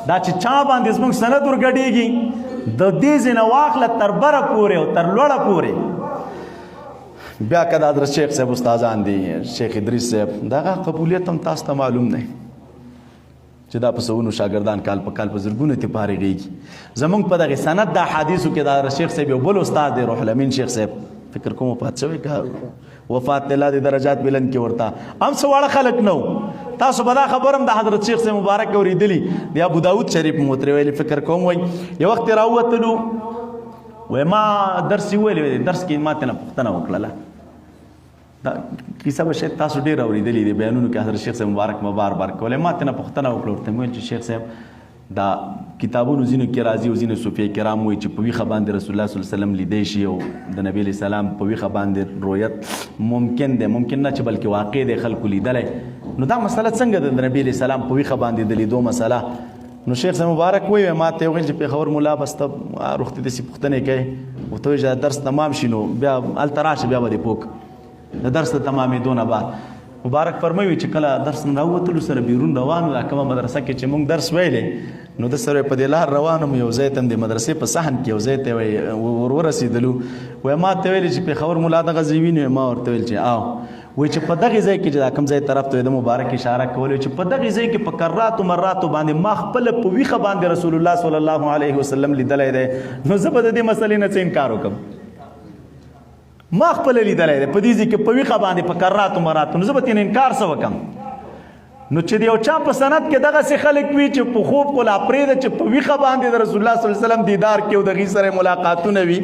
دا چې چا باندې زموږ سند ورګډېږي د دې ځای نه واخله تر بره پورې او تر لوړه پورې. بیا که د حضرت شیخ صاحب استادان دي، شیخ ادریس صاحب، دغه قبولیت هم تاسو ته معلوم دی چې دا په سوونو شاګردان کال په کال په زرګونو ته فارغېږي. زموږ په دغې سند د احادیثو کې د حضرت شیخ صاحب یو بل استاد دی روح الامین شیخ صاحب، فکر کوم وفات شوی کا وفات الله دې درجات بلند کې ورته هم سواړه خلک نو تاسو به دا خبرم د حضرت شیخ سے مبارک اوریدلی دی ابو داود شریف موتری ویلي فکر کوم وای یو وخت راوتلو وای ما درس ویلي درس کې ما ته نه پوښتنه وکړله دا کیسه به شاید تاسو ډېر اورېدلې دي بیانونو کې حضرت شیخ صاحب مبارک مبار بار کولې ما ته نه پوښتنه وکړه ورته مې ویل چې شیخ صاحب دا کتابونو ځینو کې راځي او ځینو صوفیه کرام وایي چې په ویښه باندې رسول الله صلی الله علیه وسلم لیدی شي او د نبي علیه السلام په ویښه باندې رؤیت ممکن دی ممکن نه چې بلکې واقع دی خلکو لیدلی نو دا مسله څنګه ده د نبي علیه السلام په ویښه باندې د لیدو مسله نو شیخ صاحب مبارک وایي ما ته ویل چې پېښور ملا بس ته روغتې داسې پوښتنې کوي ورته وایي چې درس تمام شي نو بیا هلته راشه بیا به دې پوک د درس ته تمامېدو نه بعد مبارک فرموي چې کله درس نه راووتلو سره بیرون روانو دا کومه مدرسه کې چې موږ درس ویلې نو د سره په دې لار روانم یو ځای ته د مدرسې په صحن کې یو ځای ته ورسېدلو وایي ما ته ویلې چې پېښور ملا دغه ځای ویني ما ورته ویل چې آو وایي چې په دغې ځای کې چې دا کوم ځای طرف ته د مبارک اشاره کولې چې په دغې ځای کې په کراتو مراتو باندې ما خپله په ویښه باندې رسول الله صلی الله علیه وسلم لیدلی دی نو زه به د دې مسلې نه څه انکار وکړم ما خپل لیدلی دی په دې ځای کې په ویښه باندې په کراتو مراتو نو زه به ترې انکار څه وکړم نو چې د یو چا په سند کې دغسې خلک وي چې په خوب خو لا پرېږده چې په ویښه باندې د رسول الله صلی الله علیه وسلم دیدار کې او د هغې سره ملاقاتونه وي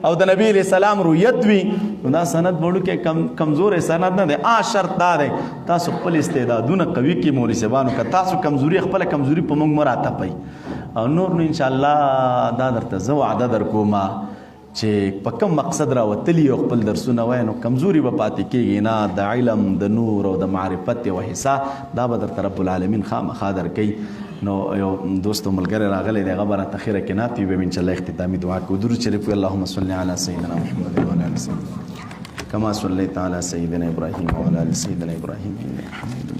او د نبی علیه السلام رؤیت وي نو دا سند وړوکی کمزوری سند نه دی شرط دا دی تاسو خپل استعدادونه قوي کړي مولوي صاحبانو که تاسو کمزوري خپله کمزوري په موږ مه راتپئ او نور نو انشاءالله دا درته زه وعده در کومه چې په کوم مقصد راوتلي او خپل درسونه وایي نو کمزوري به پاتې کېږي نه د علم د نور او د معرفت یوه حصه دا به درته رب العالمین خامخا درکوي نو یو دوست او ملګری راغلی دی هغه به راته خیره کینات وي بیا به انشاءالله اختتامي دعا کوو درود شریف وي اللهم صل علی سیدنا محمد وعلى آل سیدنا کما صلیت علی سیدنا ابراهیم وعلى آل سیدنا ابراهیم انک حمید